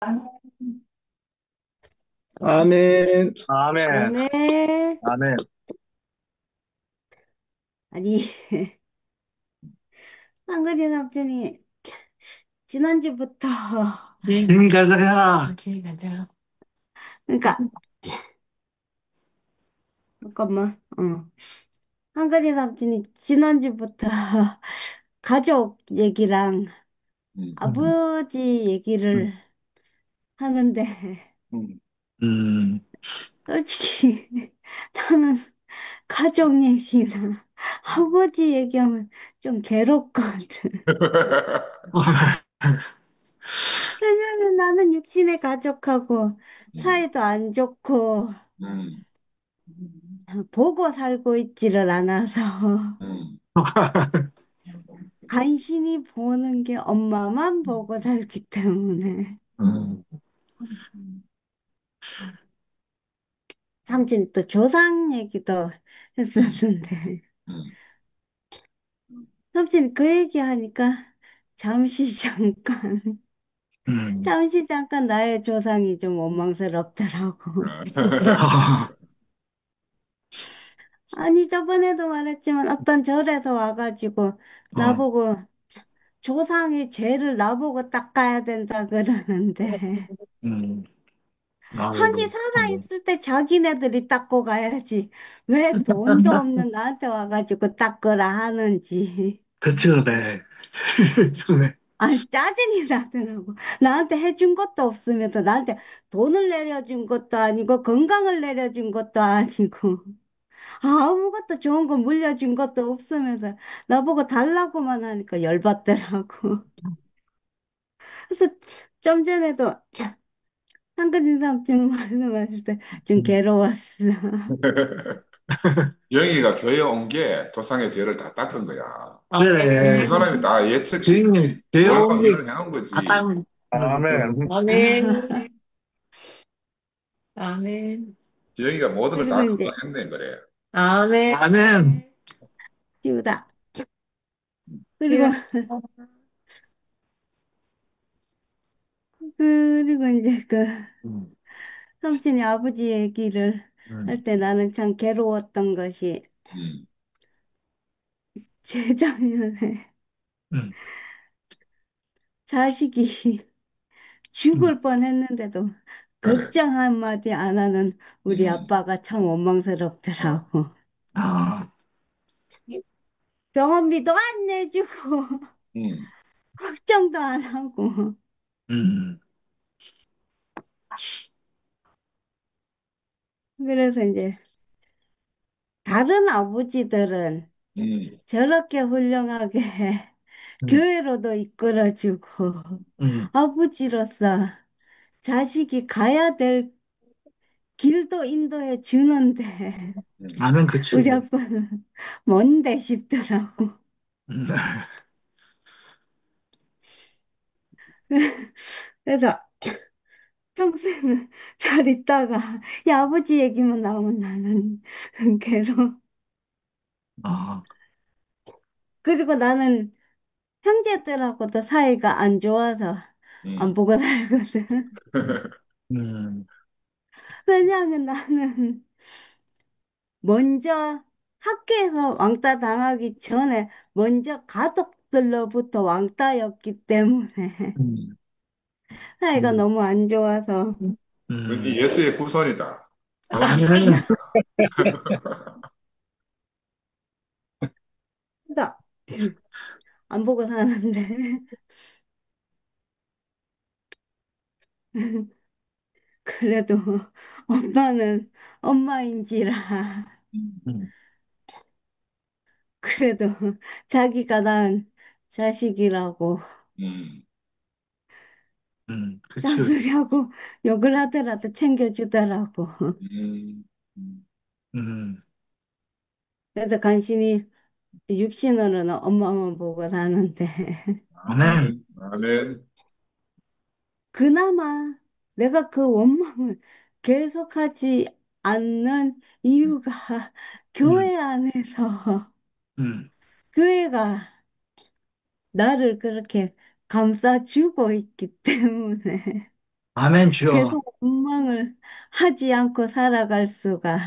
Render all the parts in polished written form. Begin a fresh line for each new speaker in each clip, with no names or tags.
아멘.
아멘,
아멘.
아멘.
아니, 한글이 삼촌이 지난주부터,
진 가자야.
그러니까, 잠깐만, 한글이 삼촌이 지난주부터 가족 얘기랑
음,
아버지
음,
얘기를 하는데,
음.
음.
솔직히 나는 가족 얘기나 아버지 얘기하면 좀 괴롭거든. 왜냐면 나는 육신의 가족하고
음,
사이도 안 좋고,
음,
보고 살고 있지를 않아서
음,
간신히 보는 게 엄마만 보고 살기 때문에
음,
삼촌 또 조상 얘기도
음,
했었는데
음.
삼촌 그 얘기하니까 잠시 잠깐
음.
잠시 잠깐 나의 조상이 좀 원망스럽더라고. 아니 저번에도 말했지만 어떤 절에서 와가지고
어,
나보고 조상의 죄를 나보고 닦아야 된다 그러는데
음.
아니,
아이고.
살아있을 때 자기네들이 닦고 가야지. 왜 돈도 없는 나한테 와가지고 닦으라 하는지.
그치, 그래. 그래.
아니, 짜증이 나더라고. 나한테 해준 것도 없으면서 나한테 돈을 내려준 것도 아니고 건강을 내려준 것도 아니고 아무것도 좋은 거 물려준 것도 없으면서 나보고 달라고만 하니까 열받더라고. 그래서 좀 전에도 한근인 삼촌 말씀하실 때 좀
음.
괴로웠어.
영희가 교회 온 게 조상의 죄를 다 닦은 거야. 두
그래.
사람이 다 예측,
지금 배우기
월남전을 해놓은 거지.
아담. 아멘.
아멘, 아멘,
영희가 모든 걸
그리고
다
이제
감당했네, 그래.
아멘,
아멘.
찌우다. 그리고,
유-
그리고 이제 그
음,
삼촌이 아버지 얘기를 할
음,
때 나는 참 괴로웠던 것이
음,
재작년에
음,
자식이
음.
죽을 뻔했는데도
그래.
걱정 한마디 안 하는 우리
음,
아빠가 참
어,
원망스럽더라고.
아,
병원비도 안 내주고
음,
걱정도 안 하고.
음,
그래서 이제 다른 아버지들은
음,
저렇게 훌륭하게
음,
교회로도 이끌어주고
음.
아버지로서 자식이 가야 될 길도 인도해 주는데
음.
아멘, 그치.
우리 아빠는 뭔데 싶더라고.
음,
그래서 평생은 잘 있다가 이 아버지 얘기만 나오면 나는 괴로워.
아,
그리고 나는 형제들하고도 사이가 안 좋아서 안
음.
보고 살거든.
음,
왜냐하면 나는 먼저 학교에서 왕따 당하기 전에 먼저 가족들로부터 왕따였기 때문에
음,
사이가
음,
너무 안 좋아서
이
음.
예수의 후손이다. 어?
아멘.
그래서 안 보고 사는데 그래도 엄마는 엄마인지라
음,
그래도 자기가 낳은 자식이라고
음,
그치.
짠소리하고 욕을 하더라도 챙겨주더라고.
음, 음.
음,
그래서 간신히 육신으로는 엄마만 보고 사는데
아멘.
아멘, 아멘.
그나마 내가 그 원망을 계속하지 않는 이유가
음,
교회 안에서
음,
교회가 나를 그렇게 감싸주고 있기 때문에
아멘, 주여.
계속 원망을 하지 않고 살아갈 수가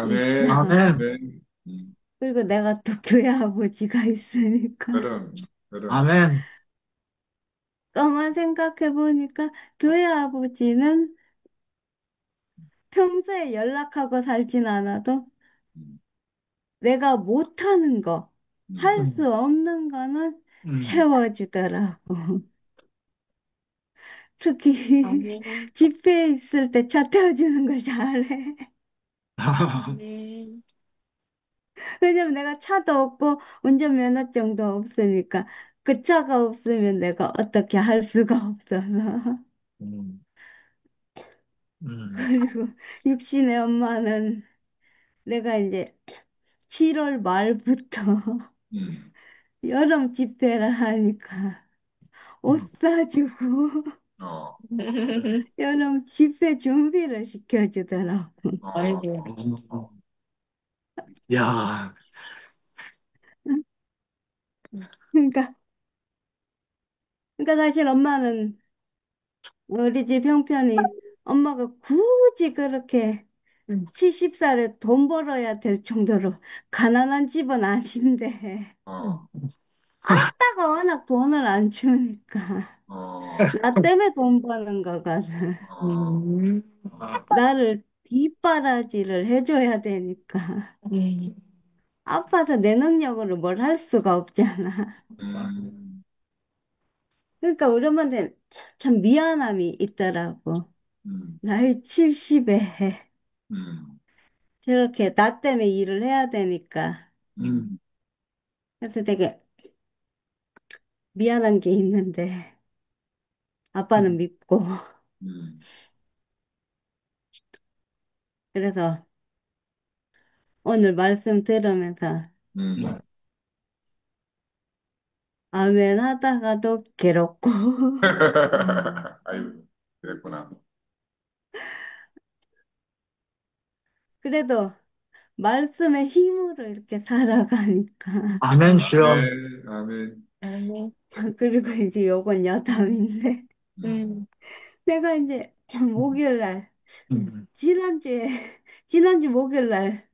있어.
아멘,
아멘,
아멘.
그리고 내가 또 교회 아버지가 있으니까.
그럼, 그럼,
아멘.
가만 생각해 보니까 교회 아버지는 평소에 연락하고 살진 않아도
음,
내가 못하는 거, 할
음,
음,
수 없는 거는
음.
채워주더라고. 특히
아멘.
집회에 있을 때 차 태워주는 걸 잘해.
아멘.
왜냐면 내가 차도 없고 운전면허증도 없으니까 그 차가 없으면 내가 어떻게 할 수가 없어서.
음, 음,
그리고 육신의 엄마는 내가 이제 7월 말부터
음.
여름 집회를 하니까 옷
음.
사주고
어,
여름 집회 준비를 시켜주더라고.
어,
아이고.
야,
그러니까, 그러니까 사실 엄마는 우리 집 형편이 엄마가 굳이 그렇게
응.
70살에 돈 벌어야 될 정도로 가난한 집은 아닌데
어,
응.
아빠가 워낙 돈을 안 주니까
어,
나 때문에 돈 버는 거거든.
어,
음.
아,
나를 뒷바라지를 해줘야 되니까
음.
아빠도 내 능력으로 뭘 할 수가 없잖아.
음,
그러니까 우리 엄마한테 참 미안함이 있더라고.
음,
나이 70에
음,
저렇게 나 때문에 일을 해야 되니까.
음,
그래서 되게 미안한 게 있는데 아빠는
음,
믿고.
음.
그래서 오늘 말씀 들으면서
음.
아멘 하다가도 괴롭고
아이고, 그랬구나.
그래도 말씀의 힘으로 이렇게 살아가니까.
아멘, 주여.
아멘, 아멘.
아멘.
그리고 이제 요건 여담인데
음,
음.
내가 이제 목요일 날
음,
지난주에 지난주 목요일 날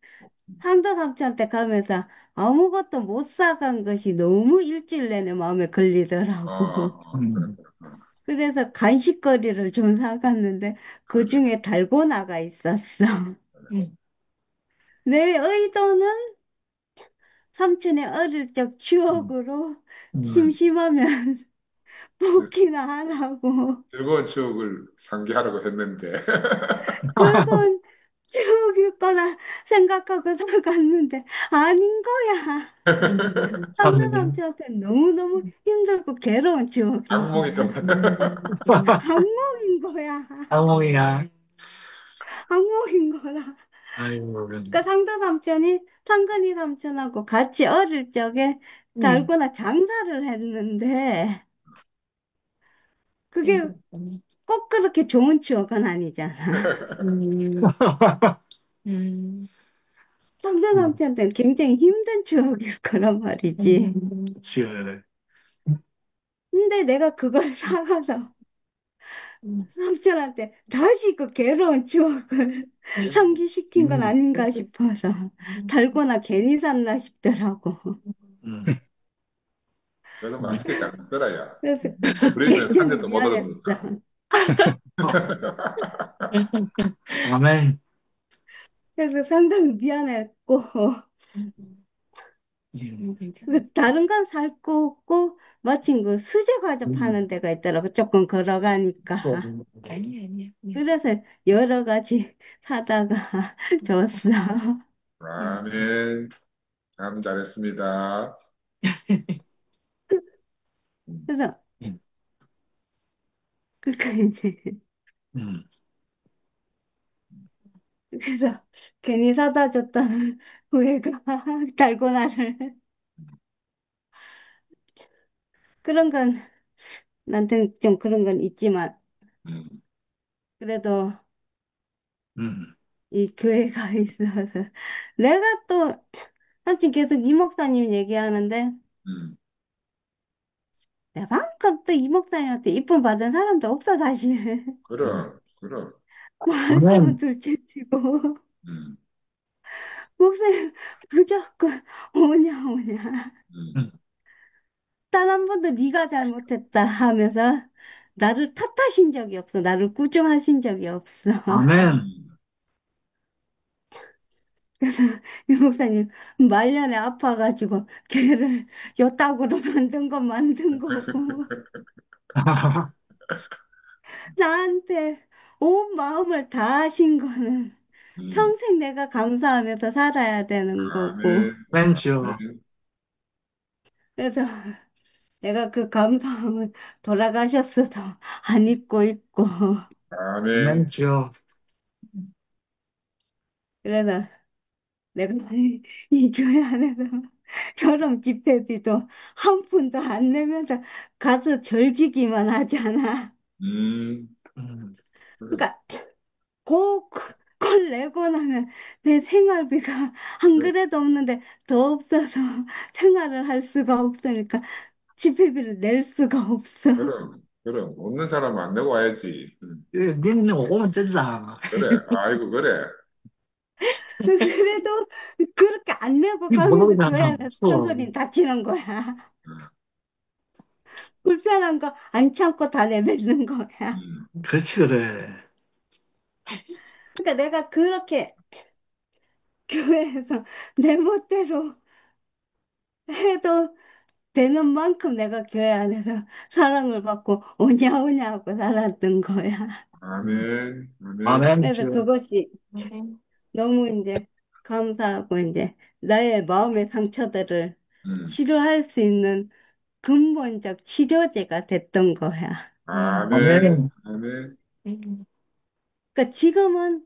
상도 삼촌한테 가면서 아무것도 못 사간 것이 너무 일주일 내내 마음에 걸리더라고.
음.
그랬구나.
그래서 간식거리를 좀 사갔는데
그래.
그중에 달고나가 있었어.
음.
내 의도는 삼촌의 어릴 적
음,
추억으로
음.
심심하면
즐-
뽑기나 하라고.
즐거운 추억을 상기하려고 했는데.
즐거운 추억일 거라 생각하고 사갔는데 아닌 거야. 상대
참,
삼촌한테 너무너무 힘들고 괴로운 추억인
악몽이 또.
거야. 악몽인 거야.
악몽이야.
악몽인 거라.
아이고,
그러니까 상도 삼촌이 상근이 삼촌하고 같이 어릴 적에
음.
달고나 장사를 했는데 그게
행복하네.
꼭 그렇게 좋은 추억은 아니잖아.
음. 음.
상도
음,
삼촌한테는 굉장히 힘든 추억일 거란 말이지.
주여.
근데 내가 그걸 사가서
음.
삼촌한테 다시 그 괴로운 추억을 상기시킨 건
음,
아닌가 싶어서 달고나 괜히 샀나 싶더라고.
음.
그래도 맛있게 잘 먹더라, 야.
그래서
우리는 한
굉장히
입도 못
미안했어.
얻어먹었다.
아멘.
그래서 상당히 미안했고
음,
괜찮아.
그 다른 건 살 거 없고 마침 그 수제 과자
음.
파는 데가 있더라고. 조금 걸어가니까.
아니야, 아니야. 아니야.
그래서 여러 가지 사다가 줬어.
아멘. 참 잘했습니다. 음,
그래서 그니까 이제
음.
그래서 괜히 사다 줬다는 후회가 달고나를 그런 건 나한테는 좀 그런 건 있지만
음,
그래도
음.
이 교회가 있어서 내가 또 사실 계속 이 목사님 얘기하는데
음,
내만큼 또 이 목사님한테 이쁨 받은 사람도 없어, 사실.
그럼.
말씀은
아멘.
둘째치고.
음,
목사님 무조건 오냐, 오냐.
음,
단 한 번도 네가 잘못했다 하면서 나를 탓하신 적이 없어. 나를 꾸중하신 적이 없어.
아멘.
이 목사님 말년에 아파가지고 걔를 요따구로 만든 거고 나한테 온 마음을 다하신 거는
음.
평생 내가 감사하면서 살아야 되는 거고
아멘,
아멘 주여.
아멘,
그래서 내가 그 감사함을 돌아가셨어도 안 잊고 있고
아멘,
아멘 주여.
그래서 내가 이 교회 안에서 결혼 집회비도 한 푼도 안 내면서 가서 즐기기만 하잖아.
음,
음.
그래,
그러니까 그걸 내고 나면 내 생활비가 안
그래,
그래도 없는데 더 없어서 생활을 할 수가 없으니까 집회비를 낼 수가 없어.
없는 사람은 안 내고 와야지.
니는 오면 된다.
그래, 아이고, 그래.
그래도 그렇게 안 내고
니 못
가면서 교회
오잖아.
안에서
없어.
큰소리 다치는 거야.
음,
불편한 거 안 참고 다 내뱉는 거야.
그렇지, 그래.
그러니까 내가 그렇게 교회에서 내 멋대로 해도 되는 만큼 내가 교회 안에서 사랑을 받고 오냐 오냐 하고 살았던 거야.
아멘, 아멘,
아멘
그래서
주여.
그것이
아멘.
너무 이제 감사하고 이제 나의 마음의 상처들을
음,
치료할 수 있는 근본적 치료제가 됐던 거야.
아멘,
아멘.
아멘,
음.
그러니까 지금은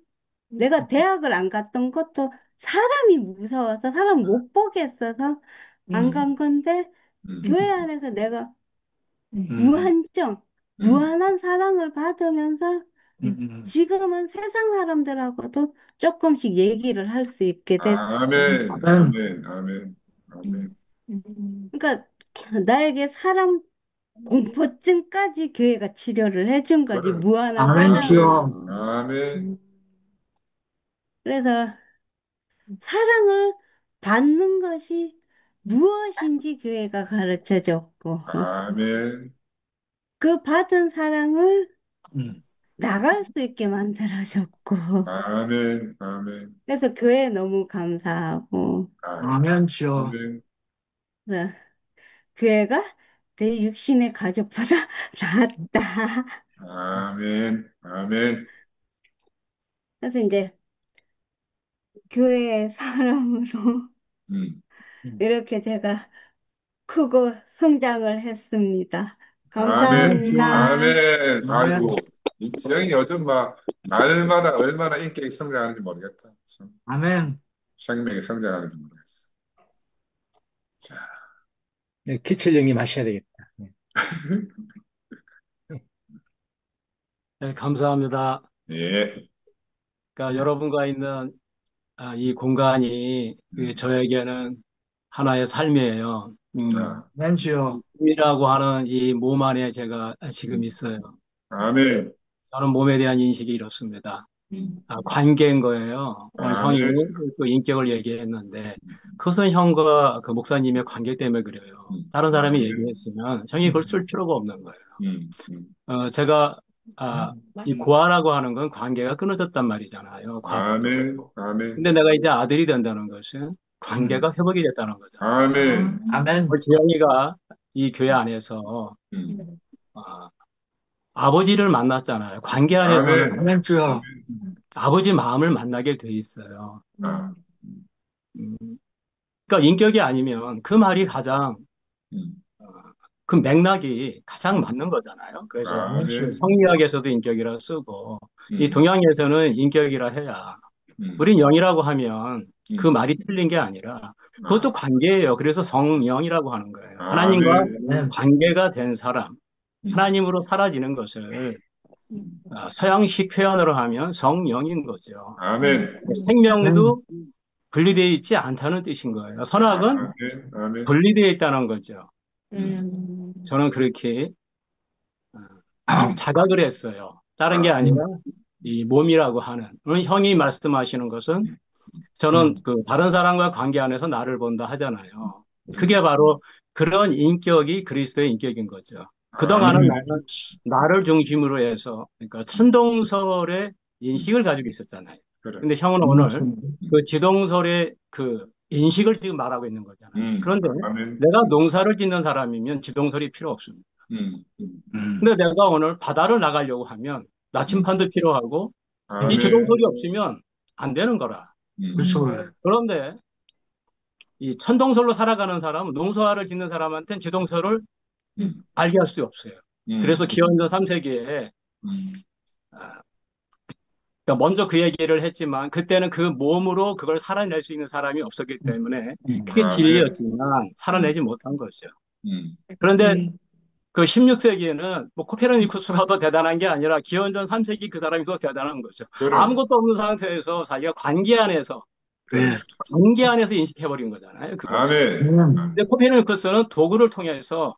내가 대학을 안 갔던 것도 사람이 무서워서 사람 못 보겠어서 안
음.
간 건데
음,
교회 안에서 내가
음.
음.
무한정,
음,
무한한 사랑을 받으면서
음.
지금은 세상 사람들하고도 조금씩 얘기를 할 수 있게 됐어.
아멘,
아멘.
아멘, 아멘, 아멘,
음. 음.
그러니까 나에게 사람 공포증까지 교회가 치료를 해준 거지,
그래,
무한한
아멘 주여.
아멘,
사랑으로.
아멘,
음.
그래서 사랑을 받는 것이 무엇인지 교회가 가르쳐 줬고,
아멘,
그 받은 사랑을
음.
나갈 수 있게 만들어 줬고,
아멘, 아멘,
그래서 교회에 너무 감사하고,
아멘 주여.
아멘,
그래서 교회가 내 육신의 가족보다 낫다.
아멘, 아멘,
그래서 이제 교회의 사람으로
음.
음.
이렇게 제가 크고 성장을 했습니다.
아멘
아멘,
주여.
감사합니다.
아멘.
아멘.
아이고, 이 지영이 요즘 막 날마다 얼마나 인격이 성장하는지 모르겠다. 참,
아멘.
생명이 성장하는지 모르겠어. 자,
네, 기철령님 하셔야 되겠다. 네.
네, 감사합니다.
예,
그러니까 여러분과 있는 이 공간이
음,
저에게는 하나의 삶이에요.
아,
아멘 주여.
몸이라고 하는 이 몸 안에 제가 지금
음,
있어요.
아멘,
저는 몸에 대한 인식이 이렇습니다.
음,
관계인 거예요. 오늘 형이
아멘,
또 인격을 얘기했는데 그것은 형과 그 목사님의 관계 때문에 그래요. 다른 사람이
아멘,
얘기했으면 형이 그걸 쓸 필요가 없는 거예요.
음, 음,
제가 이 고아라고 하는 건 관계가 끊어졌단 말이잖아요.
아멘,
과거부터.
아멘,
근데 내가 이제 아들이 된다는 것은 관계가
음.
회복이 됐다는 거잖아요.
아멘,
아멘.
우리 지영이가 이 교회 안에서
음,
아, 아버지를 만났잖아요. 관계 안에서는
아멘,
아멘 주여.
아버지 마음을 만나게 돼 있어요.
아,
음, 그러니까 인격이 아니면 그 말이 가장
음,
그 맥락이 가장 맞는 거잖아요. 그래서
아멘 주여.
아멘,
성리학에서도 인격이라 쓰고 이
음,
동양에서는 인격이라 해야
음,
우린 영이라고 하면 그
음,
말이 틀린 게 아니라
아,
그것도 관계예요. 그래서 성령이라고 하는 거예요. 하나님과
아멘,
아멘.
관계가 된 사람,
음,
하나님으로 사라지는 것을
음,
서양식 표현으로 하면 성령인 거죠.
아멘,
아멘.
생명도 분리되어 있지 않다는 뜻인 거예요. 선악은
아멘, 아멘,
분리되어 있다는 거죠.
음,
저는 그렇게 자각을 했어요. 다른 게 아니라 이 몸이라고 하는. 오늘 형이 말씀하시는 것은 저는 그 다른 사람과 관계 안에서 나를 본다 하잖아요. 그게 바로 그런 인격이 그리스도의 인격인 거죠. 그동안은
아멘.
나는 나를 중심으로 해서 그러니까 천동설의 인식을 가지고 있었잖아요.
그래.
근데 형은 오늘
맞습니다.
그 지동설의 그 인식을 지금 말하고 있는 거잖아요. 그런데
아멘.
내가 농사를 짓는 사람이면 지동설이 필요 없습니다.
음.
근데 내가 오늘 바다를 나가려고 하면 나침판도 필요하고 이
아멘.
지동설이 없으면 안 되는 거라.
그렇죠.
그런데 이 천동설로 살아가는 사람은 농사를 짓는 사람한테는 지동설을 알게 할 수 없어요. 그래서 기원전 3세기에 먼저 그 얘기를 했지만 그때는 그 몸으로 그걸 살아낼 수 있는 사람이 없었기 때문에 그게
아멘.
진리였지만 살아내지 못한 거죠.
음.
그런데 그 16세기에는 뭐 코페르니쿠스가 더 대단한 게 아니라 기원전 3세기 그 사람이 더 대단한 거죠.
그래.
아무것도 없는 상태에서 자기가 관계 안에서
네.
인식해버린 거잖아요. 그것을.
아멘.
근데 코페르니쿠스는 도구를 통해서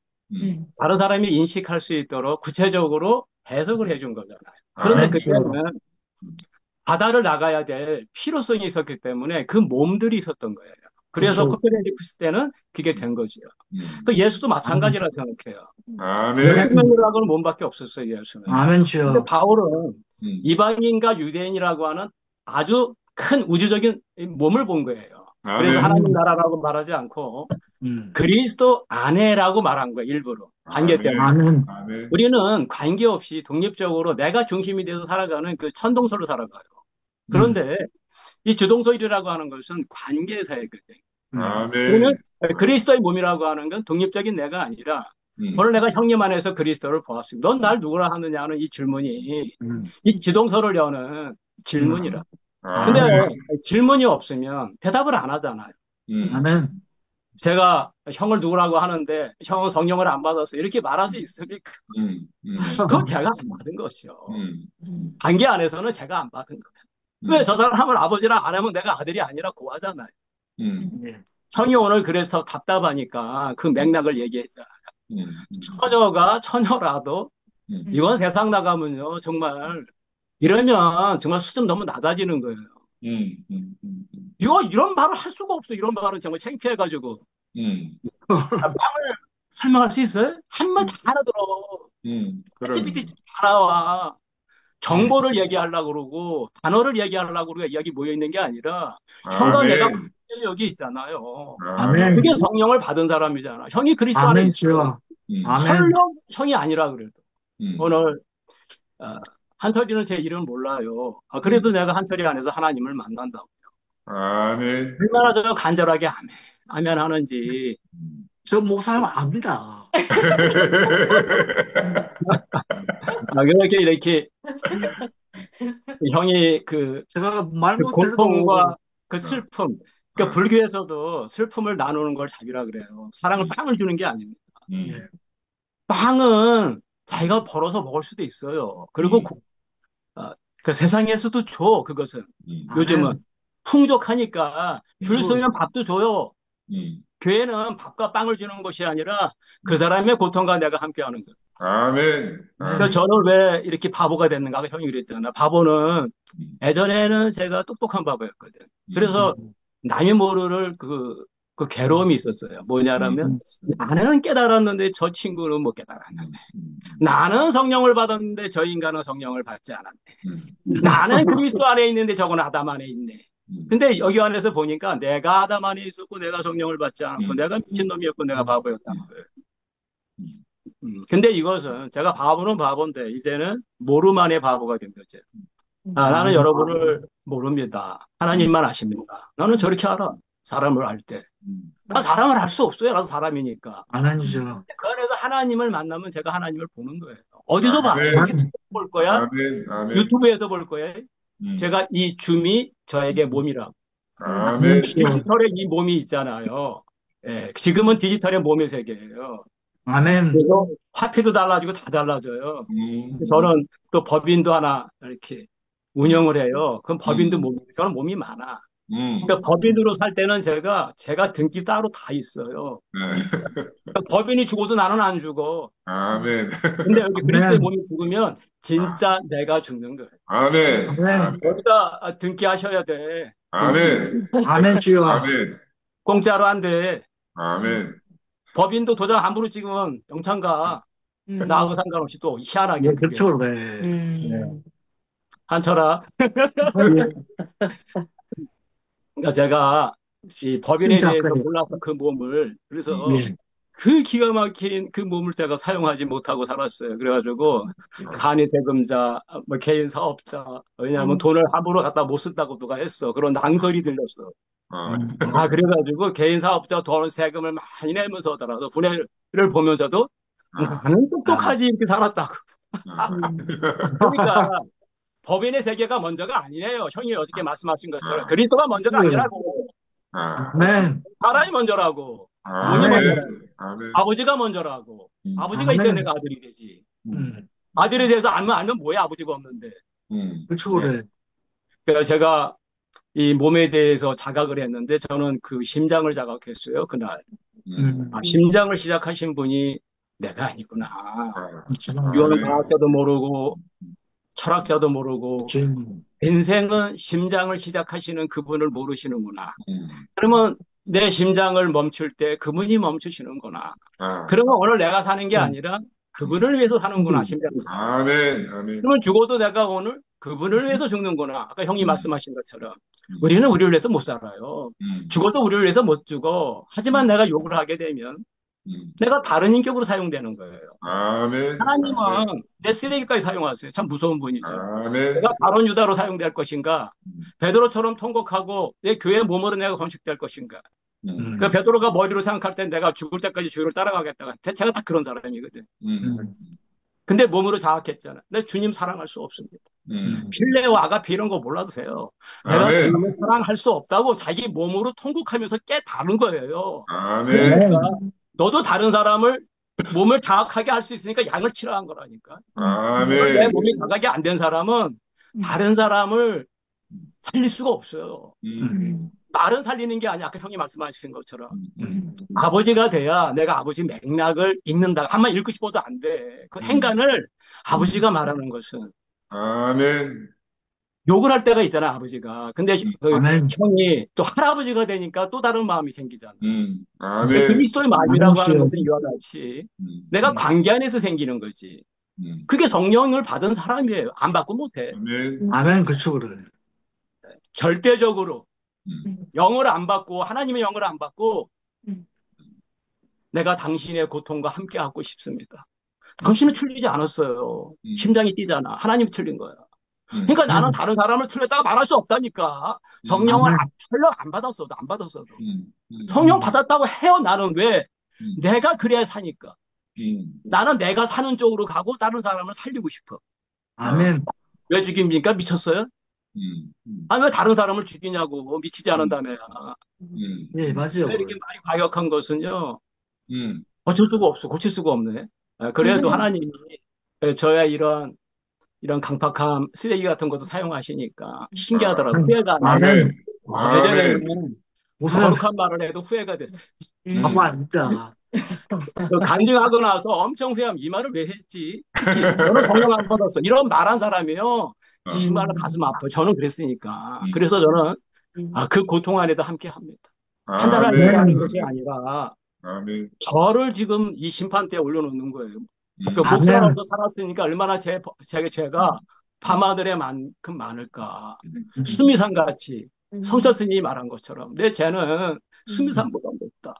다른 사람이 인식할 수 있도록 구체적으로 해석을 해준 거잖아요. 그런데
아멘.
그때는 바다를 나가야 될 필요성이 있었기 때문에 그 몸들이 있었던 거예요. 그래서
그렇죠.
코페르니쿠스 때는 그게 된 거죠. 그 예수도 마찬가지라 생각해요.
아멘.
생명이라고 하는 몸밖에 없었어요, 예수는. 근데
아멘이요.
바울은
음.
이방인과 유대인이라고 하는 아주 큰 우주적인 몸을 본 거예요. 그래서
아멘.
하나님 나라라고 말하지 않고 그리스도 안에라고 말한 거예요, 일부러. 관계 때문에.
아멘.
아멘.
우리는 관계없이 독립적으로 내가 중심이 돼서 살아가는 그 천동설로 살아가요. 그런데 이 주동설이라고 하는 것은 관계사이거든요. 우리는
아멘.
그리스도의 몸이라고 하는 건 독립적인 내가 아니라 오늘 내가 형님 안에서 그리스도를 보았습니다. 넌 날 누구라 하느냐 하는 이 질문이 이 지동설을 여는 질문이라. 근데
아멘.
질문이 없으면 대답을 안 하잖아요.
아멘.
제가 형을 누구라고 하는데 형은 성령을 안 받았어. 이렇게 말할 수 있습니까? 그건 제가 안 받은 거죠. 관계 안에서는 제가 안 받은 거예요. 왜 저 사람을 아버지라 안 하면 내가 아들이 아니라 고하잖아요. 형이 오늘 그래서 답답하니까 그 맥락을 얘기했잖아요. 처녀가 처녀라도 이건 세상 나가면요 정말 이러면 정말 수준 너무 낮아지는 거예요. 이런 말을 할 수가 없어. 이런 말은 정말 창피해가지고. 설명할 수 있어요? 한번 다 알아들어. GPT 다 나와. 정보를 얘기하려고 그러고 단어를 얘기하려고 우리가 이야기 모여 있는 게 아니라 형과 내가 여기 있잖아요.
아멘.
그게 성령을 받은 사람이잖아. 형이 그리스도 안에 있어요.
아멘.
설령 형이 아니라 그래도. 오늘 한철이는 제 이름 몰라요. 그래도 내가 한철이 안에서 하나님을 만난다고.
아멘.
얼마나 제가 간절하게 아멘, 아멘 하는지.
저 목사님 압니다.
이렇게 형이
제가 말
그
못해도
고통과 그 슬픔, 그러니까 불교에서도 슬픔을 나누는 걸 자비라 그래요. 사랑을 빵을 주는 게 아닙니다. 빵은 자기가 벌어서 먹을 수도 있어요. 그리고 그 세상에서도 줘, 그것은. 요즘은 풍족하니까 줄 서면 밥도 줘요. 교회는 밥과 빵을 주는 것이 아니라 그 사람의 고통과 내가 함께하는 것.
아멘.
그러니까 저는 왜 이렇게 바보가 됐는가? 형이 그랬잖아. 바보는 예전에는 제가 똑똑한 바보였거든. 그래서 남이 모르는 그 괴로움이 있었어요. 뭐냐면 나는 깨달았는데 저 친구는 못 깨달았는데, 나는 성령을 받았는데 저 인간은 성령을 받지 않았네. 나는 그리스도 안에 있는데 저건 아담 안에 있네. 근데 여기 안에서 보니까 내가 아담 안에 있었고 내가 성령을 받지 않았고 내가 미친놈이었고 내가 바보였다는 거예요. 근데 이것은 제가 바보는 바보인데 이제는 모름 안에 바보가 된 거죠. 나는 여러분을 모릅니다. 하나님만 아십니다. 나는 저렇게 알아. 사람을 알 때. 난 사람을 알 수 없어요. 나도 사람이니까.
아멘이죠.
그 안에서 하나님을 만나면 제가 하나님을 보는 거예요. 어디서 봐?
아멘.
책에서 볼 거야?
아멘. 아멘.
유튜브에서 볼 거예요? 제가 이 줌이 저에게 몸이라고.
아멘.
디지털의 이 몸이 있잖아요. 예, 지금은 디지털의 몸의 세계예요.
아멘.
그래서 화폐도 달라지고 다 달라져요. 저는 또 법인도 하나 이렇게 운영을 해요. 그럼 법인도 저는 몸이 많아. 그러니까 법인으로 살 때는 제가 등기 따로 다 있어요.
네.
그러니까 법인이 죽어도 나는 안 죽어.
아멘.
근데 여기 그리스도의
아멘.
몸이 죽으면 진짜 내가 죽는 거예요.
아멘.
아멘.
아멘.
여기다 등기하셔야 돼.
아멘.
아멘 주여.
아멘.
공짜로 안 돼.
아멘.
법인도 도장 함부로 찍으면 영창 가. 나하고 상관없이 또 희한하게
예,
그게.
그렇죠. 네.
네. 한철아.
예.
그러니까 제가 이 법인에
진짜
대해서
아까요.
몰라서 그 몸을 그래서
예.
그 기가 막힌 그 몸을 제가 사용하지 못하고 살았어요. 그래가지고 간이 세금자, 뭐 개인 사업자, 왜냐하면 돈을 함부로 갖다 못 쓴다고 누가 했어. 그런 낭설이 들렸어.
아,
그래가지고 개인 사업자 돈 세금을 많이 내면서 하더라도 분해를 보면서도 나는 똑똑하지 이렇게 살았다고. 그러니까 법인의 세계가 먼저가 아니에요. 형이 어저께 말씀하신 것처럼 그리스도가 먼저가 아니라고.
아멘.
사람이 먼저라고. 돈이
아멘.
먼저라고.
아멘.
아버지가 먼저라고. 아버지가 있어야 내가 아들이 되지. 아들이 돼서 알면 뭐야 아버지가 없는데.
그렇죠. 네.
그래서 제가 이 몸에 대해서 자각을 했는데 저는 그 심장을 자각했어요. 그날. 심장을 시작하신 분이 내가 아니구나. 유언 과학자도 모르고 철학자도 모르고 인생은 심장을 시작하시는 그분을 모르시는구나. 그러면 내 심장을 멈출 때 그분이 멈추시는구나. 그러면 오늘 내가 사는 게 아니라 그분을 위해서 사는구나, 심장을.
아멘. 아멘.
그러면 죽어도 내가 오늘 그분을 위해서 죽는구나. 아까 형이 말씀하신 것처럼. 우리는 우리를 위해서 못 살아요. 죽어도 우리를 위해서 못 죽어. 하지만 내가 욕을 하게 되면 내가 다른 인격으로 사용되는 거예요.
아멘.
하나님은 내 쓰레기까지 사용하세요. 참 무서운 분이죠.
아멘.
내가 바론 유다로 사용될 것인가? 베드로처럼 통곡하고 내 교회 몸으로 내가 건축될 것인가? 그 베드로가 머리로 생각할 때 내가 죽을 때까지 주를 따라가겠다가 제가 딱 그런 사람이거든. 근데 몸으로 자학했잖아. 내 주님 사랑할 수 없습니다. 필레와 아가페 이런 거 몰라도 돼요. 내가
아멘.
주님을 사랑할 수 없다고 자기 몸으로 통곡하면서 깨달은 거예요.
아멘.
그러니까 너도 다른 사람을 몸을 자학하게 할 수 있으니까 양을 치러한 거라니까. 내
아멘.
몸이 자각이 안 된 사람은 다른 사람을 살릴 수가 없어요. 말은 살리는 게 아니야. 아까 형이 말씀하신 것처럼. 아버지가 돼야 내가 아버지 맥락을 읽는다. 한번 읽고 싶어도 안 돼. 그 행간을 아버지가 말하는 것은.
아멘.
욕을 할 때가 있잖아, 아버지가. 근데 그
아멘.
형이 또 할아버지가 되니까 또 다른 마음이 생기잖아.
아멘.
그리스도의 마음이라고 하는
아멘.
것은 이와 같이 내가 관계 안에서 생기는 거지. 그게 성령을 받은 사람이에요. 안 받고 못해.
아멘.
아멘. 그렇죠. 그래.
절대적으로 영을 안 받고 하나님의 영을 안 받고 내가 당신의 고통과 함께 하고 싶습니다. 당신은 틀리지 않았어요. 심장이 뛰잖아. 하나님이 틀린 거야. 그러니까 나는 다른 사람을 틀렸다가 말할 수 없다니까. 성령을 설령 안 받았어도 안 받았어도 성령 받았다고 해요. 나는 왜? 내가 그래야 사니까. 나는 내가 사는 쪽으로 가고 다른 사람을 살리고 싶어.
아멘.
왜 죽입니까? 미쳤어요? 아니 왜 다른 사람을 죽이냐고. 미치지 않은다며.
예, 맞아요.
왜 이렇게 많이 과격한 것은요. 어쩔 수가 없어. 고칠 수가 없네. 그래도 하나님이 저야 이런 강팍함, 쓰레기 같은 것도 사용하시니까 신기하더라고요. 후회가 안 돼요.
아멘.
아멘.
예전에는
무슨
거룩한 말을 해도 후회가 됐어요.
아무 아닙니다.
간증하고 나서 엄청 후회하면 이 말을 왜 했지? 특히 너는 성령 안 받았어. 이런 말한 사람이요. 정말 가슴 아파요. 저는 그랬으니까. 그래서 저는 그 고통 안에도 함께 합니다. 판단을
아멘.
하는 것이 아니라
아멘.
저를 지금 이 심판대에 올려놓는 거예요. 그
아멘.
목사로서 살았으니까 얼마나 제 죄가 밤하늘에만큼 많을까. 수미산같이 성철 스님이 말한 것처럼 내 죄는 수미산보다 높다.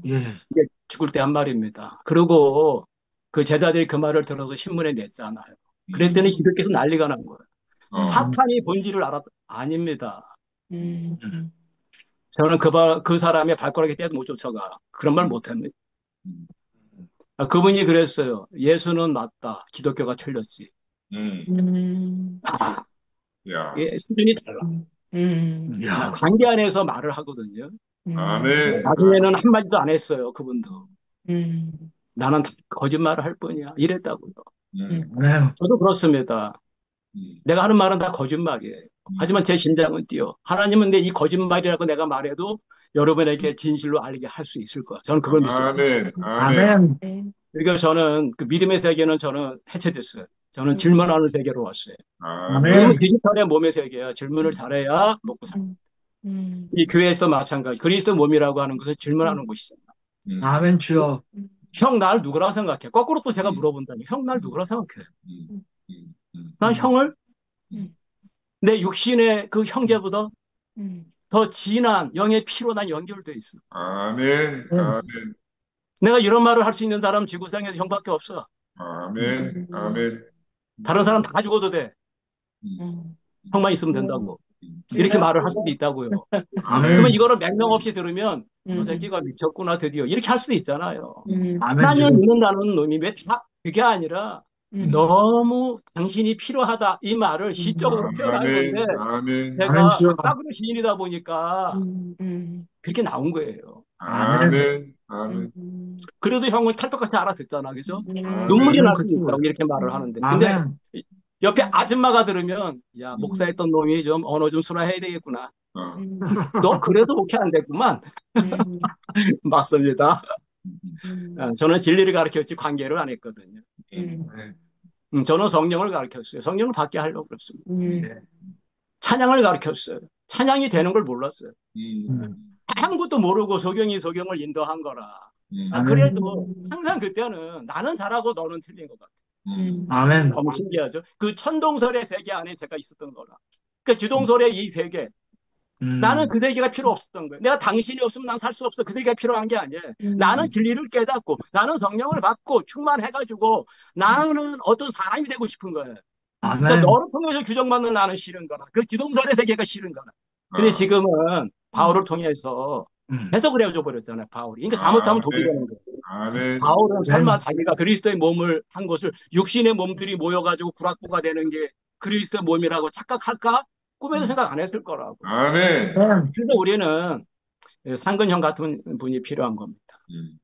예.
이게 죽을 때 한 말입니다. 그리고 그 제자들이 그 말을 들어서 신문에 냈잖아요. 그랬더니 기독교에서 난리가 난 거예요. 사탄이 본질을 아닙니다. 저는 그 사람의 발가락에 떼도 못 쫓아가. 그런 말 못합니다. 그분이 그랬어요. 예수는 맞다. 기독교가 틀렸지.
야.
수준이 달라.
야.
관계 안에서 말을 하거든요.
아멘.
나중에는 한마디도 안 했어요. 그분도. 나는 거짓말을 할 뿐이야. 이랬다고요.
아멘.
저도 그렇습니다. 내가 하는 말은 다 거짓말이에요. 하지만 제 심장은 뛰어. 하나님은 내 이 거짓말이라고 내가 말해도 여러분에게 진실로 알게 할 수 있을 거야. 저는 그걸 믿습니다.
아멘, 아멘,
아멘.
네.
그러니까 저는 그 믿음의 세계는 저는 해체됐어요. 저는 질문하는 세계로 왔어요.
아멘,
지금은 디지털의 몸의 세계야. 질문을 잘해야 먹고 살아. 이 교회에서도 마찬가지. 그리스도 몸이라고 하는 것은 질문하는 곳이잖아.
아멘 주여.
형, 날 누구라고 생각해? 거꾸로 또 제가 물어본다니. 형, 날 누구라고 생각해? 난
음,
형을
음.
내 육신의 그 형제보다 더 진한 영의 피로 난 연결돼 있어.
아멘, 아멘,
내가 이런 말을 할 수 있는 사람 지구상에서 형밖에 없어.
아멘, 아멘,
다른 사람 다 죽어도 돼. 형만 있으면 된다고. 이렇게 말을 할 수도 있다고요. 그러면
아멘.
이거를 맹령 없이 들으면 저 새끼가 미쳤구나 드디어 이렇게 할 수도 있잖아요.
아멘
하나님을
주여.
믿는다는 놈이 왜 다 그게 아니라 너무 당신이 필요하다 이 말을 시적으로 표현한
아멘,
건데
아멘,
제가
아멘 주여.
싸구려 시인이다 보니까 그렇게 나온 거예요.
아멘, 아멘,
그래도 형은 찰떡같이 알아듣잖아, 그죠?
아멘.
눈물이 날 수
그치.
있다고 이렇게 말을 하는데. 근데
아멘.
옆에 아줌마가 들으면 야 목사했던 놈이 좀 언어 좀 순화해야 되겠구나.
어,
너 그래도 오케이 안 됐구만. 맞습니다. 저는 진리를 가르쳤지 관계를 안 했거든요. 저는 성령을 가르쳤어요. 성령을 받게 하려고 그랬습니다. 찬양을 가르쳤어요. 찬양이 되는 걸 몰랐어요. 아무것도 모르고 소경이 소경을 인도한 거라. 그래도 항상 그때는 나는 잘하고 너는 틀린 것 같아.
아멘.
너무 신기하죠? 그 천동설의 세계 안에 제가 있었던 거라. 그 주동설의 이 세계. 나는 그 세계가 필요 없었던 거예요. 내가 당신이 없으면 난 살 수 없어. 그 세계가 필요한 게 아니에요. 나는 진리를 깨닫고, 나는 성령을 받고, 충만해가지고, 나는 어떤 사람이 되고 싶은 거예요. 그러니까
아멘.
너를 통해서 규정받는 나는 싫은 거라. 그 지동설의 세계가 싫은 거라. 근데 지금은 바울을 통해서 해석을 해줘 버렸잖아요, 바울이. 그러니까 잘못하면 독이 되는 거예요.
아멘,
바울은 설마 자기가 그리스도의 몸을 한 것을 육신의 몸들이 모여가지고 구락부가 되는 게 그리스도의 몸이라고 착각할까? 꿈에도 생각 안 했을 거라고.
아멘,
그래서 우리는 상근형 같은 분이 필요한 겁니다.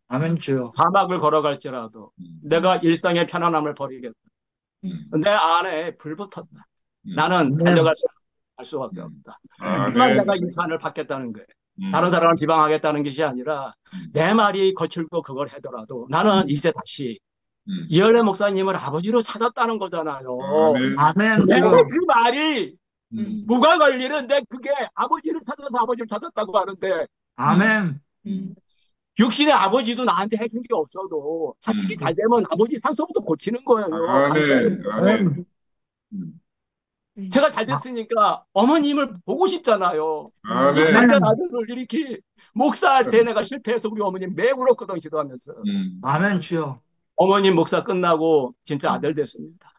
아멘 주여.
사막을 걸어갈지라도 내가 일상의 편안함을 버리겠다. 내 안에 불 붙었다. 나는 달려갈 수밖에 없다. 하지만
아멘,
내가 이 산을 받겠다는 거예요. 다른 사람을 비방하겠다는 것이 아니라 내 말이 거칠고 그걸 하더라도 나는 이제 다시 이열래 목사님을 아버지로 찾았다는 거잖아요.
아멘,
아멘
내
주여.
그 말이 무관 관리는 내 그게 아버지를 찾아서 아버지를 찾았다고 하는데
아멘.
육신의 아버지도 나한테 해준 게 없어도 자식이 잘 되면 아버지 상처부터 고치는 거예요.
아멘, 아멘,
제가 잘 됐으니까 어머님을 보고 싶잖아요.
아멘,
잘된 아들을 이렇게 목사할 때 내가 실패해서 우리 어머님 매우 울었거든 기도하면서.
아멘 주여.
어머님 목사 끝나고 진짜 아들 됐습니다.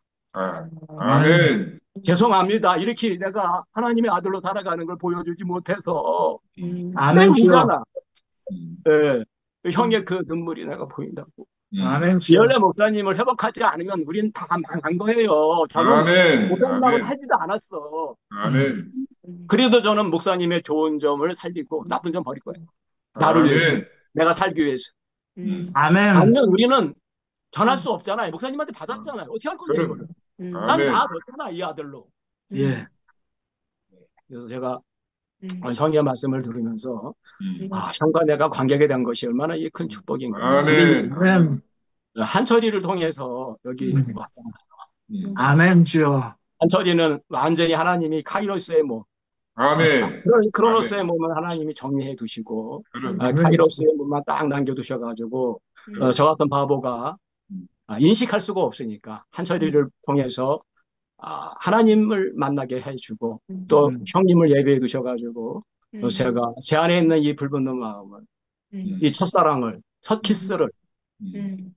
아멘,
죄송합니다. 이렇게 내가 하나님의 아들로 살아가는 걸 보여주지 못해서
아멘 주여.
울잖아. 예. 형의 그 눈물이 내가 보인다고.
아멘 주여.
이열래 목사님을 회복하지 않으면 우린 다 망한 거예요. 저는
아멘,
목사님하고
아멘,
살지도 않았어.
아멘,
그래도 저는 목사님의 좋은 점을 살리고 나쁜 점 버릴 거예요. 나를 위해서.
아멘,
내가 살기 위해서.
아멘.
아니면 우리는 전할 수 없잖아요. 목사님한테 받았잖아요. 어떻게 할 건데, 이거를. 난
아멘,
나아졌잖아, 이 아들로.
예.
그래서 제가 형의 말씀을 들으면서, 형과 내가 관계가 된 것이 얼마나 이 큰 축복인가.
아멘,
아멘.
한철이를 통해서 여기 왔잖아요.
아멘 주여.
한철이는 완전히 하나님이 카이로스의 몸,
아멘,
크로노스의 몸을 하나님이 정리해 두시고,
그럼,
카이로스의 몸만 딱 남겨두셔가지고, 저 같은 바보가 인식할 수가 없으니까 한철이를 통해서 하나님을 만나게 해주고 또 형님을 예배해 두셔가지고 또 제가 제 안에 있는 이 불붙는 마음을 이 첫사랑을 첫 키스를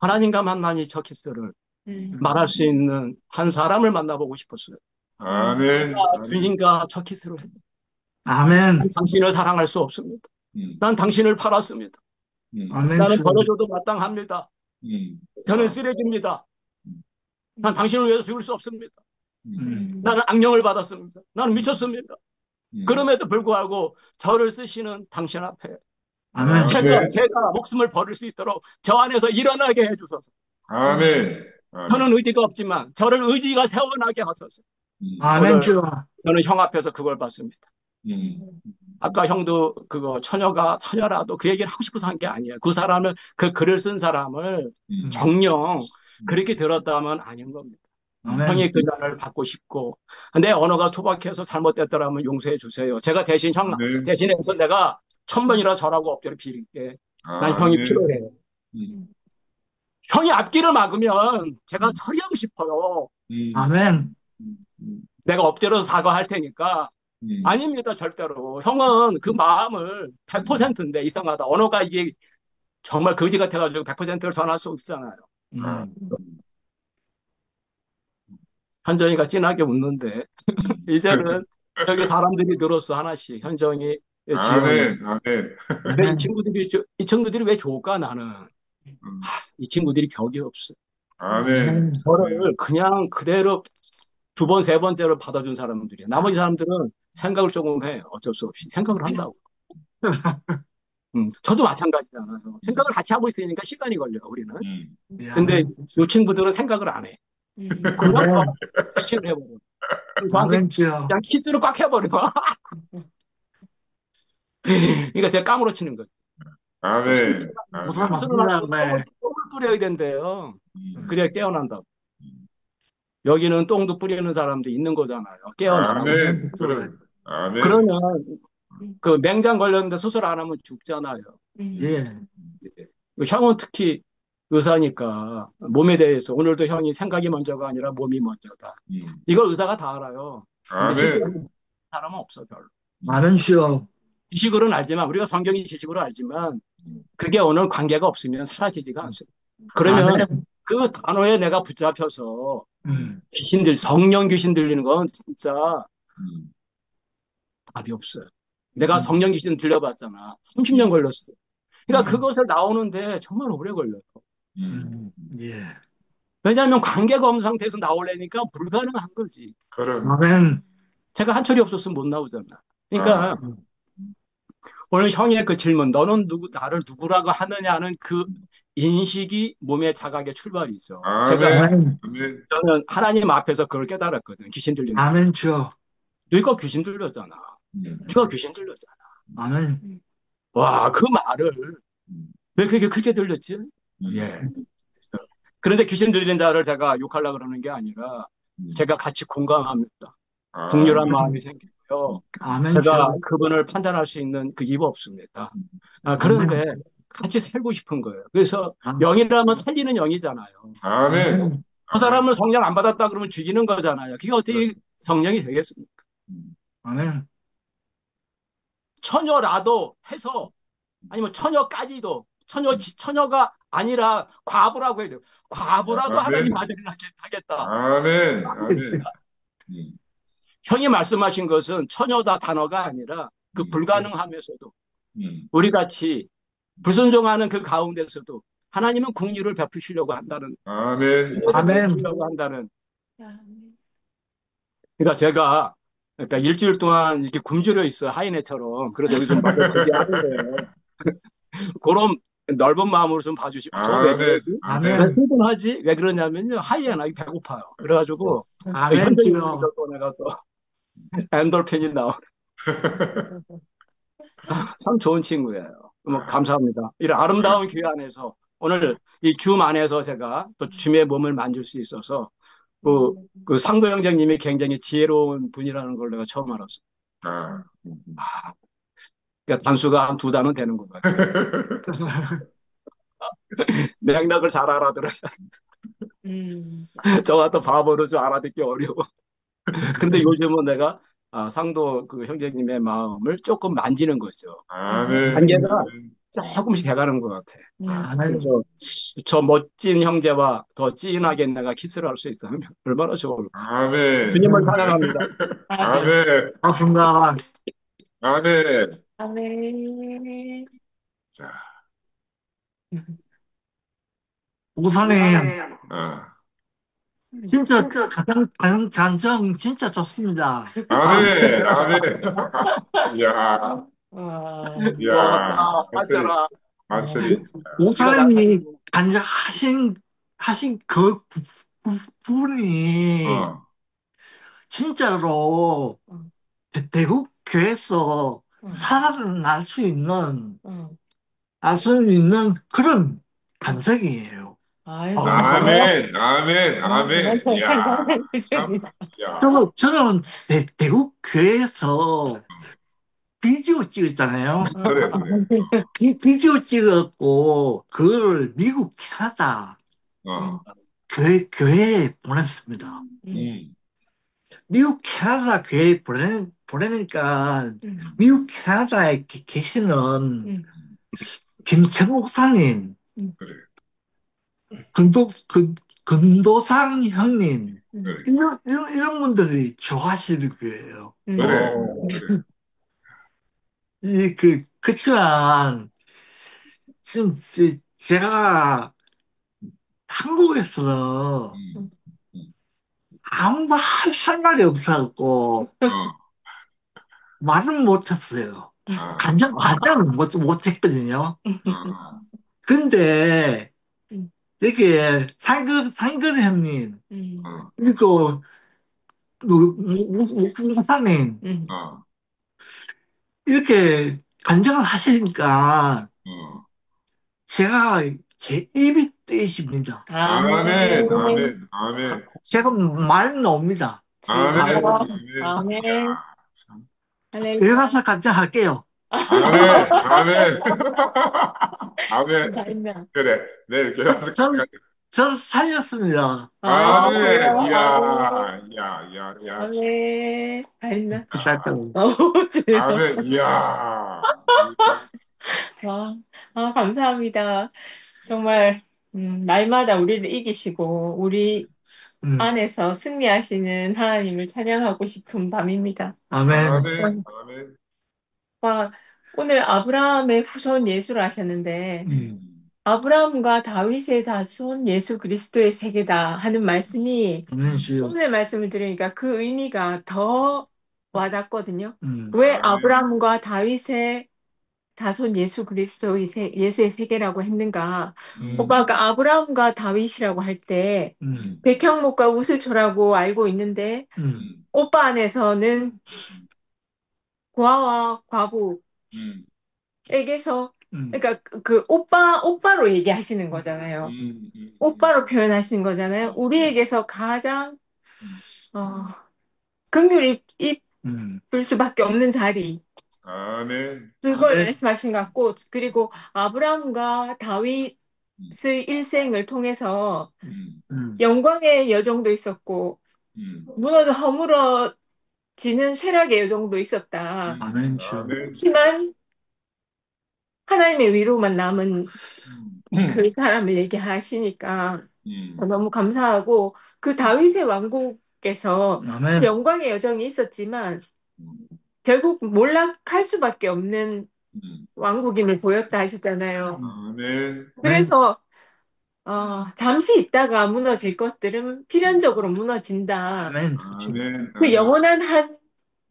하나님과 만난 이 첫 키스를 말할 수 있는 한 사람을 만나보고 싶었어요.
아멘,
주님과 첫 키스를 했다.
아멘.
당신을 사랑할 수 없습니다. 난 당신을 팔았습니다.
아멘
나는
주여.
버려줘도 마땅합니다. 저는 쓰레기입니다. 난 당신을 위해서 죽을 수 없습니다. 나는 악령을 받았습니다. 나는 미쳤습니다. 그럼에도 불구하고 저를 쓰시는 당신 앞에
아멘.
제가 목숨을 버릴 수 있도록 저 안에서 일어나게 해주소서.
아멘,
저는 의지가 없지만 저를 의지가 세워나게 하소서.
아멘,
오늘
주여.
저는 형 앞에서 그걸 봤습니다.
음,
아까 형도 그거 처녀라도 그 얘기를 하고 싶어서 한 게 아니에요. 그 사람을, 그 글을 쓴 사람을 정녕 그렇게 들었다면 아닌 겁니다.
아멘.
형이 그 잔을 받고 싶고, 내 언어가 투박해서 잘못됐더라면 용서해 주세요. 제가 대신 형,
아멘.
대신해서 내가 1000번이나 절하고 엎드려 빌릴게. 난 형이
아멘.
필요해요.
음,
형이 앞길을 막으면 제가 처리하고 싶어요.
아멘.
내가 엎드려서 사과할 테니까. 아닙니다, 절대로. 형은 그 마음을 100%인데 이상하다. 언어가 이게 정말 거지 같아가지고 100%를 전할 수 없잖아요. 현정이가 진하게 웃는데 이제는 여기 사람들이 늘었어 하나씩. 현정이, 지연이.
아멘. 아멘.
근데 이 친구들이 왜 좋을까 나는. 이 친구들이 벽이 없어.
아멘.
저를 그냥 그대로 두 번, 세 번째로 받아준 사람들이야. 나머지 사람들은 생각을 조금 해. 어쩔 수 없이. 생각을 한다고. 저도 마찬가지잖아요. 생각을 같이 하고 있으니까 시간이 걸려요, 우리는. 근데 이 친구들은 생각을 안 해. 그냥 키스를 해버려. 저한테
아멘, 주여.
그냥 키스를 꽉 해버려. 그러니까 제가 까무러치는 거죠.
아멘.
무슨
아멘.
맞습니다. 네.
똥을 뿌려야 된대요. 그래야 깨어난다고. 여기는 똥도 뿌리는 사람도 있는 거잖아요. 깨어나라고.
아멘. 아멘.
그러면 그 맹장 걸렸는데 수술 안 하면 죽잖아요.
예.
형은 특히 의사니까 몸에 대해서 오늘도 형이 생각이 먼저가 아니라 몸이 먼저다. 이걸 의사가 다 알아요. 근데
아멘.
사람은 없어 별로.
아멘, 주여.
지식으로는 알지만 우리가 성경이 지식으로 알지만 그게 오늘 관계가 없으면 사라지지가 않습니다. 그러면
아멘.
그 단어에 내가 붙잡혀서 성령 귀신 들리는 건 진짜 답이 없어요. 내가 성령 귀신 들려봤잖아. 30년 걸렸어. 그러니까 그것을 나오는데 정말 오래 걸려요.
예.
왜냐하면 관계가 없는 상태에서 나오려니까 불가능한 거지.
그럼.
아멘.
제가 한철이 없었으면 못 나오잖아. 그러니까 오늘 형의 그 질문, 너는 나를 누구라고 하느냐는 그 인식이 몸의 자각의 출발이 있어. 제가
아멘.
저는 하나님 앞에서 그걸 깨달았거든. 귀신 들리는 거.
아멘, 주여.
너희가 귀신 들렸잖아. 너가 귀신 들렸잖아.
아멘.
와, 그 말을 왜 그게 크게 들렸지? 예. 그런데 귀신 들린 자를 제가 욕하려고 그러는 게 아니라 제가 같이 공감합니다. 국률한 마음이 생기고요.
아멘,
제가
주여.
그분을 판단할 수 있는 그 입이 없습니다. 그런데 같이 살고 싶은 거예요. 그래서 영이라면 살리는 영이잖아요.
아멘.
그 사람을 성령 안 받았다 그러면 죽이는 거잖아요. 그게 어떻게 성령이 되겠습니까?
아멘.
처녀라도 해서 아니면 처녀까지도 처녀가 아니라 과부라고 해야 돼요. 과부라도
아멘.
하나님 아들을 하겠다.
아멘. 아멘.
형이 말씀하신 것은 처녀다 단어가 아니라 그 불가능하면서도 우리 같이 불순종하는 그 가운데서도 하나님은 긍휼을 베푸시려고 한다는
아멘.
아멘.
베푸시려고 한다는. 그러니까 제가 일주일 동안 이렇게 굶주려 있어 하이네처럼. 그래서 여기 좀 말을 되게 하는 거예요. 그런 넓은 마음으로 좀 봐주시고.
아멘.
왜
아멘.
흥분하지? 왜 그러냐면요. 하이에나 배고파요. 그래가지고
아멘,
현장에
주여.
또 내가 또 엔돌핀이 나오네. 참 좋은 친구예요. 뭐 감사합니다. 이런 아름다운 교회 안에서 오늘 이 줌 안에서 제가 또 주님의 몸을 만질 수 있어서 그 상도 형제님이 굉장히 지혜로운 분이라는 걸 내가 처음 알았어요. 그러니까 단수가 한 2단은 되는 것 같아요. 맥락을 잘 알아들어요. 저 같은 바보로 좀 알아듣기 어려워. 근데 요즘은 내가 상도 그 형제님의 마음을 조금 만지는 거죠.
아멘.
관계가 조금씩 돼가는 것 같아.
아멘.
그래서 저 멋진 형제와 더 찐하게 내가 키스를 할 수 있다면 얼마나 좋을까.
아멘.
주님을 사랑합니다.
아멘.
고맙습니다.
아멘.
아멘.
자,
우선이
아,
진짜 가장 장점 진짜 좋습니다.
아멘. 아멘. 야, 야,
하셔라.
확실히.
우선이 하신 그 부분이 진짜로
응,
대국 교회에서
응,
살아날 수 있는,
응.
알 수 있는 그런 반석이에요.
아이고,
아멘, 아멘,
정말
아멘. 야,
정상적인
참,
기준이다.
야,
저는 대국 교회에서 비디오 찍었잖아요.
그래, 그래.
비디오 찍었고, 그걸 미국 캐나다
응,
어,
교회에 보냈습니다.
응,
음,
미국 캐나다 교회에 보내니까,
응,
미국 캐나다에 계시는
응,
김채 목사님,
응,
그래,
근도상 형님,
응,
그래,
이런 분들이 좋아하시는 거예요.
그래,
응,
그래.
그치만, 지금 제가 한국에서는
음, 음,
아무 할 말이 없어갖고,
어,
말은 못했어요.
아,
간장을 못했거든요.
어,
근데,
응,
이게, 상근 형님,
응,
어,
그리고, 목사님,
응.
어,
이렇게 간증을 하시니까,
어.
제가, 제 입이 뜨이십니다.
아멘,
아멘.
아멘, 아멘,
제가 말 나옵니다.
아멘,
즐거워.
아멘.
아멘.
야, 참.
여기
할렐루야.
가서 간증할게요.
아멘, 아멘, 아멘.
아멘.
그래, 내일 교회 와서 같이
전,
가자.
전 살렸습니다.
아, 그래요?
아멘,
아멘.
이야, 야, 야, 야,
아멘. 아멘.
그 살짝.
즐거워.
아멘, 이야.
와, 감사합니다. 정말, 날마다 우리를 이기시고, 우리
음,
안에서 승리하시는 하나님을 찬양하고 싶은 밤입니다.
아멘.
아멘, 아멘.
와, 오늘 아브라함의 후손 예수를 하셨는데,
음,
아브라함과 다윗의 자손 예수 그리스도의 세계다 하는 말씀이
아멘, 주여.
오늘 말씀을 들으니까 그 의미가 더 와닿거든요. 왜
아멘.
아브라함과 다윗의 자손 예수 그리스도의 예수의 세계라고 했는가? 오빠
음,
아까 아브라함과 다윗이라고 할 때
음,
백향목과 우슬초라고 알고 있는데
음,
음,
오빠 안에서는 과와
음,
과부에게서
음,
그러니까 그 오빠로 얘기하시는 거잖아요.
음, 음,
오빠로 표현하시는 거잖아요.
음,
우리에게서 가장
음.
어, 긍휼히
음.
입을 수밖에 없는 자리.
아멘.
그걸
아멘.
말씀하신 것 같고, 그리고 아브라함과 다윗의
음,
일생을 통해서
음,
음,
영광의 여정도 있었고,
음,
무너져 허물어지는 쇠락의 여정도 있었다.
아멘, 주여.
아멘.
그렇지만 하나님의 위로만 남은 그
음,
사람을 얘기하시니까
음,
너무 감사하고, 그 다윗의 왕국에서 그
아멘.
영광의 여정이 있었지만,
음,
결국 몰락할 수밖에 없는
음.
왕국임을 보였다 하셨잖아요.
아멘.
아멘.
그래서 잠시 있다가 무너질 것들은 필연적으로 무너진다.
아멘.
아멘.
그
아멘.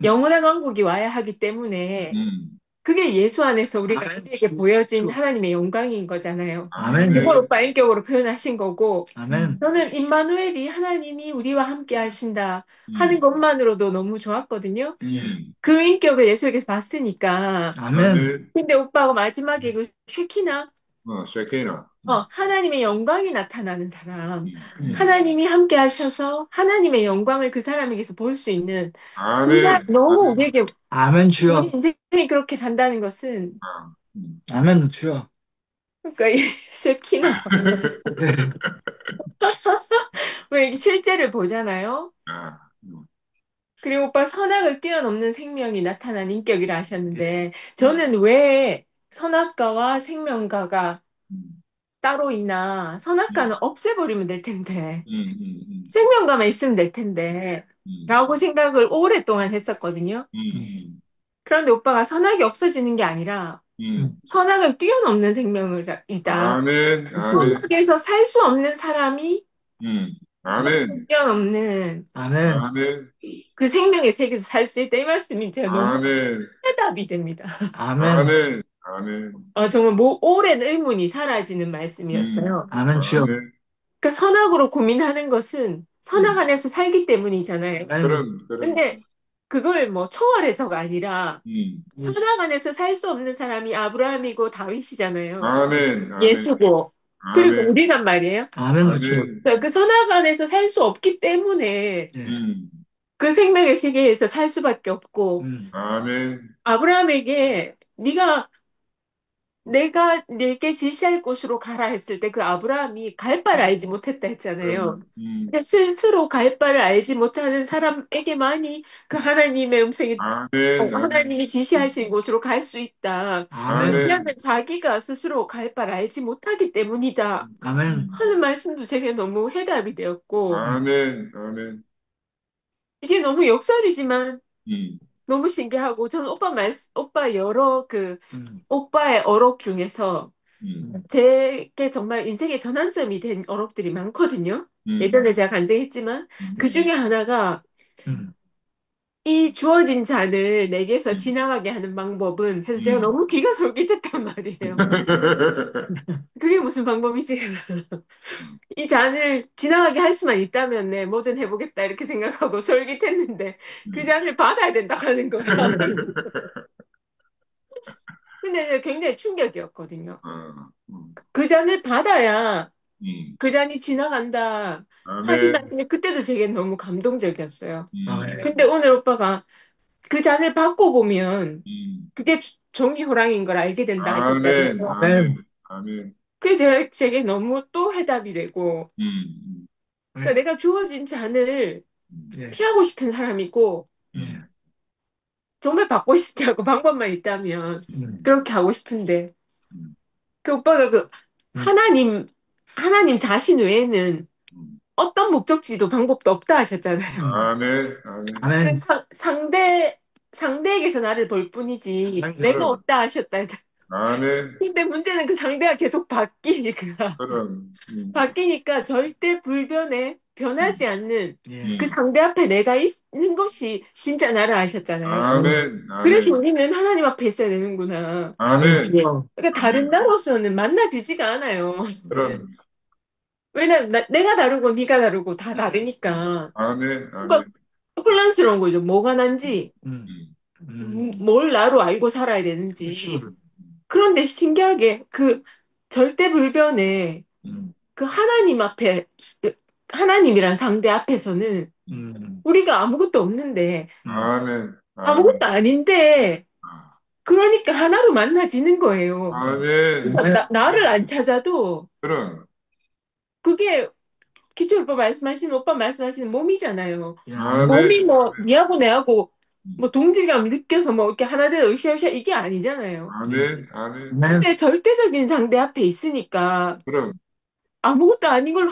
영원한 왕국이 와야 하기 때문에
음,
그게 예수 안에서
아멘.
우리에게 보여진
주.
하나님의 영광인 거잖아요.
아멘.
그걸
아멘.
오빠 인격으로 표현하신 거고
아멘.
저는 임마누엘이 하나님이 우리와 함께 하신다 하는
음,
것만으로도 너무 좋았거든요.
예.
그 인격을 예수에게서 봤으니까.
아멘.
아멘.
근데 오빠가 마지막에 그 쉐키나
쉐케이나.
하나님의 영광이 나타나는 사람.
예.
하나님이 함께 하셔서 하나님의 영광을 그 사람에게서 볼 수 있는 정말
아멘.
너무
아멘.
우리에게
아멘, 주여.
우리 인생이 그렇게 산다는 것은
아,
아멘, 주여.
그러니까 이 쉐키나 왜 이게 실제를 보잖아요.
아,
그리고 오빠 선악을 뛰어넘는 생명이 나타난 인격이라 하셨는데 저는 왜 선악과와 생명과가
음,
따로 있나 선악과는 없애버리면 될 텐데
음, 음,
생명과만 있으면 될 텐데
음,
라고 생각을 오랫동안 했었거든요.
음,
그런데 오빠가 선악이 없어지는 게 아니라
음.
선악을 뛰어넘는 생명이다.
아멘. 아멘.
선악에서 살 수 없는 사람이 선악을
아멘.
뛰어넘는
아멘.
아멘.
그 생명의 세계에서 살 수 있다. 이 말씀이 제가 너무
아멘.
해답이 됩니다.
아멘.
아멘. 아멘.
정말 오랜 의문이 사라지는
음,
말씀이었어요.
아멘, 주여.
아멘.
그러니까 선악으로 고민하는 것은 선악 안에서 살기 때문이잖아요.
아멘.
그런,
근데 그걸 뭐 초월해서가 아니라
음.
선악 안에서 살 수 없는 사람이 아브라함이고 다윗이잖아요.
아멘, 아멘,
예수고. 그리고
아멘,
우리란 말이에요.
아멘, 그렇죠.
아멘,
그러니까 그 선악 안에서 살 수 없기 때문에
예.
그 생명의 세계에서 살 수밖에 없고
아멘,
아브라함에게 내가 내게 지시할 곳으로 가라 했을 때 그 아브라함이 갈 바를 알지 못했다 했잖아요. 근데 스스로 갈 바를 알지 못하는 사람에게만이 그 하나님의 음성이
아멘, 아멘,
하나님이 지시하신 곳으로 갈 수 있다.
아멘.
왜냐하면 자기가 스스로 갈 바를 알지 못하기 때문이다.
아멘.
하는 말씀도 제게 너무 해답이 되었고
아멘, 아멘,
이게 너무 역설이지만
음,
너무 신기하고 저는 오빠 여러
음.
오빠의 어록 중에서
음,
제게 정말 인생의 전환점이 된 어록들이 많거든요.
음,
예전에 제가 간증했지만 그 중에 하나가
음.
이 주어진 잔을 내게서
음.
지나가게 하는 방법은 해서 제가
음.
너무 귀가 솔깃했단 말이에요. 그게 무슨 방법이지? 이 잔을 지나가게 할 수만 있다면 네, 뭐든 해보겠다 이렇게 생각하고 솔깃했는데 그 잔을 받아야 된다 하는 거야. 근데 굉장히 충격이었거든요. 그 잔을 받아야 그 잔이 지나간다 하신
아멘,
말씀이 그때도 제게 너무 감동적이었어요.
아멘.
근데 오늘 오빠가 그 잔을 받고 보면 그게 종이 호랑이인 걸 알게 된다
아멘,
하셨거든요.
아멘, 아멘,
그게 제게 너무 또 해답이 되고 그러니까 내가 주어진 잔을
예.
피하고 싶은 사람이고
예.
정말 받고 싶지 않고 방법만 있다면
음.
그렇게 하고 싶은데
음.
그 오빠가 그
음.
하나님 자신 외에는 어떤 목적지도 방법도 없다 하셨잖아요.
아멘, 아멘,
아멘.
상대에게서 나를 볼 뿐이지
아멘.
내가 없다 하셨다.
아멘,
근데 문제는 그 상대가 계속 바뀌니까 바뀌니까 절대 불변에 변하지 않는
예.
그 상대 앞에 내가 있는 것이 진짜 나를 아셨잖아요.
아멘,
그래서
아멘,
우리는 하나님 앞에 있어야 되는구나.
아멘,
주여.
그러니까 다른 나로서는 만나지지가 않아요.
그럼,
왜냐면 내가 다르고 네가 다르고 다 다르니까.
아멘,
그러니까
아멘,
혼란스러운 거죠. 뭐가 난지,
음.
뭘 나로 알고 살아야 되는지.
그렇죠.
그런데 신기하게 그 절대불변에
음.
그 하나님 앞에, 하나님이란 상대 앞에서는 우리가 아무것도 없는데,
아멘, 아멘,
아무것도 아닌데, 그러니까 하나로 만나지는 거예요.
아멘,
그러니까 나를 안 찾아도
그럼,
그게 오빠 말씀하시는 몸이잖아요.
야.
몸이
아멘,
뭐 니하고 내하고 뭐 동질감 느껴서 뭐 이렇게 하나 되어 으쌰으쌰 이게 아니잖아요.
아멘, 아멘,
아멘.
근데 절대적인 상대 앞에 있으니까
그럼,
아무것도 아닌 걸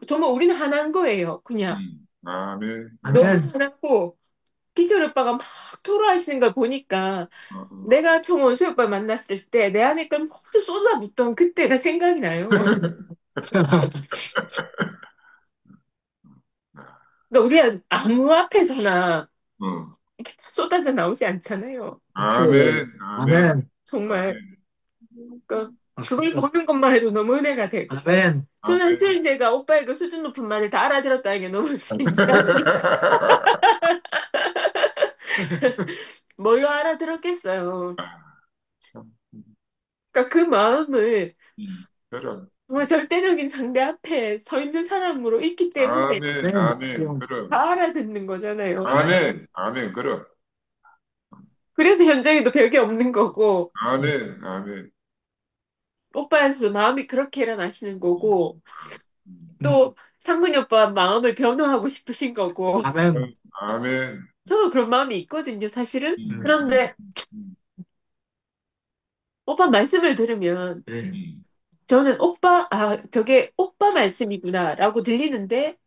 정말 우리는 하나인 거예요. 그냥
아멘,
너무
아멘.
하나고 기철 오빠가 막 토로하시는 걸 보니까 내가 처음 원수 오빠 만났을 때 내 안에 걸 모두 쏟아붓던 그때가 생각이 나요. 그러니까 우리가 아무 앞에서나 이렇게 다 쏟아져 나오지 않잖아요.
아멘, 아멘,
아멘.
정말 그러니까 그걸
맞습니다.
보는 것만 해도 너무 은혜가 되고
아멘.
저는 제가 오빠의 그 수준 높은 말을 다 알아들었다는 게 너무 신기해요. 뭘로 알아들었겠어요.
참.
그러니까 그 마음을
그럼,
정말 절대적인 상대 앞에 서 있는 사람으로 있기 때문에
아멘, 아멘, 그럼,
다 알아듣는 거잖아요.
아멘, 아멘, 그럼,
그래서 현정이도 별게 없는 거고
아멘, 아멘,
오빠에서 마음이 그렇게 일어나시는 거고 또 상근이 오빠 마음을 변호하고 싶으신 거고
아멘.
아멘,
저도 그런 마음이 있거든요, 사실은. 그런데 오빠 말씀을 들으면
예.
저는 저게 오빠 말씀이구나라고 들리는데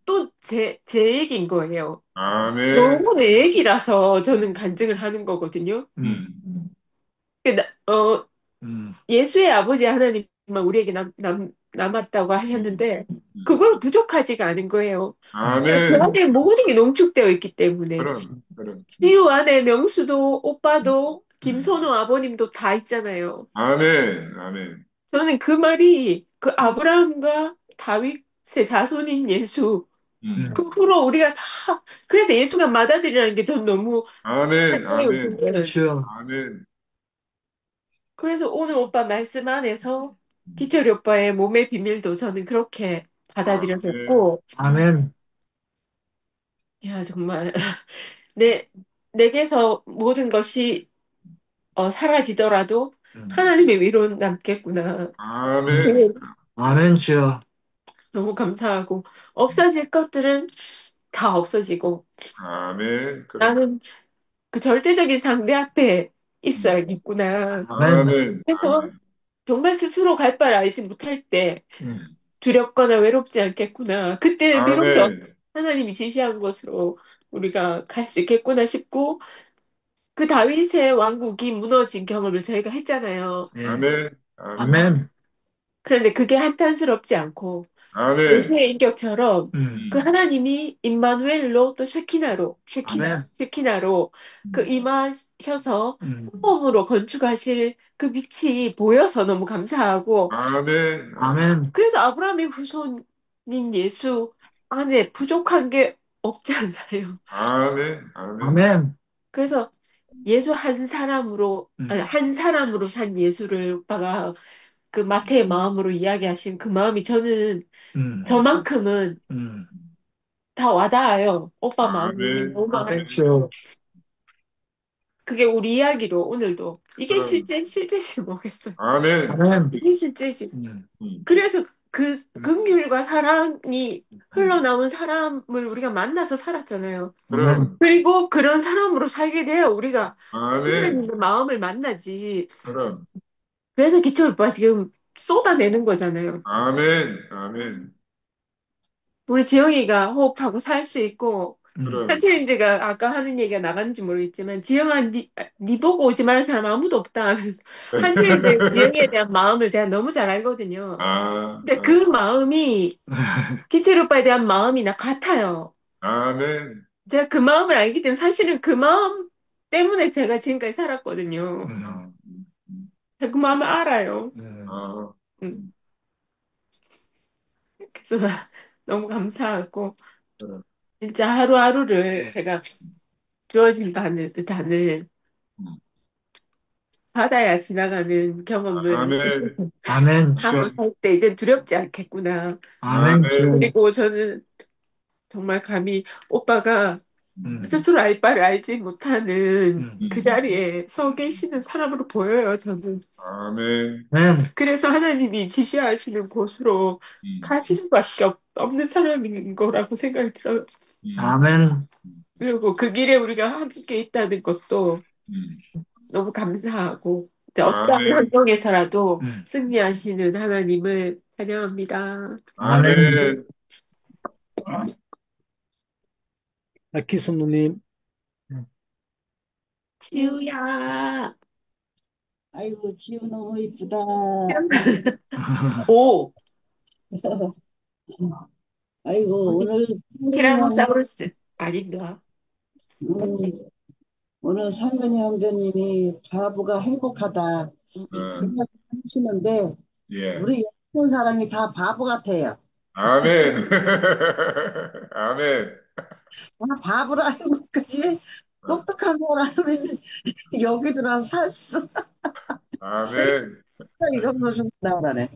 또 제 얘기인 거예요.
아멘,
너무 내 얘기라서 저는 간증을 하는 거거든요. 근데 예수의 아버지 하나님만 우리에게 남았다고 하셨는데 그걸 부족하지가 않은 거예요. 그
아멘,
안에 모든 게 농축되어 있기 때문에
그럼, 그럼,
지우 안에 명수도 오빠도 김선호 아버님도 다 있잖아요.
아멘, 아멘,
저는 그 말이 그 아브라함과 다윗의 자손인 예수 그 후로 우리가 다, 그래서 예수가 맏아들이라는 게 전 너무
아멘,
감동이에요,
아멘,
저는.
주여.
아멘.
그래서 오늘 오빠 말씀 안에서 기철이 오빠의 몸의 비밀도 저는 그렇게
아멘.
받아들여졌고,
아멘.
야, 정말, 내, 내게서 모든 것이 사라지더라도
음.
하나님의 위로는 남겠구나.
아멘.
그게
아멘, 주여.
너무 감사하고, 없어질 것들은 다 없어지고,
아멘. 그럼.
나는 그 절대적인 상대 앞에
음.
있어야겠구나.
아멘.
아멘.
그래서
아멘.
정말 스스로 갈 바를 알지 못할 때
음.
두렵거나 외롭지 않겠구나. 그때는 비로소
아멘.
하나님이 지시한 곳으로 우리가 갈 수 있겠구나 싶고, 그 다윗의 왕국이 무너진 경험을 저희가 했잖아요.
예.
아멘. 아멘.
아멘.
그런데 그게 한탄스럽지 않고,
아멘.
요새의 인격처럼 그
음.
하나님이 임마누엘로 또
아멘.
쉐키나로 그 임하셔서
음.
몸으로 건축하실 그 빛이 보여서 너무 감사하고,
아멘.
아멘.
그래서 아브라함의 후손인 예수 안에 부족한 게 없잖아요.
아멘. 아멘.
아멘.
그래서 예수 한 사람으로, 아니,
음.
한 사람으로 산 예수를 오빠가 그 마태의 마음으로 이야기하신 그 마음이 저는
음.
저만큼은
음.
다 와닿아요. 오빠 마음이
아멘.
너무
아멘,
아멘.
주여.
와닿고. 그게 우리 이야기로 오늘도. 이게
그럼.
실제지 뭐겠어요.
아멘.
아멘.
이게 실제지.
음.
그래서 그 긍휼과 사랑이 흘러나온 사람을 우리가 만나서 살았잖아요.
아멘.
그럼.
그리고 그런 사람으로 살게 돼야 우리가
아멘.
하나님의 마음을 만나지.
그럼.
그래서 기초 오빠 지금 쏟아내는 거잖아요.
아멘. 아멘.
우리 지영이가 호흡하고 살 수 있고,
그럼.
한칠인지가 아까 하는 얘기가 나갔는지 모르겠지만, 지영아, 니 보고 오지 말는 사람 아무도 없다 하면서, 한칠인지 지영이에 대한 마음을 제가 너무 잘 알거든요.
아,
근데 그 마음이, 기철 오빠에 대한 마음이 나 같아요.
아멘.
제가 그 마음을 알기 때문에 사실은 그 마음 때문에 제가 지금까지 살았거든요.
아,
제가 그 마음을 알아요.
아,
음. 그래서 너무 감사하고,
그럼.
진짜 하루하루를 제가 주어진 단을
음.
받아야 지나가는 경험을
아멘.
아멘, 주여.
하고 살 때 이제 두렵지 않겠구나.
아멘, 주여.
아멘.
그리고 저는 정말 감히 오빠가
음.
스스로 알 바를 알지 못하는
음.
그 자리에 서 계시는 사람으로 보여요, 저는.
아멘.
아멘.
그래서 하나님이 지시하시는 곳으로 가실 수밖에 없는 사람인 거라고 생각이 들어요.
아멘.
그리고 그 길에 우리가 함께 있다는 것도
음.
너무 감사하고, 이제 어떠한
아멘.
환경에서라도
음.
승리하시는 하나님을 찬양합니다.
아멘.
아멘.
기수님,
지우야.
아이고, 지우 너무 이쁘다.
오,
아이고, 오늘 상근이 형,
티라노사우루스 아닌가?
음,
맞지?
오늘 상근이 형제님이 바보가 행복하다
어,
생각하시는데,
예.
우리 예쁜 사람이 다 바보 같아요.
아멘. 아멘.
다 바보라 행복하지? 똑똑한 사람은 여기 들어서 살 수,
아멘.
이거 무슨 나라네.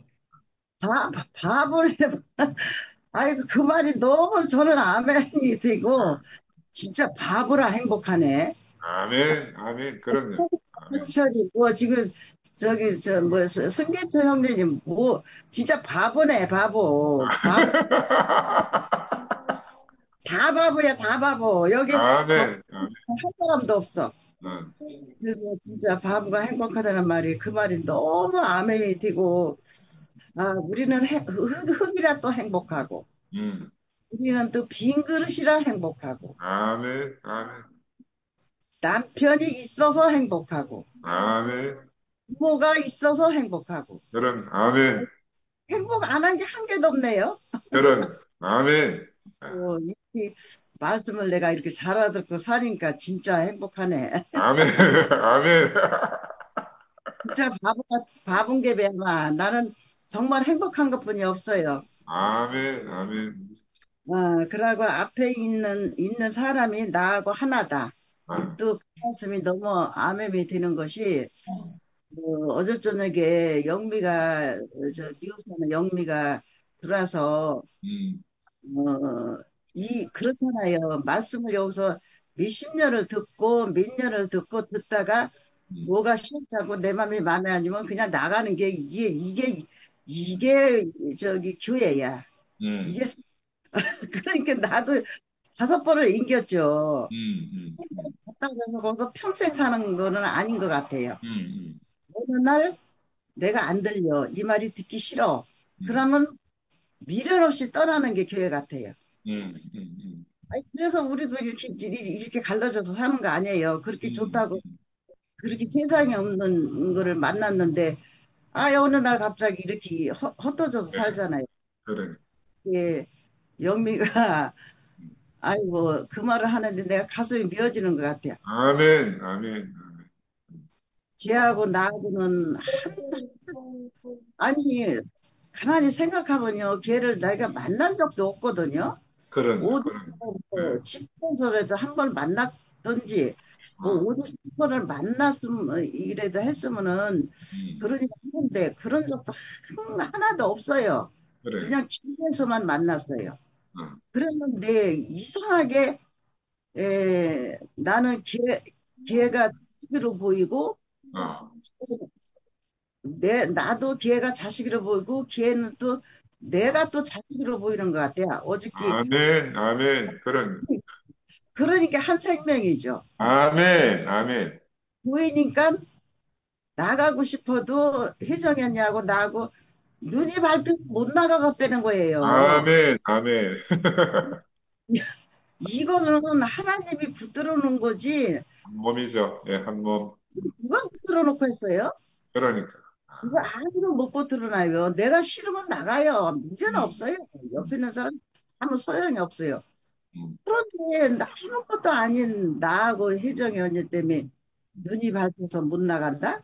바보래. 아이고, 그 말이 너무 저는 아멘이 되고, 진짜 바보라 행복하네.
아멘. 아멘. 그럼요. 아멘.
한철이 뭐 지금 저기 뭐 승계철 형제님 뭐 진짜 바보네 바보 다 바보야 다 바보 여기 바보
아멘. 아멘.
한 사람도 없어.
음.
그래서 진짜 바보가 행복하다는 말이 그 말이 너무 아멘이 되고 우리는 흙이라 또 행복하고
음.
우리는 또 빈 그릇이라 행복하고
아멘. 아멘.
남편이 있어서 행복하고
아멘.
부모가 있어서 행복하고
그럼 아멘.
행복 안 한 게 한 개도 없네요.
그럼 아멘.
이 말씀을 내가 이렇게 잘 알아듣고 사니까 진짜 행복하네.
아멘. 아멘.
진짜 바본 게 배마. 나는 정말 행복한 것뿐이 없어요.
아멘. 아멘.
그러고 앞에 있는 사람이 나하고 하나다.
아,
또 그 말씀이 너무 암음이 드는 것이, 어제 저녁에 영미가, 미국 사는 영미가 들어와서,
음,
그렇잖아요. 말씀을 여기서 몇십 년을 듣고, 몇 년을 듣다가,
음,
뭐가 싫다고 내 마음에 안 들면 그냥 나가는 게, 이게, 교회야.
음,
이게, 그러니까 나도 5번을 인겼죠.
음,
갔다 오서 거기서 평생 사는 거는 아닌 것 같아요.
음, 음,
어느 날 내가 안 들려. 이 말이 듣기 싫어.
음,
그러면 미련 없이 떠나는 게 교회 같아요.
음.
아니, 그래서 우리도 이렇게 갈라져서 사는 거 아니에요. 그렇게
음,
좋다고, 그렇게 세상에 없는 거를 만났는데, 어느 날 갑자기 이렇게 흩어져서
네,
살잖아요.
그래.
예, 영미가, 아이고, 그 말을 하는데 내가 가슴이 미어지는 것 같아요.
아멘, 아멘, 아멘.
쟤하고 나하고는 아니, 가만히 생각하면요, 걔를 내가 만난 적도 없거든요.
그런,
어디서
그런. 네.
뭐 집에서라도 한 번 만났든지, 뭐
어,
어디서 한 번을 만났으면, 이래도 했으면은,
음,
그러니까 하는데, 그런 적도 하나도 없어요.
그래.
그냥 집에서만 만났어요.
어,
그랬는데, 이상하게, 나는 걔가 자식으로 보이고,
어.
나도 걔가 자식으로 보이고, 걔는 또, 내가 또 자식으로 보이는 것 같아요. 어저께,
아멘, 아멘, 그런.
그러니까 한 생명이죠.
아멘, 아멘,
보이니까 나가고 싶어도 혜정이었냐고 나하고 눈이 밟히고 못 나가겠다는 거예요.
아멘, 아멘.
이거는 하나님이 붙들어 놓은 거지.
한 몸이죠. 예, 한 몸.
누가 붙들어 놓고 했어요?
그러니까.
이거 아무도 못 붙들어 놔요. 내가 싫으면 나가요. 문제는
음,
없어요. 옆에
음,
있는 사람 아무 소용이 없어요.
음,
그런데 아무것도 아닌 나하고 혜정이 언니 때문에 눈이 밟혀서 못 나간다?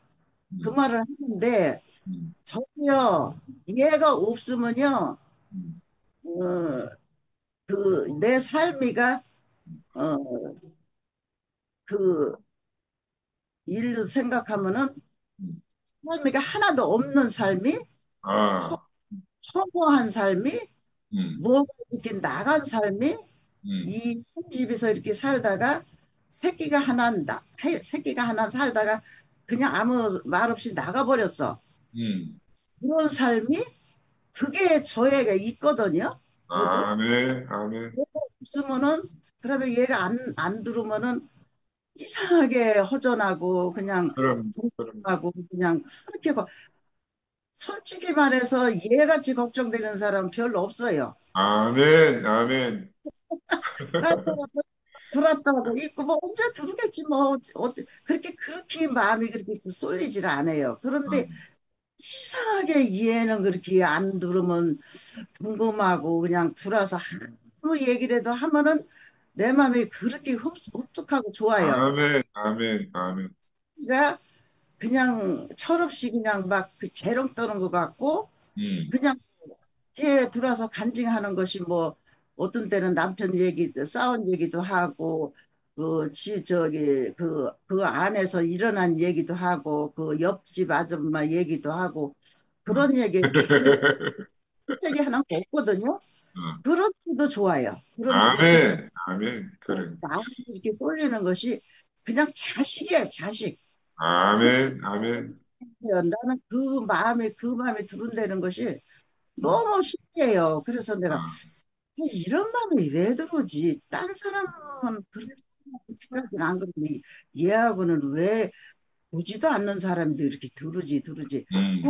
그
음,
말을 하는데
음,
저요 얘가 없으면요
음,
내 삶이가 어, 그 일로 생각하면은
음.
삶이가 하나도 없는 삶이 허,
아,
허무한 삶이
음,
뭐가 이렇게 나간 삶이
음,
이 한 집에서 이렇게 살다가 새끼가 하나 살다가 그냥 아무 말 없이 나가버렸어.
음.
그런 삶이 그게 저에게 있거든요. 저도
아멘, 아멘.
얘가 없으면은 그러면 얘가 안 들으면은 이상하게 허전하고 그냥
그럼.
하고 그냥 그렇게 솔직히 말해서 얘같이 걱정되는 사람 별로 없어요.
아멘, 아멘.
들었다고 있고 뭐 언제 들으겠지 뭐 그렇게 마음이 그렇게 쏠리질 않아요. 그런데
음,
이상하게 얘는 그렇게 안 들으면 궁금하고 그냥 들어서 아무 얘기를 해도 하면은 내 마음이 그렇게 흡족하고 좋아요.
아멘, 아멘, 아멘.
그러니까 그냥 철없이 그냥 막 그 재롱 떠는 것 같고
음.
그냥 뒤에 들어와서 간증하는 것이 뭐 어떤 때는 남편 얘기, 싸운 얘기도 하고 그 안에서 일어난 얘기도 하고 그 옆집 아줌마 얘기도 하고
음.
그런 얘기 하나 없거든요.
음.
그런 것도 좋아요. 그런 것도 좋고
아멘, 아멘. 그래.
마음이 이렇게 쏠리는 것이 그냥 자식이에요, 자식.
아멘, 아멘.
나는 그 마음에 들은다는 것이 너무 신기해요. 그래서 내가
아,
이런 마음이 왜 들어오지? 딴 사람은 그렇게까지는 안 그러니 얘하고는 왜 보지도 않는 사람도 이렇게 들으지
음,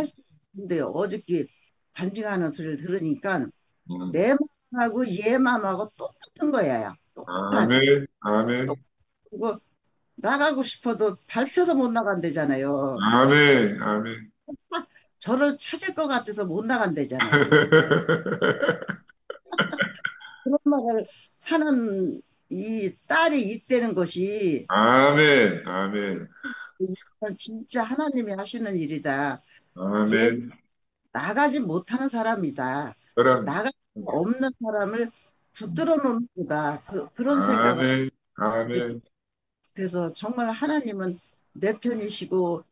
했는데 어저께 간증하는 소리를 들으니까
음.
내 마음하고 얘 마음하고 똑같은 거예요. 똑같아.
아멘, 아멘,
그리고 나가고 싶어도 밟혀서 못 나간대잖아요.
아멘, 아멘.
저를 찾을 것 같아서 못 나간대잖아요. 그런 말을 하는 이 딸이 있다는 것이
아멘, 아멘,
이건 진짜 하나님이 하시는 일이다. 걔
아멘.
나가지 못하는 사람이다.
그럼,
나갈 수 없는 사람을 붙들어 놓는 거다. 그런 생각을.
아멘,
이제
아멘,
그래서 정말 하나님은 내 편이시고,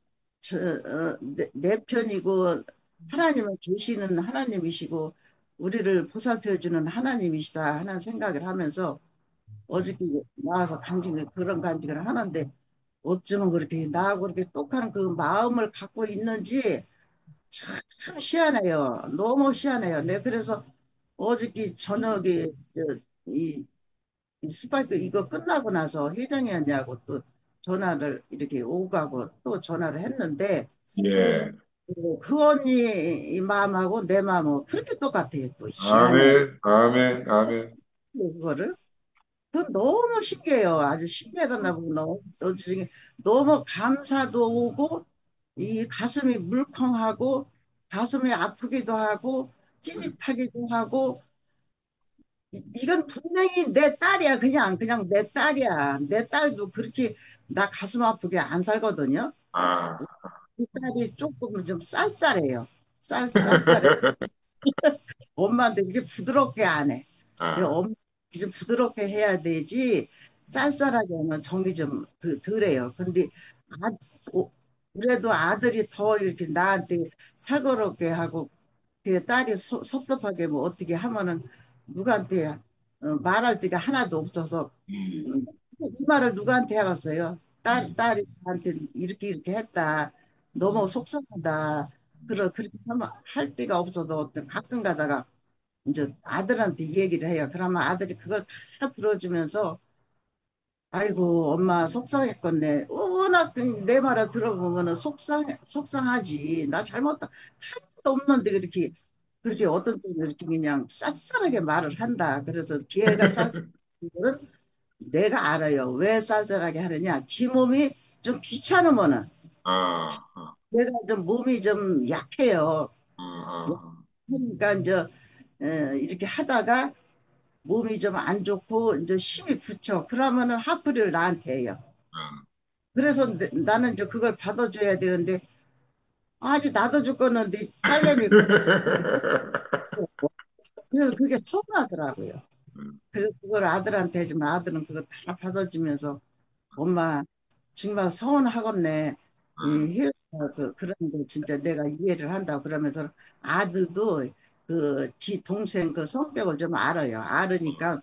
내 편이고, 하나님은 계시는 하나님이시고, 우리를 보살펴주는 하나님이시다 하는 생각을 하면서 어저께 나와서 그런 간증을 하는데, 어쩌면 그렇게 나하고 그렇게 똑같은 그 마음을 갖고 있는지 참 희한해요. 너무 희한해요. 네, 그래서 어저께 저녁에 이, 이 스파이크 이거 끝나고 나서 회장이었냐고 또 전화를 이렇게 오고 가고 또 전화를 했는데
예,
그 언니 이 마음하고 내 마음은 그렇게 똑같아요. 또 희한해.
아멘, 아멘, 아멘,
그거를. 그 너무 신기해요. 아주 신기하다 보고 너무 중에 너무 감사도 오고 이 가슴이 물컹하고 가슴이 아프기도 하고 찌릿하기도 하고 이건 분명히 내 딸이야. 그냥 내 딸이야. 내 딸도 그렇게 나 가슴 아프게 안 살거든요.
아,
이 딸이 조금 좀 쌀쌀해요. 쌀쌀해. 엄마한테 이렇게 부드럽게 안 해.
아,
엄마 좀 부드럽게 해야 되지 쌀쌀하게 하면 정이 좀 덜해요. 근데 아, 오- 그래도 아들이 더 이렇게 나한테 살거롭게 하고 그 딸이 섭섭하게 뭐 어떻게 하면은 누구한테 말할 데가 하나도 없어서 음, 이 말을 누구한테 하겠어요? 딸이 나한테 이렇게 했다. 너무 속상하다. 그렇게 하면 할 데가 없어도 어떤 가끔 가다가 이제 아들한테 얘기를 해요. 그러면 아들이 그걸 다 들어주면서 아이고 엄마 속상했겠네. 워낙 내 말을 들어보면은 속상하지. 나 잘못한 하나도 없는데 그렇게 어떤 때는 이렇게 그냥 쌀쌀하게 말을 한다. 그래서 걔가 쌀쌀한 거는 내가 알아요. 왜 쌀쌀하게 하느냐. 지 몸이 좀 귀찮으면은
아,
내가 좀 몸이 좀 약해요.
아,
그러니까 이제 이렇게 하다가 몸이 좀 안 좋고 이제 힘이 붙여. 그러면은 화풀이를 나한테 해요.
아,
그래서 나는 이제 그걸 받아줘야 되는데 아니 나도 죽겠는데 딸내미 그래서 그게 서운하더라고요. 그래서 그걸 아들한테 해주면 아들은 그거 다 받아주면서 엄마 정말 서운하겠네. 이 혜연이가 그런 거 진짜 내가 이해를 한다 그러면서 아들도 그 지 동생 그 성격을 좀 알아요. 알으니까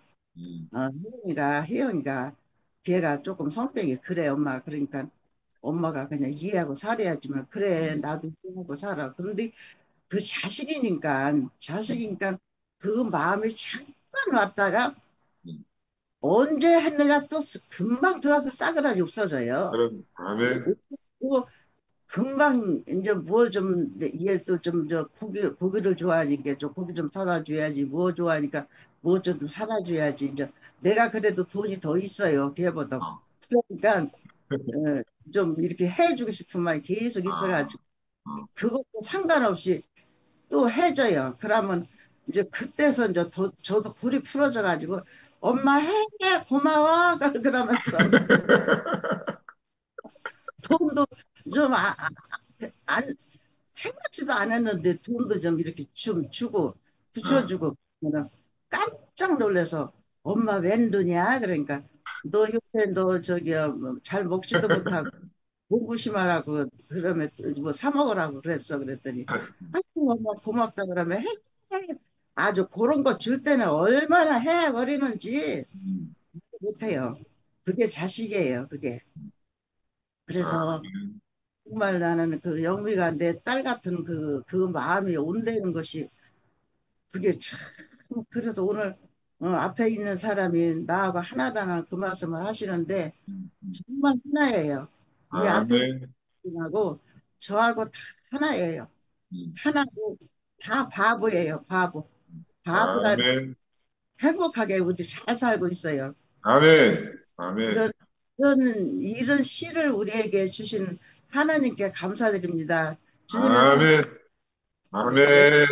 혜영이가 걔가 조금 성격이 그래 엄마 그러니까 엄마가 그냥 이해하고 살아야지만 그래 나도 이해하고 살아. 그런데 그 자식이니까 그 마음이 잠깐 왔다가 언제 했느냐 또 금방 들어가서 싸그라지 없어져요.
그럼, 아멘,
또 금방 이제 뭐 좀 얘 또 좀 저 고기를 좋아하니까 좀 고기 좀 사다 줘야지 뭐 좋아하니까 뭐 좀 사다 줘야지 이제 내가 그래도 돈이 더 있어요 걔보다
어,
그러니까 좀 이렇게 해주고 싶은 마음이 계속
아,
있어가지고
어.
그것도 상관없이 또 해줘요. 그러면 이제 그때서 이제 저도 불이 풀어져 가지고 엄마 해 고마워 그러면서 돈도 좀 안, 생각지도 않았는데 돈도 좀 이렇게 좀 주고
아,
붙여주고 그러면 깜짝 놀라서 엄마 웬 돈이야? 그러니까 너 요새 너 잘 먹지도 못하고 공부심하라고 그러면 뭐사 먹으라고 그랬어 그랬더니 아이고 엄마 고맙다 그러면 아주 그런 거 줄 때는 얼마나 해버리는지 못해요. 그게 자식이에요. 그게. 그래서
아멘,
정말 나는 그 영미가 내 딸 같은 그 마음이 온다는 것이 그게 참 그래도 오늘 앞에 있는 사람이 나하고 하나라는 그 말씀을 하시는데 정말 하나예요. 이 앞에 있는
아멘,
사람하고 저하고 다 하나예요. 하나고 다 바보예요. 바보. 바보라
아멘,
행복하게 우리 잘 살고 있어요.
아멘, 아멘,
이런 이런 씨를 우리에게 주신 하나님께 감사드립니다. 주님은 참
아멘, 아멘.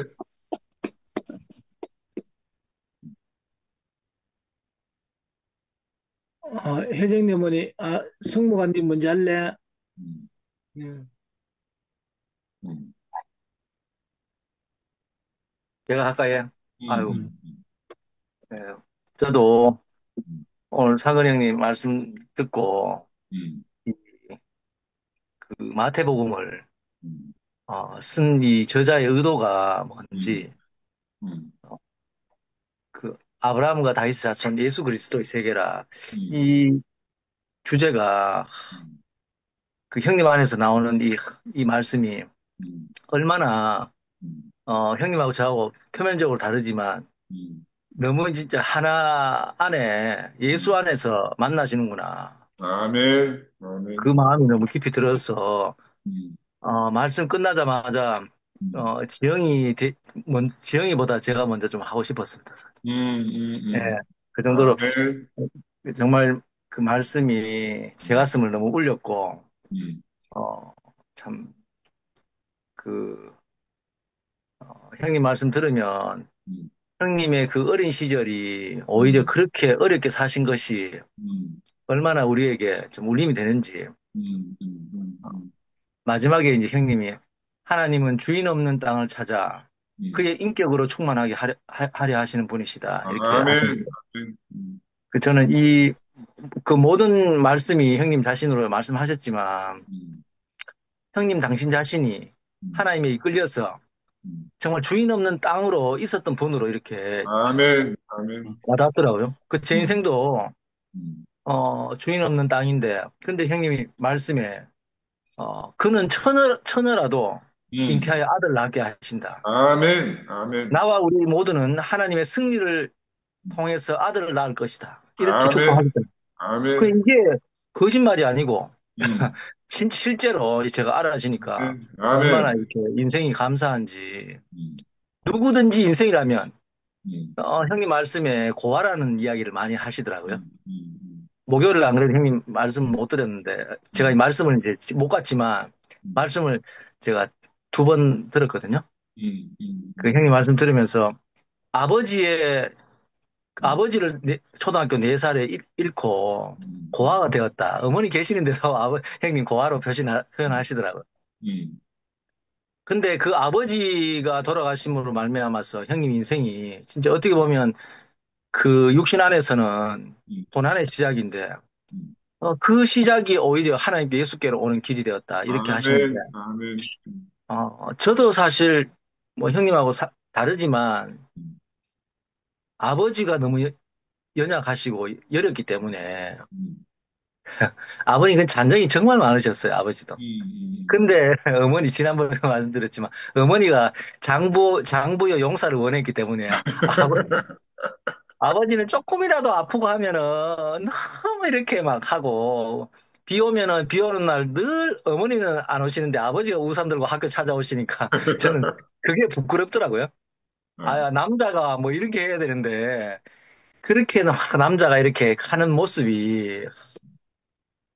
혜정님 어머니, 성모간님 먼저 할래?
음,
네.
음,
제가 할까요? 아유,
음.
음,
예. 저도
음,
오늘 사근 형님 말씀 듣고
음,
이- 그 마태복음을
음,
쓴 이 저자의 의도가
음,
뭔지
음,
그 아브라함과 다윗의 자손 예수 그리스도의 세계라
음,
이 주제가
음,
그 형님 안에서 나오는 이 말씀이
음,
얼마나
음,
형님하고 저하고 표면적으로 다르지만
음,
너무 진짜 하나 안에 예수
음.
안에서 만나시는구나.
아멘,
그
아멘.
마음이 너무 깊이 들어서
음,
말씀 끝나자마자
음,
지영이보다 제가 먼저 좀 하고 싶었습니다. 예, 그 정도로
아멘.
정말 그 말씀이 제
음,
가슴을 너무 울렸고
음,
어, 참 그 형님 말씀 들으면
음,
형님의 그 어린 시절이 오히려
음,
그렇게 어렵게 사신 것이
음,
얼마나 우리에게 좀 울림이 되는지
음,
마지막에 이제 형님이 하나님은 주인 없는 땅을 찾아
음.
그의 인격으로 충만하게 하려 하시는 분이시다. 이렇게
아멘,
하는데
아멘.
저는 그 모든 말씀이 형님 자신으로 말씀하셨지만
음,
형님 당신 자신이
음,
하나님에 이끌려서
음.
정말 주인 없는 땅으로 있었던 분으로 이렇게
아멘, 아멘.
와닿더라고요. 그 제
음,
인생도
음,
주인 없는 땅인데 근데 형님이 말씀에 그는 처녀라도
음.
잉태하여 아들 낳게 하신다.
아멘, 아멘,
나와 우리 모두는 하나님의 승리를
음.
통해서 아들을 낳을 것이다. 이렇게
아멘,
축복하셨잖아요.
아멘.
이게 거짓말이 아니고
음,
실제로 제가 알아지니까
아멘,
얼마나
아멘.
이렇게 인생이 감사한지
음,
누구든지 인생이라면
음,
형님 말씀에 고아라는 이야기를 많이 하시더라고요.
음, 음,
목요일에 안 그래도 형님 말씀 못 드렸는데 제가 이
음,
말씀을 이제 못 갔지만
음,
말씀을 제가 두 번 들었거든요. 그
음,
형님 말씀 들으면서
음,
아버지를 초등학교 4살에 잃고
음,
고아가 되었다. 어머니 계시는데도 형님 고아로
음,
표현하시더라고요.
음,
근데 그 아버지가 돌아가심으로 말미암아서 형님 인생이 진짜 어떻게 보면 그 육신 안에서는
음,
고난의 시작인데
음.
그 시작이 오히려 하나님 예수께로 오는 길이 되었다. 이렇게 하시는데
아멘, 아멘.
저도 사실 뭐 형님하고 다르지만
음,
아버지가 너무 연약하시고 여렸기 때문에
음,
아버님은 잔정이 정말 많으셨어요. 아버지도.
음,
근데 어머니 지난번에 말씀드렸지만 어머니가 장부요 용사를 원했기 때문에 아버지는 조금이라도 아프고 하면은 너무 이렇게 막 하고 비 오면은 비 오는 날 늘 어머니는 안 오시는데 아버지가 우산 들고 학교 찾아오시니까 저는 그게 부끄럽더라고요.
아,
남자가 뭐 이렇게 해야 되는데 그렇게 막 남자가 이렇게 하는 모습이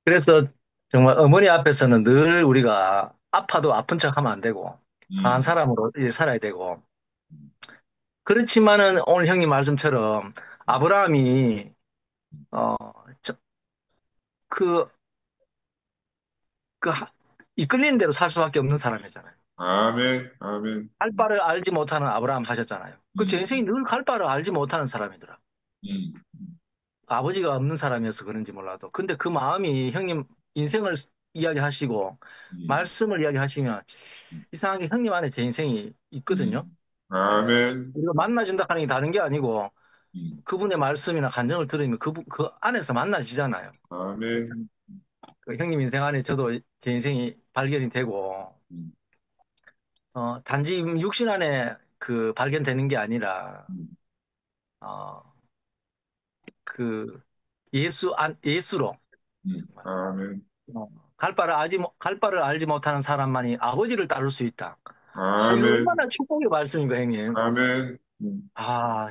그래서 정말 어머니 앞에서는 늘 우리가 아파도 아픈 척 하면 안 되고 강한
음,
사람으로 이제 살아야 되고 그렇지만은 오늘 형님 말씀처럼 아브라함이 어, 저- 그, 이끌리는 대로 살 수밖에 없는 사람이잖아요.
아멘, 아멘.
갈 바를 알지 못하는 아브라함 하셨잖아요. 제 인생이
음,
늘 갈 바를 알지 못하는 사람이더라.
음,
아버지가 없는 사람이어서 그런지 몰라도. 근데 그 마음이 형님 인생을 이야기하시고
음,
말씀을 이야기하시면 이상하게 형님 안에 제 인생이 있거든요.
아멘,
우리가 만나진다 하는 게 다른 게 아니고
음,
그분의 말씀이나 감정을 들으면 그 안에서 만나지잖아요.
아멘.
그 형님 인생 안에 저도 제 인생이 발견이 되고
음,
단지 육신 안에 그 발견되는 게 아니라,
음,
어, 그 예수로, 정말,
아멘,
어, 갈 바를 알지 못하는 사람만이 아버지를 따를 수 있다. 이거
아멘,
얼마나 축복의 말씀인가, 형님.
아멘.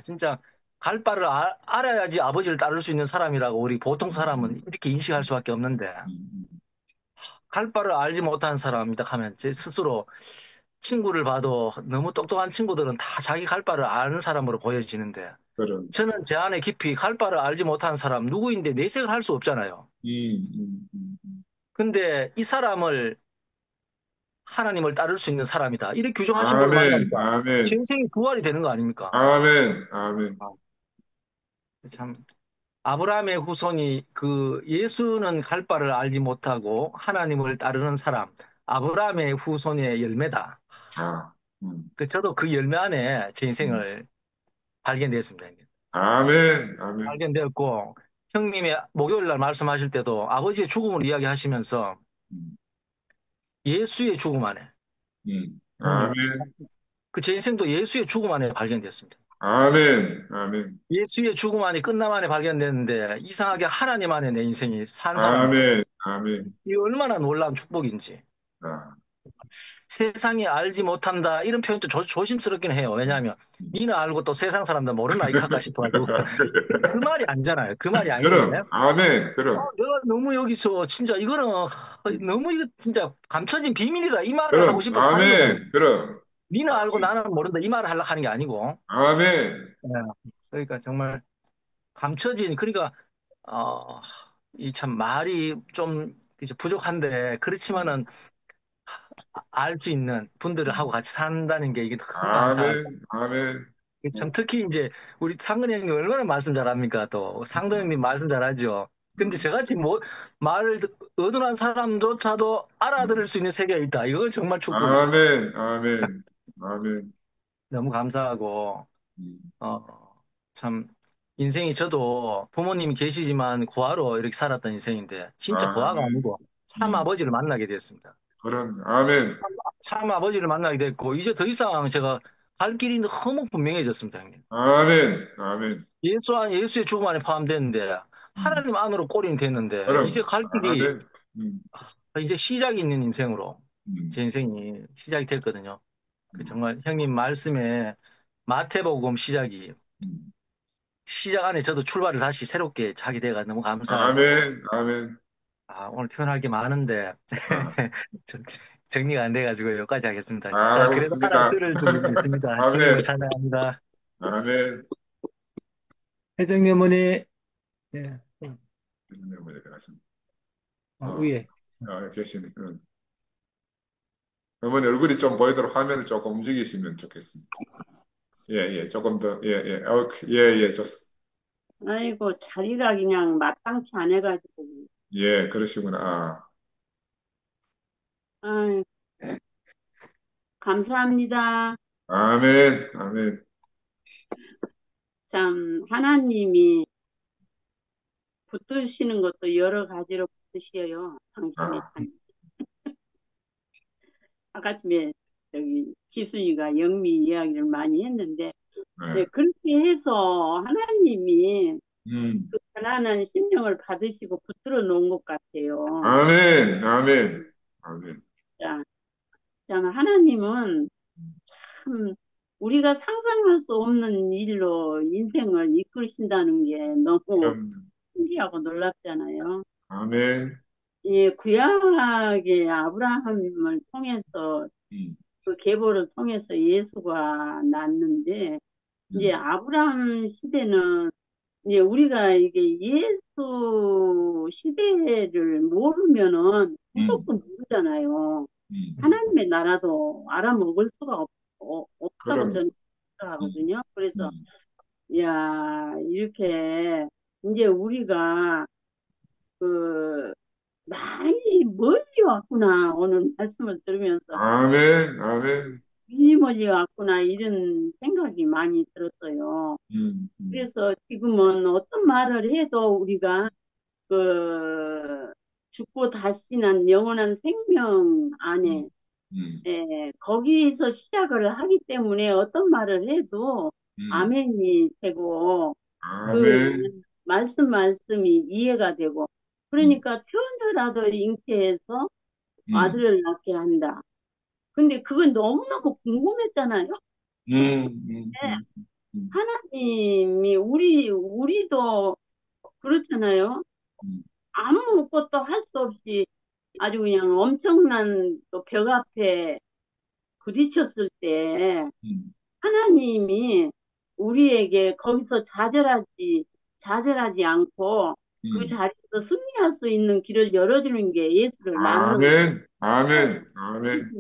진짜, 갈 바를 알아야지 아버지를 따를 수 있는 사람이라고 우리 보통 사람은 이렇게 인식할 수밖에 없는데,
음,
갈 바를 알지 못하는 사람이다 하면 제 스스로 친구를 봐도 너무 똑똑한 친구들은 다 자기 갈 바를 아는 사람으로 보여지는데,
그런,
저는 제 안에 깊이 갈 바를 알지 못하는 사람 누구인데 내색을 할 수 없잖아요. 근데 이 사람을 하나님을 따를 수 있는 사람이다. 이렇게 규정하신 분을
아멘,
만나니까 제
아멘,
인생이 부활이 되는 거 아닙니까?
아멘, 아멘.
아, 참, 아브라함의 후손이 그 예수는 갈 바를 알지 못하고 하나님을 따르는 사람, 아브라함의 후손의 열매다.
아,
저도 그 열매 안에 제
음.
인생을 발견됐습니다. 형님.
아멘, 아멘.
발견되었고, 형님의 목요일 날 말씀하실 때도 아버지의 죽음을 이야기하시면서
음,
예수의 죽음 안에,
아멘,
그 제 인생도 예수의 죽음 안에 발견됐습니다.
아멘, 아멘,
예수의 죽음 안에 끝남 안에 발견됐는데 이상하게 하나님 안에 내 인생이 산 사람이 돼.
아멘, 아멘.
이게 얼마나 놀라운 축복인지.
아,
세상이 알지 못한다 이런 표현도 조심스럽긴 해요. 왜냐하면 니는 알고 또 세상 사람들 모르나 이카까 싶어가지고 그 말이 아니잖아요. 그 말이 아닌데
그럼, 아멘, 그럼,
내가 너무 여기서 진짜 이거는 너무 이거 진짜 감춰진 비밀이다 이 말을 하고 싶어서 하는 거잖아요.
아멘, 그럼,
니는 알고 나는 모른다 이 말을 하려고 하는 게 아니고
아멘,
네. 그러니까 정말 감춰진 그러니까 이 참 말이 좀 이제 부족한데 그렇지만은 알 수 있는 분들을 하고 같이 산다는 게 이게 너무 감사하고
아멘, 아멘.
참 특히 이제 우리 상근 형님 얼마나 말씀 잘합니까? 또 상도 형님 말씀 잘하죠. 근데 저같이 뭐 말을 어눌한 사람조차도 알아들을 수 있는 세계가 있다. 이건 정말 축복이죠.
아멘, 아멘, 아멘.
너무 감사하고
음,
참 인생이 저도 부모님이 계시지만 고아로 이렇게 살았던 인생인데 진짜 고아가
아멘.
아니고 참 아버지를 만나게 됐습니다.
그런, 아멘,
참 아버지를 만나게 됐고 이제 더 이상 제가 갈 길이 너무 분명해졌습니다, 형님.
아멘, 아멘.
예수의 죽음 안에 포함됐는데 하나님 안으로 꼬리는 됐는데 이제
그럼,
갈 길이
아멘.
이제 시작이 있는 인생으로
음,
제 인생이 시작이 됐거든요. 정말 형님 말씀에 마태복음 시작이
음.
시작 안에 저도 출발을 다시 새롭게 하게 돼가 너무 감사하고
아멘, 아멘.
오늘 표현할 게 많은데
아,
좀 정리가 안 돼가지고 여기까지 하겠습니다. 자, 그래도 하나
알겠습니다.
들을 좀 있습니다.
아멘,
주님을 찬양합니다.
아멘.
회장님 어머니, 예,
네, 뭐 이렇게 갔습니다.
위에.
계시네. 응. 어머니 얼굴이 좀 보이도록 화면을 조금 움직이시면 좋겠습니다. 예, 예, 조금 더, 예, 예, 예, 예, 좋습니다.
아이고, 자리가 그냥 마땅치 않아가지고.
예, 그러시구나.
아이, 감사합니다.
아멘, 아멘.
참, 하나님이 붙드시는 것도 여러 가지로 붙드셔요. 당신이
아,
참. 아까쯤에 저기 기순이가 영미 이야기를 많이 했는데, 네,
네.
그렇게 해서 하나님이
음.
그 편안한 심령을 받으시고 붙들어 놓은 것 같아요.
아멘, 아멘, 아멘.
자, 참 하나님은 참 우리가 상상할 수 없는 일로 인생을 이끌으신다는 게 너무
그럼,
신기하고 놀랍잖아요.
아멘.
이 구약의 아브라함을 통해서
음,
그 계보를 통해서 예수가 났는데 이제 아브라함 시대는 이제 우리가 이게 예수 시대를 모르면은 무조건 모르잖아요. 하나님의 나라도 알아먹을 수가 없다고
그럼,
저는 생각하거든요. 그래서
음,
야 이렇게 이제 우리가 그 많이 멀리 왔구나 오늘 말씀을 들으면서
아멘, 아멘.
많이 멀리 왔구나 이런 생각이 많이 들었어요. 그래서 지금은 어떤 말을 해도 우리가 그 죽고 다시 난 영원한 생명 안에 거기서 시작을 하기 때문에 어떤 말을 해도 아멘이 되고 그
아멘.
말씀이 이해가 되고 그러니까 처녀라도 잉태해서 아들을 낳게 한다. 근데 그건 너무너무 궁금했잖아요. 하나님이 우리도 그렇잖아요. 아무것도 할 수 없이 아주 그냥 엄청난 또 벽 앞에 부딪혔을 때 하나님이 우리에게 거기서 좌절하지 않고 그 자리에서 승리할 수 있는 길을 열어주는 게 예수를 낳는
아멘, 아멘, 아멘.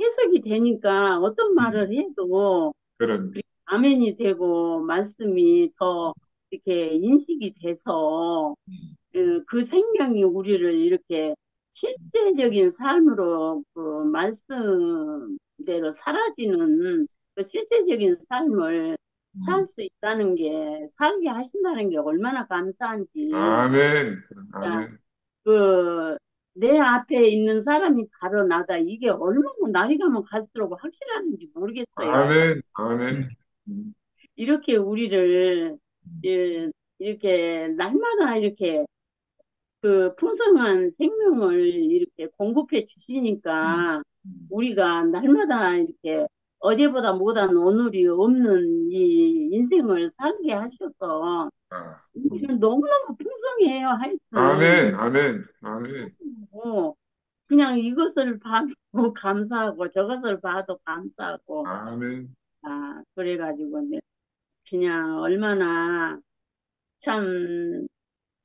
해석이 되니까 어떤 말을 해도
그런,
아멘이 되고 말씀이 더 이렇게 인식이 돼서
음,
그 생명이 우리를 이렇게 실제적인 삶으로 그 말씀대로 사라지는 그 실제적인 삶을 살
음.
수 있다는 게, 살게 하신다는 게 얼마나 감사한지.
아멘,
진짜
아멘,
그, 내 앞에 있는 사람이 바로 나다. 이게 얼마나 날이 가면 갈수록 확실한지 모르겠어요.
아멘, 아멘. 음,
이렇게 우리를,
음,
예, 이렇게 날마다 이렇게 그 풍성한 생명을 이렇게 공급해
음,
주시니까
음.
우리가 날마다 이렇게 어제보다 못한 오늘이 없는 이 인생을 살게 하셔서
아,
우리는 너무너무 풍성해요, 하여튼.
아멘, 아멘, 아멘.
뭐, 그냥 이것을 봐도 감사하고 저것을 봐도 감사하고,
아멘.
그래가지고 그냥 얼마나 참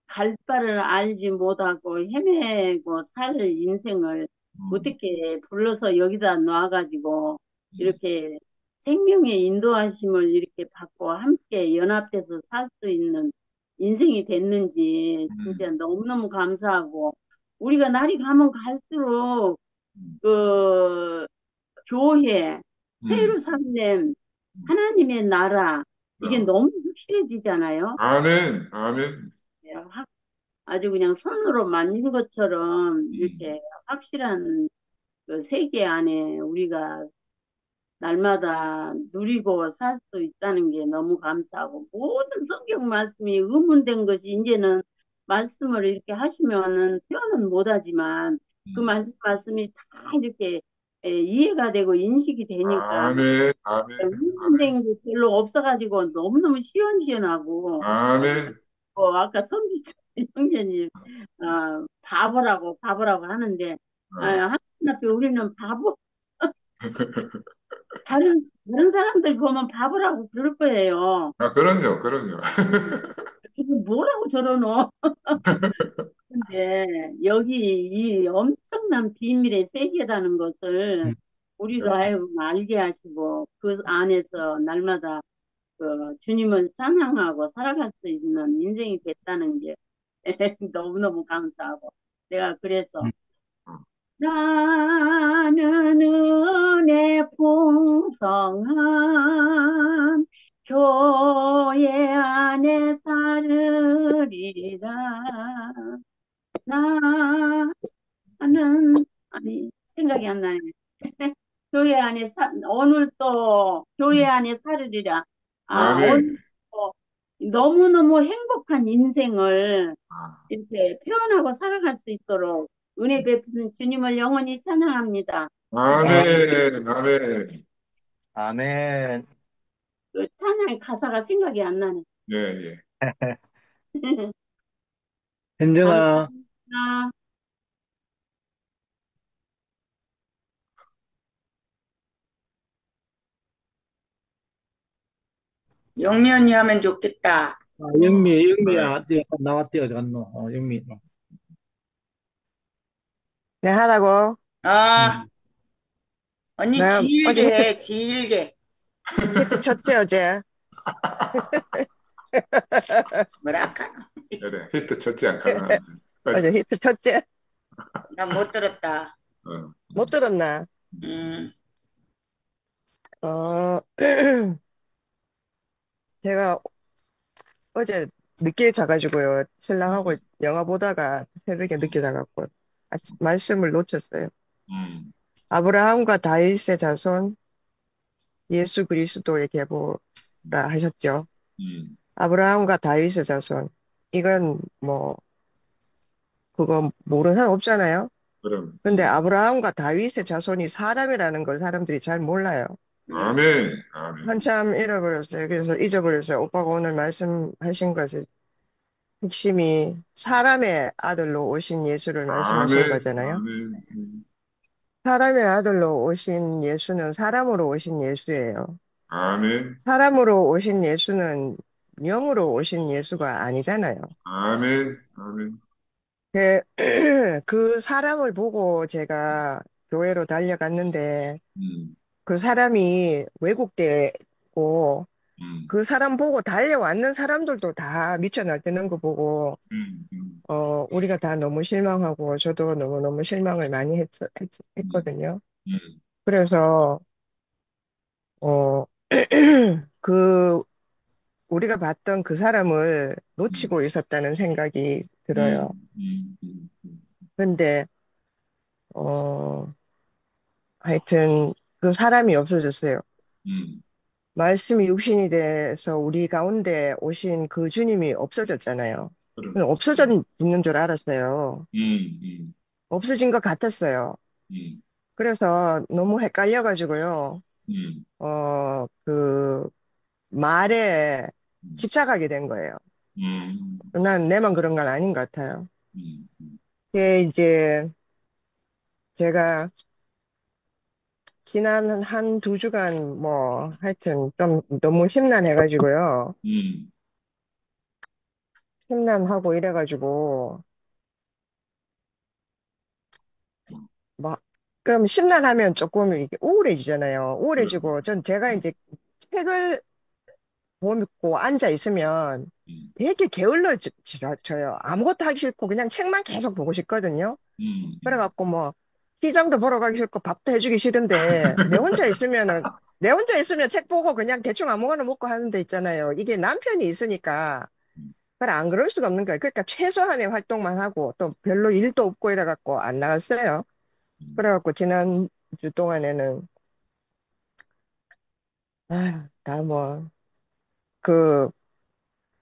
갈 바를 알지 못하고 헤매고 살 인생을
음,
어떻게 불러서 여기다 놔가지고
음,
이렇게 생명의 인도하심을 이렇게 받고 함께 연합돼서 살 수 있는 인생이 됐는지
음,
진짜 너무너무 감사하고 우리가 날이 가면 갈수록
음,
그 교회,
음,
새예루살렘,
음.
하나님의 나라 이게
어.
너무 확실해지잖아요.
아멘, 아멘.
아주 그냥 손으로 만진 것처럼
음,
이렇게 확실한 그 세계 안에 우리가 날마다 누리고 살 수 있다는 게 너무 감사하고 모든 성경 말씀이 의문된 것이 이제는 말씀을 이렇게 하시면은 표현은 못하지만 그
음.
말씀이 다 이렇게 이해가 되고 인식이 되니까
아멘, 아멘, 아멘,
의문된 게 별로 없어가지고 너무너무 시원시원하고
아멘.
아까 성기철 형제님 바보라고 하는데,
어.
하나님 앞에 우리는 바보, 다른 사람들 보면 바보라고 그럴 거예요.
아, 그럼요, 그럼요.
이거 뭐라고 저러노? 근데 여기 이 엄청난 비밀의 세계라는 것을 우리로 하여금 알게 하시고 그 안에서 날마다 그 주님을 찬양하고 살아갈 수 있는 인생이 됐다는 게 너무너무 감사하고 내가 그래서 나는 은혜 풍성한 교회 안에 살으리라. 나는, 아니, 생각이 안 나네. 교회 안에 오늘 또 교회 안에 살으리라. 오늘
아멘.
또 너무너무 행복한 인생을
아,
이렇게 표현하고 살아갈 수 있도록 은혜 베푸신 주님을 영원히 찬양합니다.
아멘, 아멘.
아멘.
그 찬양 가사가 생각이 안 나네.
예, 예.
현정아,
감사합니다.
영면이 하면 좋겠다.
네.
영미야, 어디 나왔대, 어디 갔노? 영미.
네, 하라고.
아,
음.
언니
내가 어제
길게 해, 길게.
히트 쳤지, 어제.
뭐랄까?
그래, 히트 쳤지 않거나.
어제 히트 쳤지?
나 못 들었다.
어,
못 들었나?
음,
어, 제가 어제 늦게 자가지고요. 신랑하고 영화 보다가 새벽에 늦게 자갖고 말씀을 놓쳤어요.
음,
아브라함과 다윗의 자손 예수 그리스도의 계보라 하셨죠.
음,
아브라함과 다윗의 자손. 이건 뭐, 그거 모르는 사람 없잖아요.
그럼.
근데 아브라함과 다윗의 자손이 사람이라는 걸 사람들이 잘 몰라요.
아멘, 아멘.
한참 잃어버렸어요. 그래서 잊어버렸어요. 오빠가 오늘 말씀하신 것의 핵심이 사람의 아들로 오신 예수를 말씀하신
아멘,
거잖아요.
아멘.
사람의 아들로 오신 예수는 사람으로 오신 예수예요.
아멘,
사람으로 오신 예수는 영으로 오신 예수가 아니잖아요.
아멘, 아멘.
그, 그 사람을 보고 제가 교회로 달려갔는데
음,
그 사람이 왜곡되고 그 사람 보고 달려왔는 사람들도 다 미쳐 날뛰는 거 보고, 우리가 다 너무 실망하고, 저도 너무너무 실망을 많이 했거든요. 그래서, 어, 그, 우리가 봤던 그 사람을 놓치고 있었다는 생각이 들어요. 근데, 어, 하여튼, 그 사람이 없어졌어요. 말씀이 육신이 돼서 우리 가운데 오신 그 주님이 없어졌잖아요.
그럼,
그냥 없어졌는 줄 알았어요. 없어진 것 같았어요.
음,
그래서 너무 헷갈려가지고요.
음,
그 말에
음,
집착하게 된 거예요.
음,
난 내만 그런 건 아닌 것 같아요.
음,
그게 이제 제가 지난 한 두 주간 뭐 하여튼 좀 너무 심란해가지고요.
음,
심란하고 이래가지고 막 그럼 심란하면 조금 이게 우울해지잖아요.
그럼,
우울해지고 제가 이제 책을 보고 앉아 있으면
음,
되게 게을러져요. 아무것도 하기 싫고 그냥 책만 계속 보고 싶거든요.
음, 음.
그래갖고 뭐 시장도 보러 가기 싫고 밥도 해주기 싫은데 내 혼자 있으면 책 보고 그냥 대충 아무거나 먹고 하는 데 있잖아요. 이게 남편이 있으니까 그래 안 그럴 수가 없는 거예요. 그러니까 최소한의 활동만 하고 또 별로 일도 없고 이래갖고 안 나갔어요. 그래갖고 지난 주 동안에는 다 뭐 그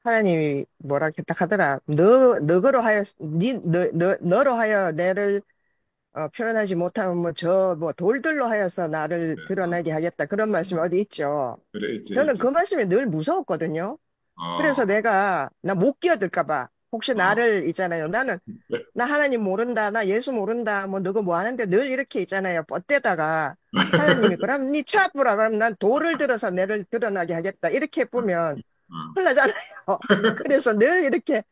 하나님이 뭐라 딱 하더라. 너로 하여 너로 하여 내를 표현하지 못하면 뭐 뭐 돌들로 하여서 나를
그래,
드러나게 하겠다. 그런 말씀이
음.
어디 있죠.
그래, 있지,
저는 그
있지.
말씀이 늘 무서웠거든요. 그래서
어,
나 못 끼어들까 봐. 혹시
어,
나를 있잖아요.
그래.
나 하나님 모른다. 나 예수 모른다. 뭐 너가 뭐 하는데 늘 이렇게 있잖아요. 뻗대다가 하나님이 그럼 네 취합부라 그러면 난 돌을 들어서 내를 드러나게 하겠다. 이렇게 보면
어,
큰일 나잖아요. 그래서 늘 이렇게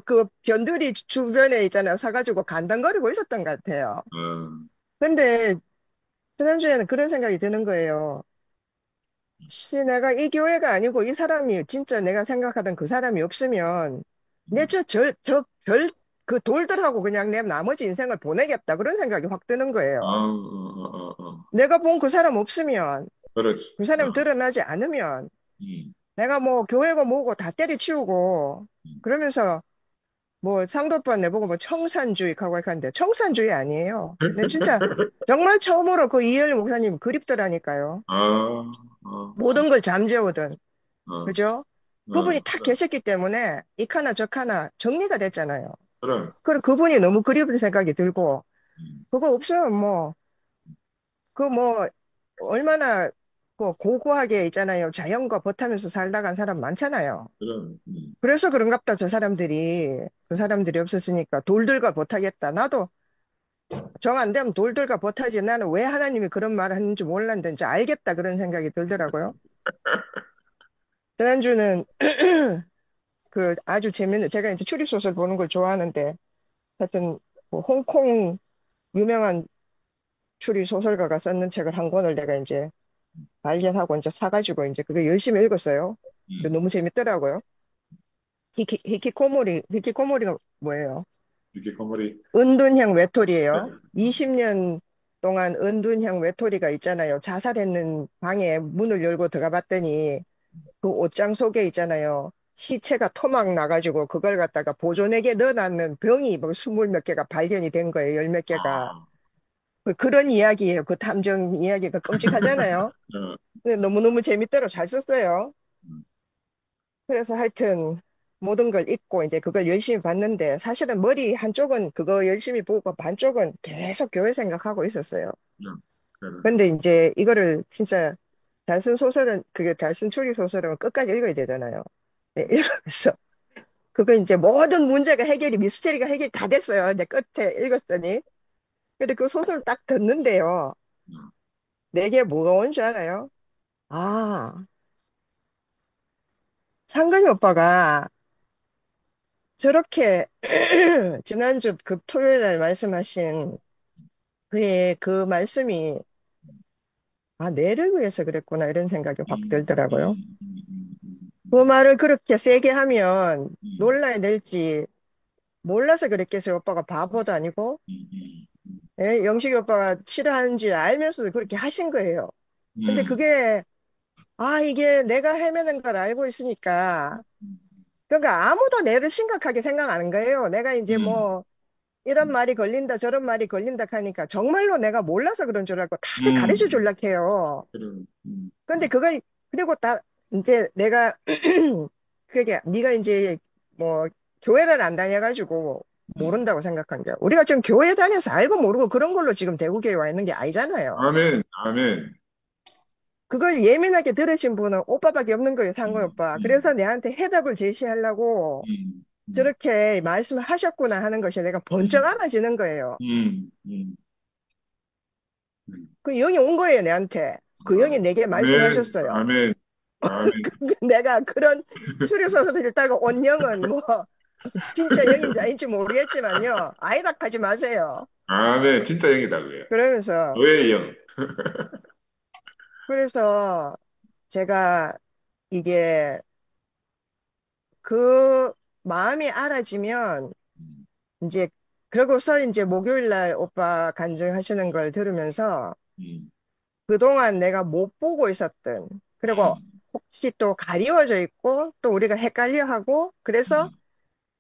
그 변두리 주변에 있잖아요. 사가지고 간당거리고 있었던 것 같아요.
어,
근데 지난주에는 그런 생각이 드는 거예요. 내가 이 교회가 아니고 이 사람이 진짜 내가 생각하던 그 사람이 없으면 내 그 돌들하고 그냥 내 나머지 인생을 보내겠다. 그런 생각이 확 드는 거예요. 내가 본 그 사람 없으면
그렇지.
그 사람 드러나지 않으면
음,
내가 뭐 교회고 뭐고 다 때려치우고
음.
그러면서 뭐 상도빠 내보고 뭐 청산주의 하고 하는데 청산주의 아니에요. 근데 진짜 정말 처음으로 그 이혜리 목사님 그립더라니까요.
어, 어,
모든 걸 잠재우던
어,
그죠? 그분이 탁
그래,
계셨기 때문에 이카나 저카나 정리가 됐잖아요.
그래.
그리고 그분이 너무 그리운 생각이 들고
음,
그거 없으면 뭐 얼마나 고고하게 있잖아요. 자연과 버타면서 살다 간 사람 많잖아요.
그래.
그래서 그런갑다. 그 사람들이 없었으니까 돌들과 버타겠다. 나도 정 안 되면 돌들과 버타지. 나는 왜 하나님이 그런 말을 했는지 몰랐는데 이제 알겠다. 그런 생각이 들더라고요. 지난주는 그 아주 재밌는, 제가 이제 추리소설 보는 걸 좋아하는데, 하여튼, 뭐 홍콩 유명한 추리소설가가 썼는 책을 한 권을 내가 이제 발견하고 이제 사가지고 이제 그거 열심히 읽었어요. 근데
음,
너무 재밌더라고요. 히키코모리가 뭐예요?
이렇게 거머리.
은둔형 외톨이에요. 20년 동안 은둔형 외톨이가 있잖아요. 자살했는 방에 문을 열고 들어가 봤더니 그 옷장 속에 있잖아요. 시체가 토막 나가지고 그걸 갖다가 보존액에 넣어놨는 병이 뭐 20몇 개가 발견이 된 거예요. 열 몇 개가.
아,
그런 이야기예요. 그 탐정 이야기가 끔찍하잖아요.
어,
근데 너무너무 재밌더라. 잘 썼어요.
음,
그래서 하여튼 모든 걸 잊고 이제 그걸 열심히 봤는데 사실은 머리 한쪽은 그거 열심히 보고 반쪽은 계속 교회 생각하고 있었어요.
그래.
근데 이제 이거를 진짜 그게 잘 쓴 추리 소설은 끝까지 읽어야 되잖아요. 네, 읽으면서 그거 이제 모든 문제가 미스테리가 해결이 다 됐어요. 내 끝에 읽었더니. 근데 그 소설을 딱 듣는데요.
음,
내게 뭐가 온 줄 알아요? 아, 상근이 오빠가 저렇게 지난주 그 토요일 날 말씀하신 그의 그 말씀이 아, 내를 위해서 그랬구나, 이런 생각이 확 들더라고요.
음, 음, 음,
그 말을 그렇게 세게 하면
음,
놀라야 될지 몰라서 그랬겠어요. 오빠가 바보도 아니고.
음,
예, 영식이 오빠가 싫어하는지 알면서도 그렇게 하신 거예요. 근데
음,
그게, 아, 이게 내가 헤매는 걸 알고 있으니까. 그러니까 아무도 내를 심각하게 생각 안 한 거예요. 내가 이제
음,
뭐, 이런 말이 걸린다, 저런 말이 걸린다 하니까 정말로 내가 몰라서 그런 줄 알고 다들 가르쳐
음,
줄라 해요.
그럼,
근데 그걸, 그리고 이제 내가, 그게, 네가 이제 뭐, 교회를 안 다녀가지고
음.
모른다고 생각한 거야. 우리가 좀 교회 다녀서 알고 모르고 그런 걸로 지금 대구교회 와 있는 게 아니잖아요.
아멘, 아멘.
그걸 예민하게 들으신 분은 오빠밖에 없는 거예요, 상관
음,
오빠.
음,
그래서 내한테 해답을 제시하려고
음, 음,
저렇게 말씀을 하셨구나 하는 것이 내가 번쩍
음,
알아지는 거예요.
음, 음, 음.
그 영이 온 거예요, 내한테. 그 영이 내게
아멘,
말씀하셨어요.
아멘, 아멘,
내가 그런 추리소설을 읽다가 온 영은 뭐, 진짜 영인지 아닌지 모르겠지만요. 아이락 하지 마세요.
아멘. 진짜 영이다, 그래요.
그러면서,
너의 영.
그래서 제가 이게 그 마음이 알아지면
음,
이제 그러고서 이제 목요일 날 오빠 간증하시는 걸 들으면서
음,
그동안 내가 못 보고 있었던 그리고
음,
혹시 또 가리워져 있고 또 우리가 헷갈려 하고 그래서
음,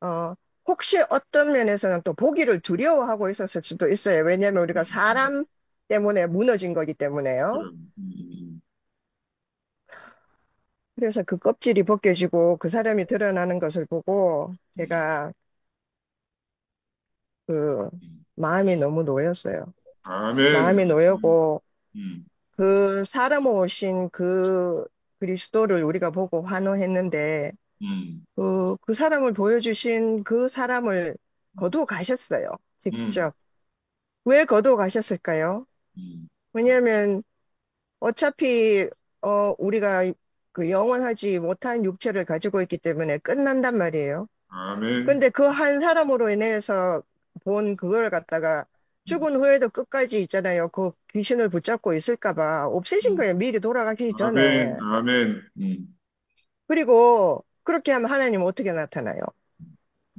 어 혹시 어떤 면에서는 또 보기를 두려워하고 있었을 수도 있어요. 왜냐하면 우리가 사람 때문에 무너진 거기 때문에요.
그럼,
그래서 그 껍질이 벗겨지고 그 사람이 드러나는 것을 보고
음,
제가 그
음.
마음이 너무 놓였어요.
아멘.
마음이 놓이고
음,
그 사람 오신 그 그리스도를 우리가 보고 환호했는데
음,
그 사람을 보여주신 그 사람을 거두어 가셨어요.
음,
직접. 왜 거두어 가셨을까요?
음.
왜냐하면 어차피 우리가 그 영원하지 못한 육체를 가지고 있기 때문에 끝난단 말이에요.
아멘.
근데 그 한 사람으로 인해서 본 그걸 갖다가
음,
죽은 후에도 끝까지 있잖아요. 그 귀신을 붙잡고 있을까 봐 없애신
음.
거예요. 미리 돌아가기 전에.
아멘, 아멘.
그리고 그렇게 하면 하나님 어떻게 나타나요?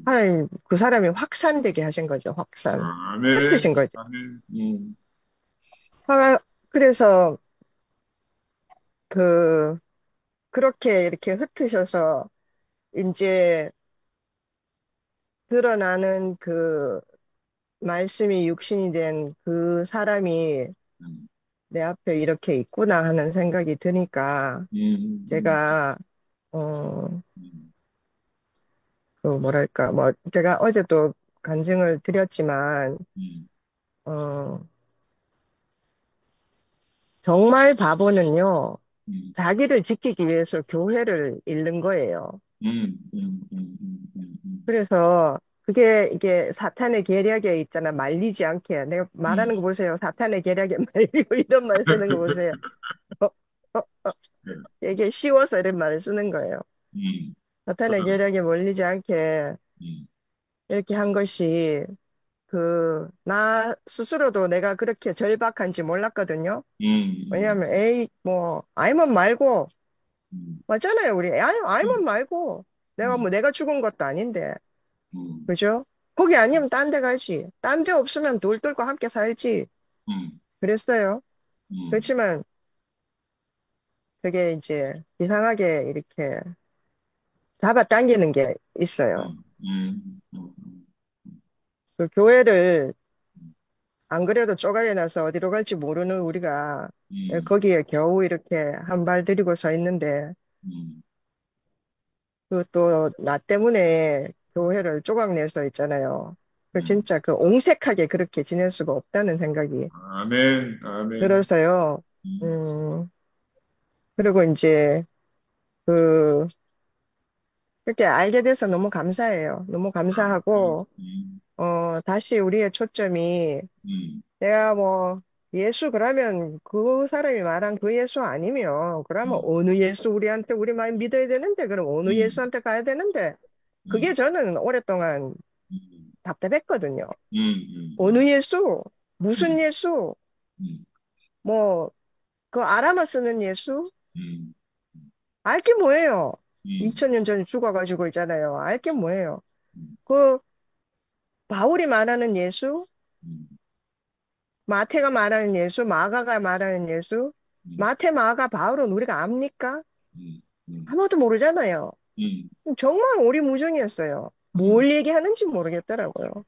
하나님 그 사람이 확산되게 하신 거죠. 확산. 흩으신
아멘,
거죠.
아멘.
그래서 그 그렇게 이렇게 흩으셔서 이제 드러나는 그 말씀이 육신이 된 그 사람이
음,
내 앞에 이렇게 있구나 하는 생각이 드니까
음,
제가 어,
음,
그 뭐랄까 뭐 제가 어제도 간증을 드렸지만
음,
어, 정말 바보는요 자기를 지키기 위해서 교회를 잃는 거예요.
음, 음, 음,
그래서 그게 이게 사탄의 계략에 있잖아 말리지 않게 내가 말하는 거
음,
보세요. 사탄의 계략에 말리고 이런 말 쓰는 거 보세요. 어, 이게 쉬워서 이런 말을 쓰는 거예요.
음,
사탄의 계략에 몰리지 않게
음,
이렇게 한 것이 나 스스로도 내가 그렇게 절박한지 몰랐거든요.
음,
왜냐하면, 에이, 뭐, 아이면 말고,
음,
맞잖아요, 우리. 아이면 말고. 내가 죽은 것도 아닌데.
음,
그죠? 거기 아니면 딴 데 가지. 딴 데 없으면 돌 뚫고 함께 살지.
음,
그랬어요.
음,
그렇지만, 그게 이제 이상하게 이렇게 잡아당기는 게 있어요. 그 교회를 안 그래도 쪼가리 나서 어디로 갈지 모르는 우리가 거기에 겨우 이렇게 한 발 들이고 서 있는데
음,
그 또 나 때문에 교회를 조각내서 있잖아요. 그
음.
진짜 그 옹색하게 그렇게 지낼 수가 없다는 생각이
아멘, 아멘.
들어서요.
음,
음, 그리고 이제 그 그렇게 알게 돼서 너무 감사해요. 너무 감사하고 다시 우리의 초점이
음,
내가 뭐 예수 그러면 그 사람이 말한 그 예수 아니면 그러면
음,
어느 예수 우리한테 우리 마음 믿어야 되는데 그럼 어느
음,
예수한테 가야 되는데 그게
음,
저는 오랫동안
음,
답답했거든요.
음,
어느 예수? 무슨
음,
예수?
음,
뭐 그 아람어 쓰는 예수?
음,
알게 뭐예요?
음,
2000년 전에 죽어가지고 있잖아요. 알게 뭐예요?
음,
그 바울이 말하는 예수,
음,
마태가 말하는 예수, 마가가 말하는 예수,
음,
마태, 마가, 바울은 우리가 압니까?
음, 음,
아무도 모르잖아요.
음,
정말 오리무중이었어요.
음,
뭘 얘기하는지 모르겠더라고요.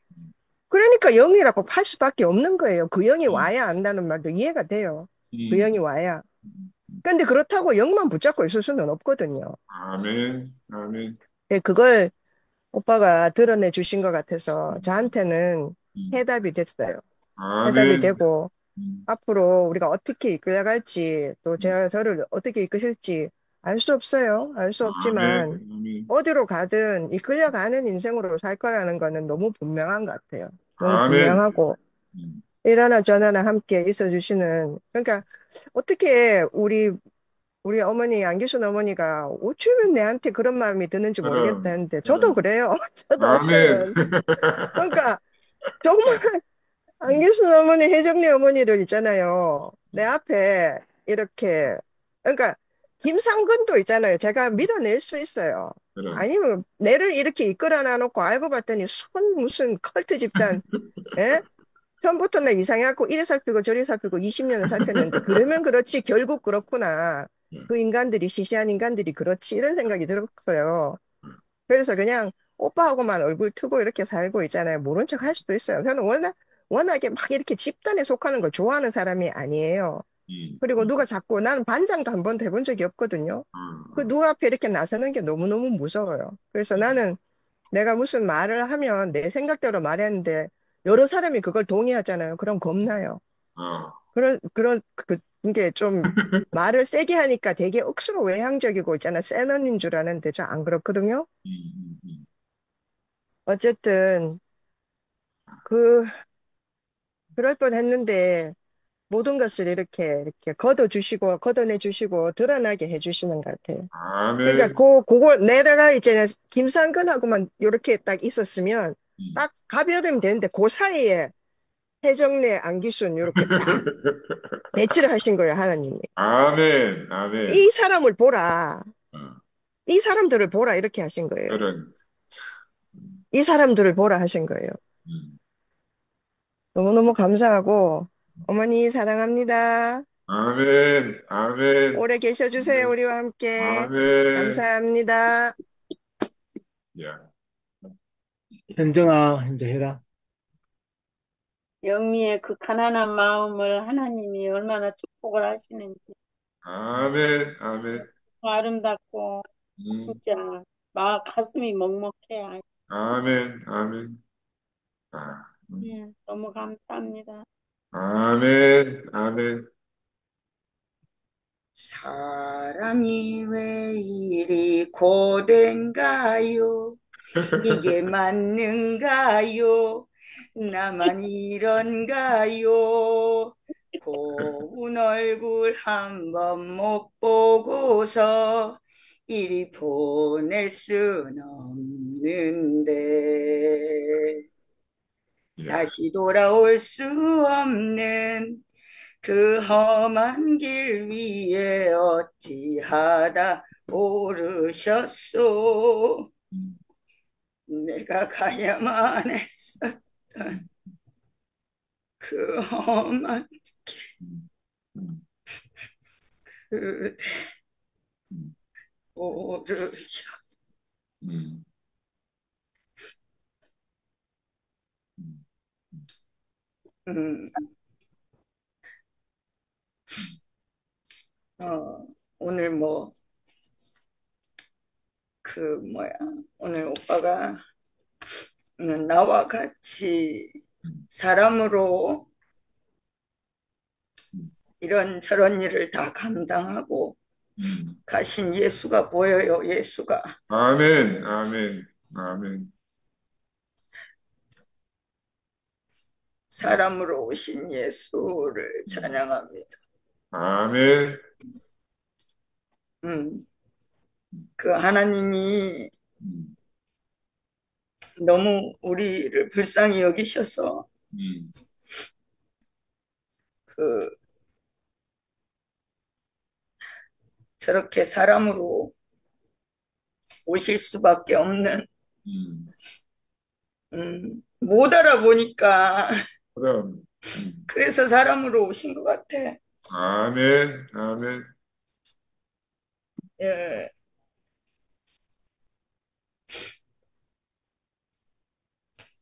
그러니까 영이라고 팔 수밖에 없는 거예요. 그 영이
음,
와야 안다는 말도 이해가 돼요. 그
음,
영이 와야.
음.
근데 그렇다고 영만 붙잡고 있을 수는 없거든요.
아멘, 아멘.
예, 그걸 오빠가 드러내 주신 것 같아서
음,
저한테는
음.
해답이 됐어요. 해답이
아멘.
되고
음,
앞으로 우리가 어떻게 이끌어갈지 또
음.
제가 저를 어떻게 이끄실지 알 수 없어요. 알 수
아멘,
없지만
아멘,
어디로 가든 이끌려가는 인생으로 살 거라는 거는 너무 분명한 것 같아요. 너무
아멘.
분명하고
음,
이러나 저러나 함께 있어 주시는 그러니까 어떻게 우리 어머니 안기순 어머니가 어쩌면 내한테 그런 마음이 드는지 모르겠다
그럼,
했는데 저도
그럼.
그래요. 저도
아멘.
어쩌면 그러니까 정말 안기순 어머니, 혜정네 어머니를 있잖아요. 내 앞에 이렇게, 그러니까 김상근도 있잖아요. 제가 밀어낼 수 있어요.
그럼.
아니면 내를 이렇게 이끌어 놔놓고 알고 봤더니 무슨 컬트 집단, 예? 처음부터 나 이상해갖고 이래 살피고 저래 살피고 20년을 살폈는데 그러면 그렇지 결국 그렇구나. 그 인간들이 시시한 인간들이 그렇지 이런 생각이 들었어요. 그래서 그냥 오빠하고만 얼굴 트고 이렇게 살고 있잖아요. 모른 척 할 수도 있어요. 저는 워낙에 막 이렇게 집단에 속하는 걸 좋아하는 사람이 아니에요.
음,
그리고 누가 자꾸 나는 반장도 한 번도 해본 적이 없거든요. 그
음,
누가 앞에 이렇게 나서는 게 너무너무 무서워요. 그래서 나는 내가 무슨 말을 하면 내 생각대로 말했는데 여러 사람이 그걸 동의하잖아요. 그럼 겁나요.
어.
이게 좀 말을 세게 하니까 되게 억수로 외향적이고 있잖아. 센 언니인 줄 아는데 저 안 그렇거든요.
음, 음, 음.
어쨌든 그 그럴 뻔했는데 모든 것을 이렇게 걷어내 주시고 드러나게 해주시는 것 같아요. 그러니까
아멘.
그걸 내가 이제 김상근하고만 이렇게 딱 있었으면
음.
딱 가벼우면 되는데 그 사이에 해정래 안기순 이렇게 딱 배치를 하신 거예요, 하나님이.
아멘, 아멘.
이 사람을 보라.
어,
이 사람들을 보라 이렇게 하신 거예요.
그런.
이 사람들을 보라 하신 거예요.
음.
너무너무 감사하고 어머니 사랑합니다.
아멘, 아멘,
오래 계셔주세요,
아멘,
우리와 함께.
아멘.
감사합니다.
야,
현정아, 이제 해라.
영미의 그 가난한 마음을 하나님이 얼마나 축복을 하시는지
아멘, 아멘.
아름답고
음,
진짜 가슴이 먹먹해.
아멘, 아멘. 아,
너무 감사합니다.
아멘, 아멘.
사람이 왜 이리 고된가요? 이게 맞는가요? 나만 이런가요? 고운 얼굴 한 번 못 보고서 이리 보낼 순 없는데
야,
다시 돌아올 수 없는 그 험한 길 위에 어찌하다 오르셨소.
음,
내가 가야만 했었던 그 험한
음, 음,
그대
음,
오르셨.
음, 음,
음, 오늘 뭐야, 오늘 오빠가 나와 같이
음,
사람으로
음,
이런저런 일을 다 감당하고
음.
가신 예수가 보여요, 예수가.
아멘, 아멘, 아멘.
사람으로 오신 예수를 찬양합니다.
아멘.
음, 그 하나님이
음,
너무 우리를 불쌍히 여기셔서
음,
그 저렇게 사람으로 오실 수밖에 없는, 못 알아보니까,
그럼.
그래서 사람으로 오신 것 같아.
아멘, 아멘.
예.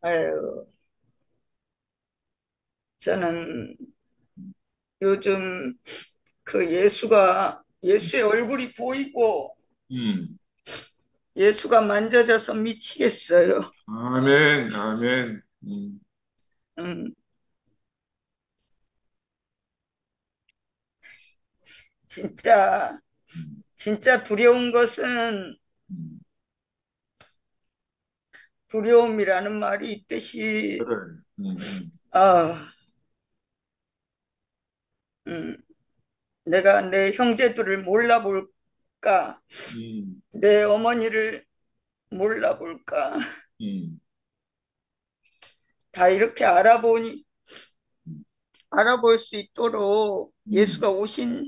아유, 저는 요즘 그 예수의 얼굴이 보이고, 예수가 만져져서 미치겠어요.
아멘, 아멘.
음, 진짜 두려운 것은 두려움이라는 말이 있듯이,
그래.
아, 내가 내 형제들을 몰라볼까, 내 어머니를 몰라볼까, 다 이렇게 알아볼 수 있도록 예수가 오신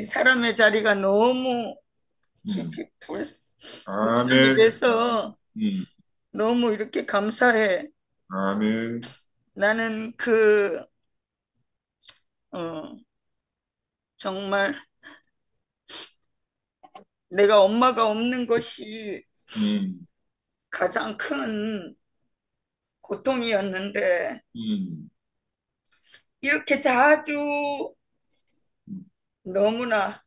이 사람의 자리가 너무 깊이 불쌍히
아멘,
돼서 너무 이렇게 감사해.
아멘.
나는 정말 내가 엄마가 없는 것이 가장 큰 고통이었는데 이렇게 자주 너무나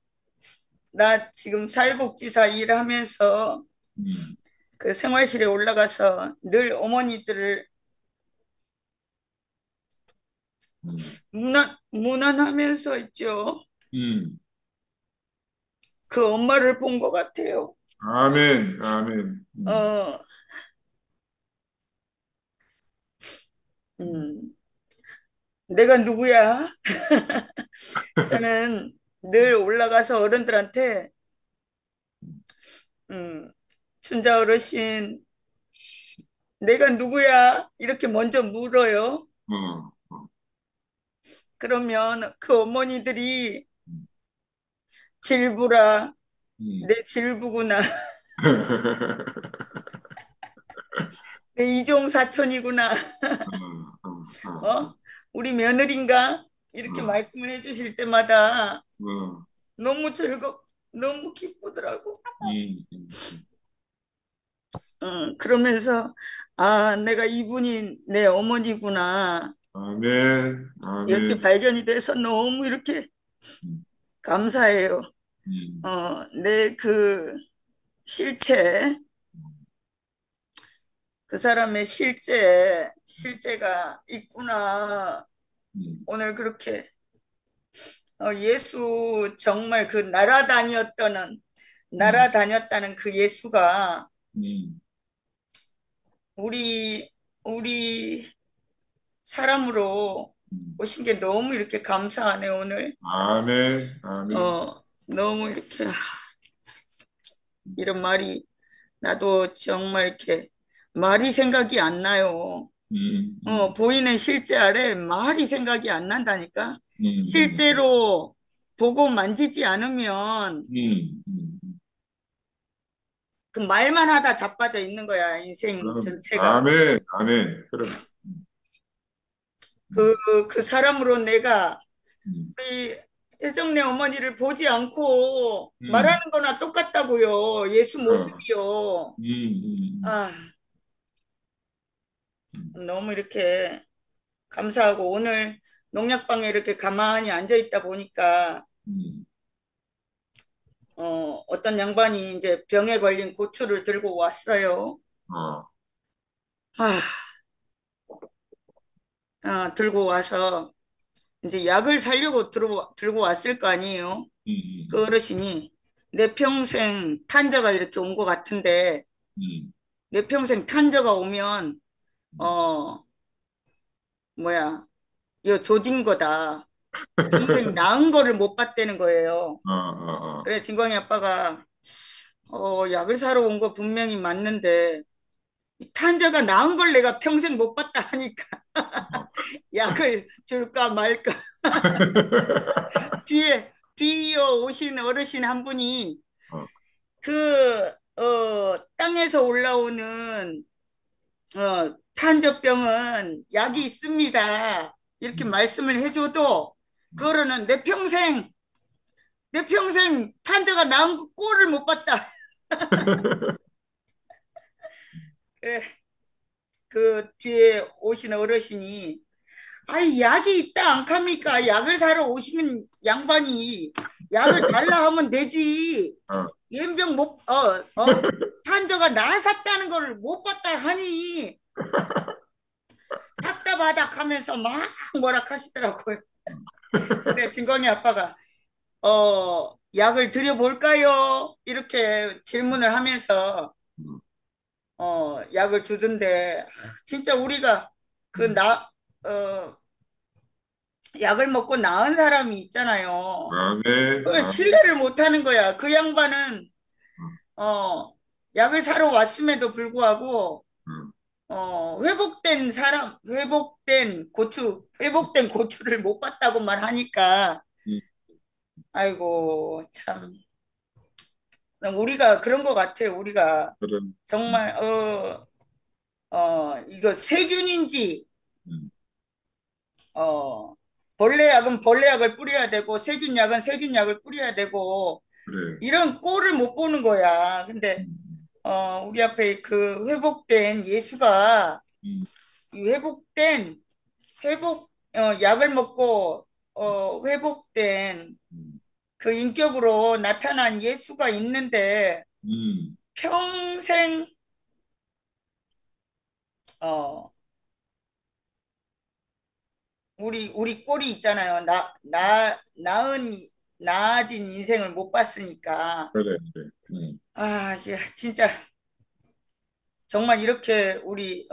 나 지금 사회복지사 일하면서 그 생활실에 올라가서 늘 어머니들을 무난하면서 있죠. 그 엄마를 본 것 같아요.
아멘, 아멘.
내가 누구야? 저는 늘 올라가서 어른들한테 춘자 어르신 내가 누구야? 이렇게 먼저 물어요. 그러면 그 어머니들이 질부라 내 질부구나. 내 이종 사촌이구나. 우리 며느리인가? 이렇게 말씀을 해주실 때마다 너무 너무 기쁘더라고. 그러면서 내가 이분이 내 어머니구나.
아멘,
이렇게
아멘.
발견이 돼서 너무 이렇게 감사해요. 내 그 실체, 그 사람의 실제가 있구나. 오늘 그렇게 예수 정말 그 날아다녔다는 그 예수가 우리 사람으로 오신 게 너무 이렇게 감사하네 오늘.
아멘, 아멘.
너무 이렇게 이런 말이 나도 정말 이렇게 말이 생각이 안 나요. 보이는 실제 아래 말이 생각이 안 난다니까. 실제로 보고 만지지 않으면 그 말만 하다 자빠져 있는 거야 인생 전체가.
아멘, 아멘. 그럼.
그 사람으로 내가 우리 혜정네 어머니를 보지 않고 말하는 거나 똑같다고요. 예수 모습이요. 너무 이렇게 감사하고 오늘 농약방에 이렇게 가만히 앉아 있다 보니까 어떤 양반이 이제 병에 걸린 고추를 들고 왔어요. 들고 와서 이제 약을 사려고 들고 왔을 거 아니에요. 그 어르신이 내 평생 탄저가 이렇게 온 것 같은데 내 평생 탄저가 오면 이거 조진 거다. 평생 나은 거를 못 봤다는 거예요. 그래 진광이 아빠가 약을 사러 온 거 분명히 맞는데 탄저가 나은 걸 내가 평생 못 봤다 하니까 약을 줄까 말까 뒤에 뒤이어 오신 어르신 한 분이
어,
땅에서 올라오는 탄저병은 약이 있습니다. 이렇게 말씀을 해줘도 그거로는 내 평생 탄저가 나은 꼴을 못 봤다. 그래, 그 뒤에 오신 어르신이 아이 약이 있다 않갑니까? 약을 사러 오시는 양반이 약을 달라 하면 되지.
어,
연병 탄저가 나았다는 걸 못 봤다 하니 답답하다 하면서 막 뭐라 하시더라고요. 근데 진광이 아빠가 약을 드려볼까요? 이렇게 질문을 하면서 약을 주던데 진짜 우리가 약을 먹고 나은 사람이 있잖아요.
아멘,
그걸
아멘.
신뢰를 못 하는 거야. 그 양반은 약을 사러 왔음에도 불구하고 회복된 고추를 못 봤다고만 하니까 아이고 참 우리가 그런 것 같아요. 우리가
그런,
정말 이거 세균인지 벌레약은 벌레약을 뿌려야 되고 세균약은 세균약을 뿌려야 되고
그래.
이런 꼴을 못 보는 거야. 근데 우리 앞에 그 회복된 예수가 이 약을 먹고 회복된 그 인격으로 나타난 예수가 있는데 평생 우리 꼴이 있잖아요. 나아진 인생을 못 봤으니까.
그래, 그래.
아, 예, 진짜 정말 이렇게 우리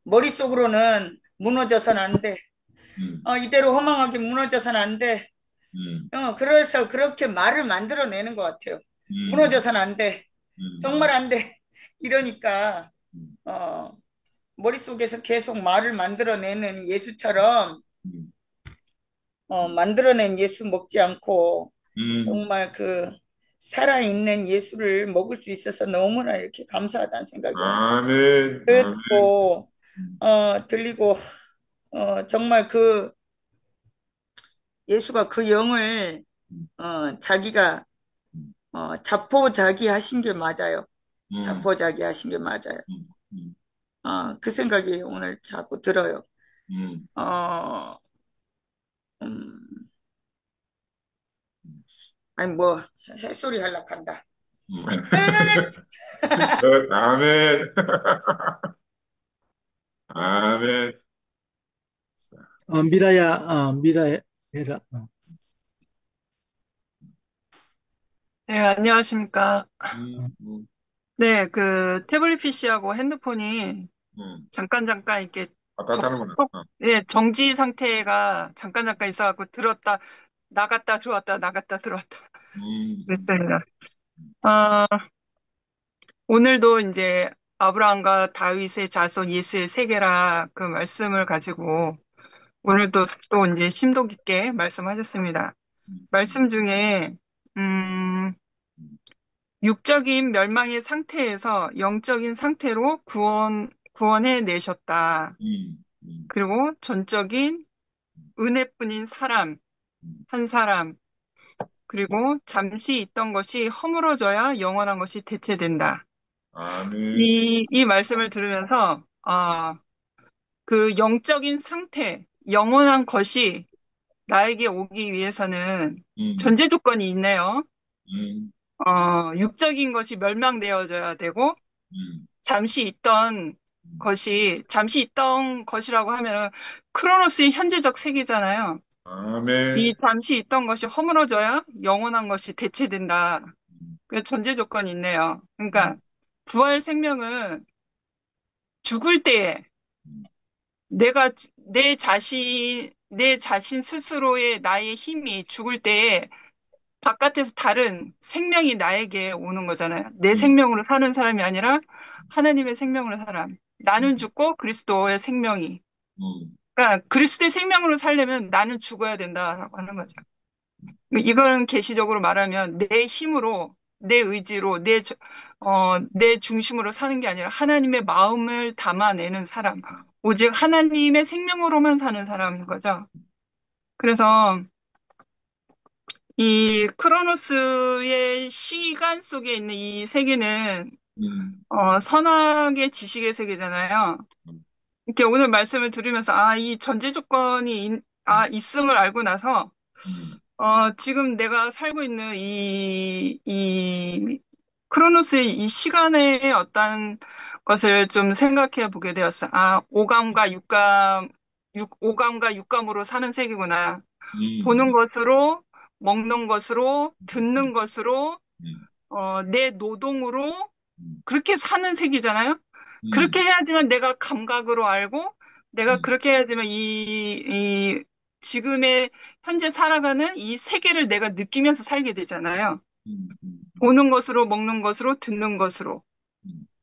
머릿속으로는 무너져서는 안 돼. 이대로 허망하게 무너져서는 안 돼. 그래서 그렇게 말을 만들어내는 것 같아요. 무너져서는 안 돼. 정말 안 돼. 이러니까 머릿속에서 계속 말을 만들어내는 예수처럼 만들어낸 예수 먹지 않고 정말 그 살아있는 예수를 먹을 수 있어서 너무나 이렇게 감사하다는 생각이
아멘, 아멘.
들고 들리고 정말 그 예수가 그 영을 자기가 자포자기 하신 게 맞아요. 자포자기 하신 게 맞아요. 그 생각이 오늘 자꾸 들어요. 아니 뭐 햇소리 하려고 한다.
아멘. 아멘.
미라야, 해라.
네, 안녕하십니까. 네, 그 태블릿 PC하고 핸드폰이 잠깐 이렇게
왔다는구나.
예, 정지 상태가 잠깐 있어갖고 나갔다 들어왔다 그랬습니다. 오늘도 이제 아브라함과 다윗의 자손 예수의 세계라 그 말씀을 가지고 오늘도 또 이제 심도 깊게 말씀하셨습니다. 말씀 중에 육적인 멸망의 상태에서 영적인 상태로 구원해 내셨다. 그리고 전적인 은혜뿐인 사람, 한 사람, 그리고 잠시 있던 것이 허물어져야 영원한 것이 대체된다.
아멘.
이 말씀을 들으면서, 그 영적인 상태, 영원한 것이 나에게 오기 위해서는 전제 조건이 있네요. 육적인 것이 멸망되어져야 되고, 잠시 있던 것이라고 하면은 크로노스의 현재적 세계잖아요.
아멘.
이 잠시 있던 것이 허물어져야 영원한 것이 대체된다. 그 전제 조건이 있네요. 그러니까 부활 생명은 죽을 때에 내 자신 스스로의 나의 힘이 죽을 때에 바깥에서 다른 생명이 나에게 오는 거잖아요. 내 생명으로 사는 사람이 아니라 하나님의 생명으로 사람. 나는 죽고 그리스도의 생명이. 그러니까 그리스도의 생명으로 살려면 나는 죽어야 된다라고 하는 거죠. 이거는 계시적으로 말하면 내 힘으로, 내 의지로, 내 중심으로 사는 게 아니라 하나님의 마음을 담아내는 사람, 오직 하나님의 생명으로만 사는 사람인 거죠. 그래서 이 크로노스의 시간 속에 있는 이 세계는 선악의 지식의 세계잖아요. 이렇게 오늘 말씀을 들으면서 이 전제 조건이 있음을 알고 나서 지금 내가 살고 있는 이 크로노스의 이 시간의 어떤 것을 좀 생각해 보게 되었어. 오감과 육감으로 사는 세계구나. 보는 것으로, 먹는 것으로, 듣는 것으로, 내 노동으로 그렇게 사는 세계잖아요. 그렇게 해야지만 내가 감각으로 알고, 내가 그렇게 해야지만 지금의 현재 살아가는 이 세계를 내가 느끼면서 살게 되잖아요. 보는 것으로, 먹는 것으로, 듣는 것으로.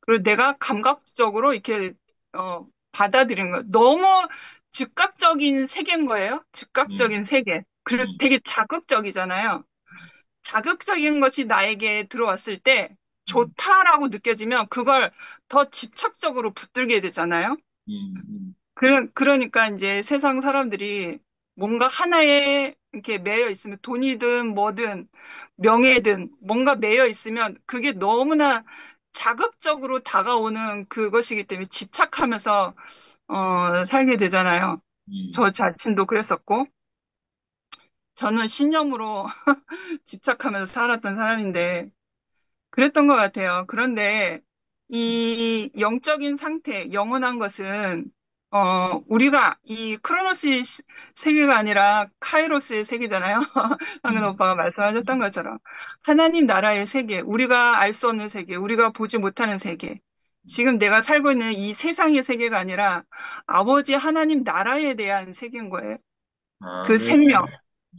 그리고 내가 감각적으로 이렇게, 받아들이는 거. 너무 즉각적인 세계인 거예요. 즉각적인 세계. 그리고 되게 자극적이잖아요. 자극적인 것이 나에게 들어왔을 때 좋다라고 느껴지면 그걸 더 집착적으로 붙들게 되잖아요. 그러니까 이제 세상 사람들이 뭔가 하나에 이렇게 매여 있으면 돈이든 뭐든 명예든 뭔가 매여 있으면 그게 너무나 자극적으로 다가오는 그것이기 때문에 집착하면서 살게 되잖아요. 저 자신도 그랬었고 저는 신념으로 집착하면서 살았던 사람인데 그랬던 것 같아요. 그런데 이 영적인 상태, 영원한 것은 우리가 이 크로노스의 세계가 아니라 카이로스의 세계잖아요. 방금 오빠가 말씀하셨던 것처럼 하나님 나라의 세계, 우리가 알 수 없는 세계, 우리가 보지 못하는 세계. 지금 내가 살고 있는 이 세상의 세계가 아니라 아버지 하나님 나라에 대한 세계인 거예요. 그 생명.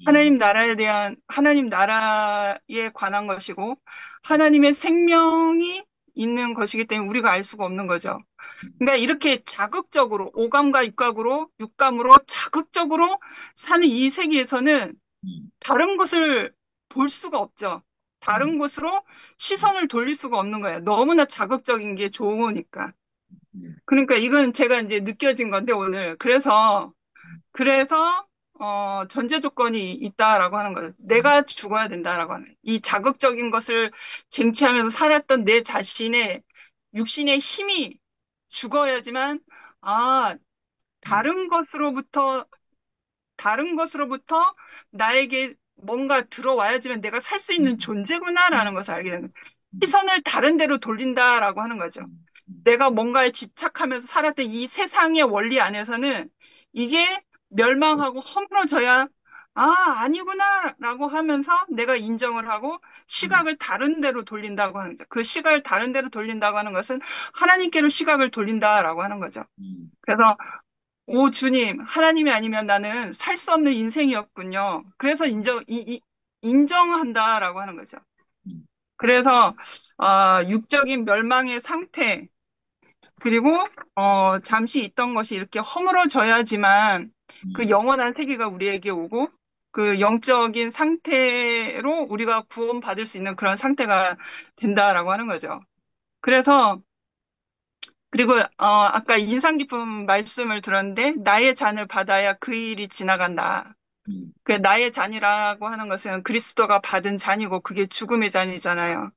하나님 나라에 관한 것이고, 하나님의 생명이 있는 것이기 때문에 우리가 알 수가 없는 거죠. 그러니까 이렇게 자극적으로, 오감과 육감으로 자극적으로 사는 이 세계에서는 다른 것을 볼 수가 없죠. 다른 곳으로 시선을 돌릴 수가 없는 거예요. 너무나 자극적인 게 좋으니까. 그러니까 이건 제가 이제 느껴진 건데, 오늘. 그래서, 전제 조건이 있다라고 하는 거예요. 내가 죽어야 된다라고 하는 거예요. 이 자극적인 것을 쟁취하면서 살았던 내 자신의 육신의 힘이 죽어야지만, 다른 것으로부터 나에게 뭔가 들어와야지만 내가 살 수 있는 존재구나라는 것을 알게 되는 거예요. 시선을 다른 데로 돌린다라고 하는 거죠. 내가 뭔가에 집착하면서 살았던 이 세상의 원리 안에서는 이게 멸망하고 허물어져야 아니구나라고 하면서 내가 인정을 하고 시각을 다른 데로 돌린다고 하는 거죠. 그 시각을 다른 데로 돌린다고 하는 것은 하나님께로 시각을 돌린다라고 하는 거죠. 그래서 오 주님, 하나님이 아니면 나는 살 수 없는 인생이었군요. 그래서 인정한다라고 하는 거죠. 그래서 육적인 멸망의 상태 그리고 잠시 있던 것이 이렇게 허물어져야지만 그 영원한 세계가 우리에게 오고 그 영적인 상태로 우리가 구원받을 수 있는 그런 상태가 된다라고 하는 거죠. 그리고 아까 인상 깊은 말씀을 들었는데 나의 잔을 받아야 그 일이 지나간다. 그 나의 잔이라고 하는 것은 그리스도가 받은 잔이고 그게 죽음의 잔이잖아요.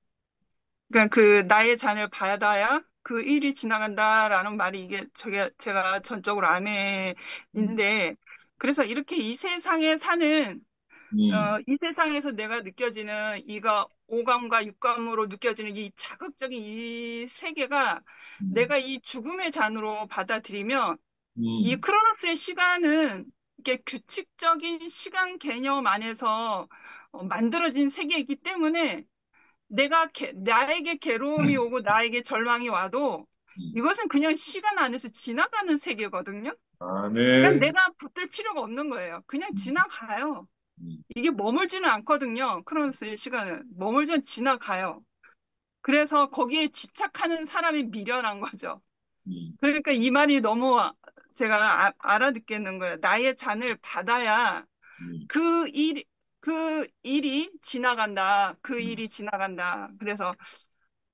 그러니까 그 나의 잔을 받아야 그 일이 지나간다라는 말이 이게 제가 전적으로 아멘인데 그래서 이렇게 이 세상에 사는 이 세상에서 내가 느껴지는 이거 오감과 육감으로 느껴지는 이 자극적인 이 세계가 내가 이 죽음의 잔으로 받아들이면 이 크로노스의 시간은 이게 규칙적인 시간 개념 안에서 만들어진 세계이기 때문에 나에게 괴로움이 오고 나에게 절망이 와도 이것은 그냥 시간 안에서 지나가는 세계거든요. 그러니까 내가 붙들 필요가 없는 거예요. 그냥 지나가요. 이게 머물지는 않거든요. 크로노스의 시간은. 머물지는 지나가요. 그래서 거기에 집착하는 사람이 미련한 거죠. 그러니까 이 말이 너무 제가 알아듣겠는 거예요. 나의 잔을 받아야 그 그 일이 지나간다. 그 일이 지나간다. 그래서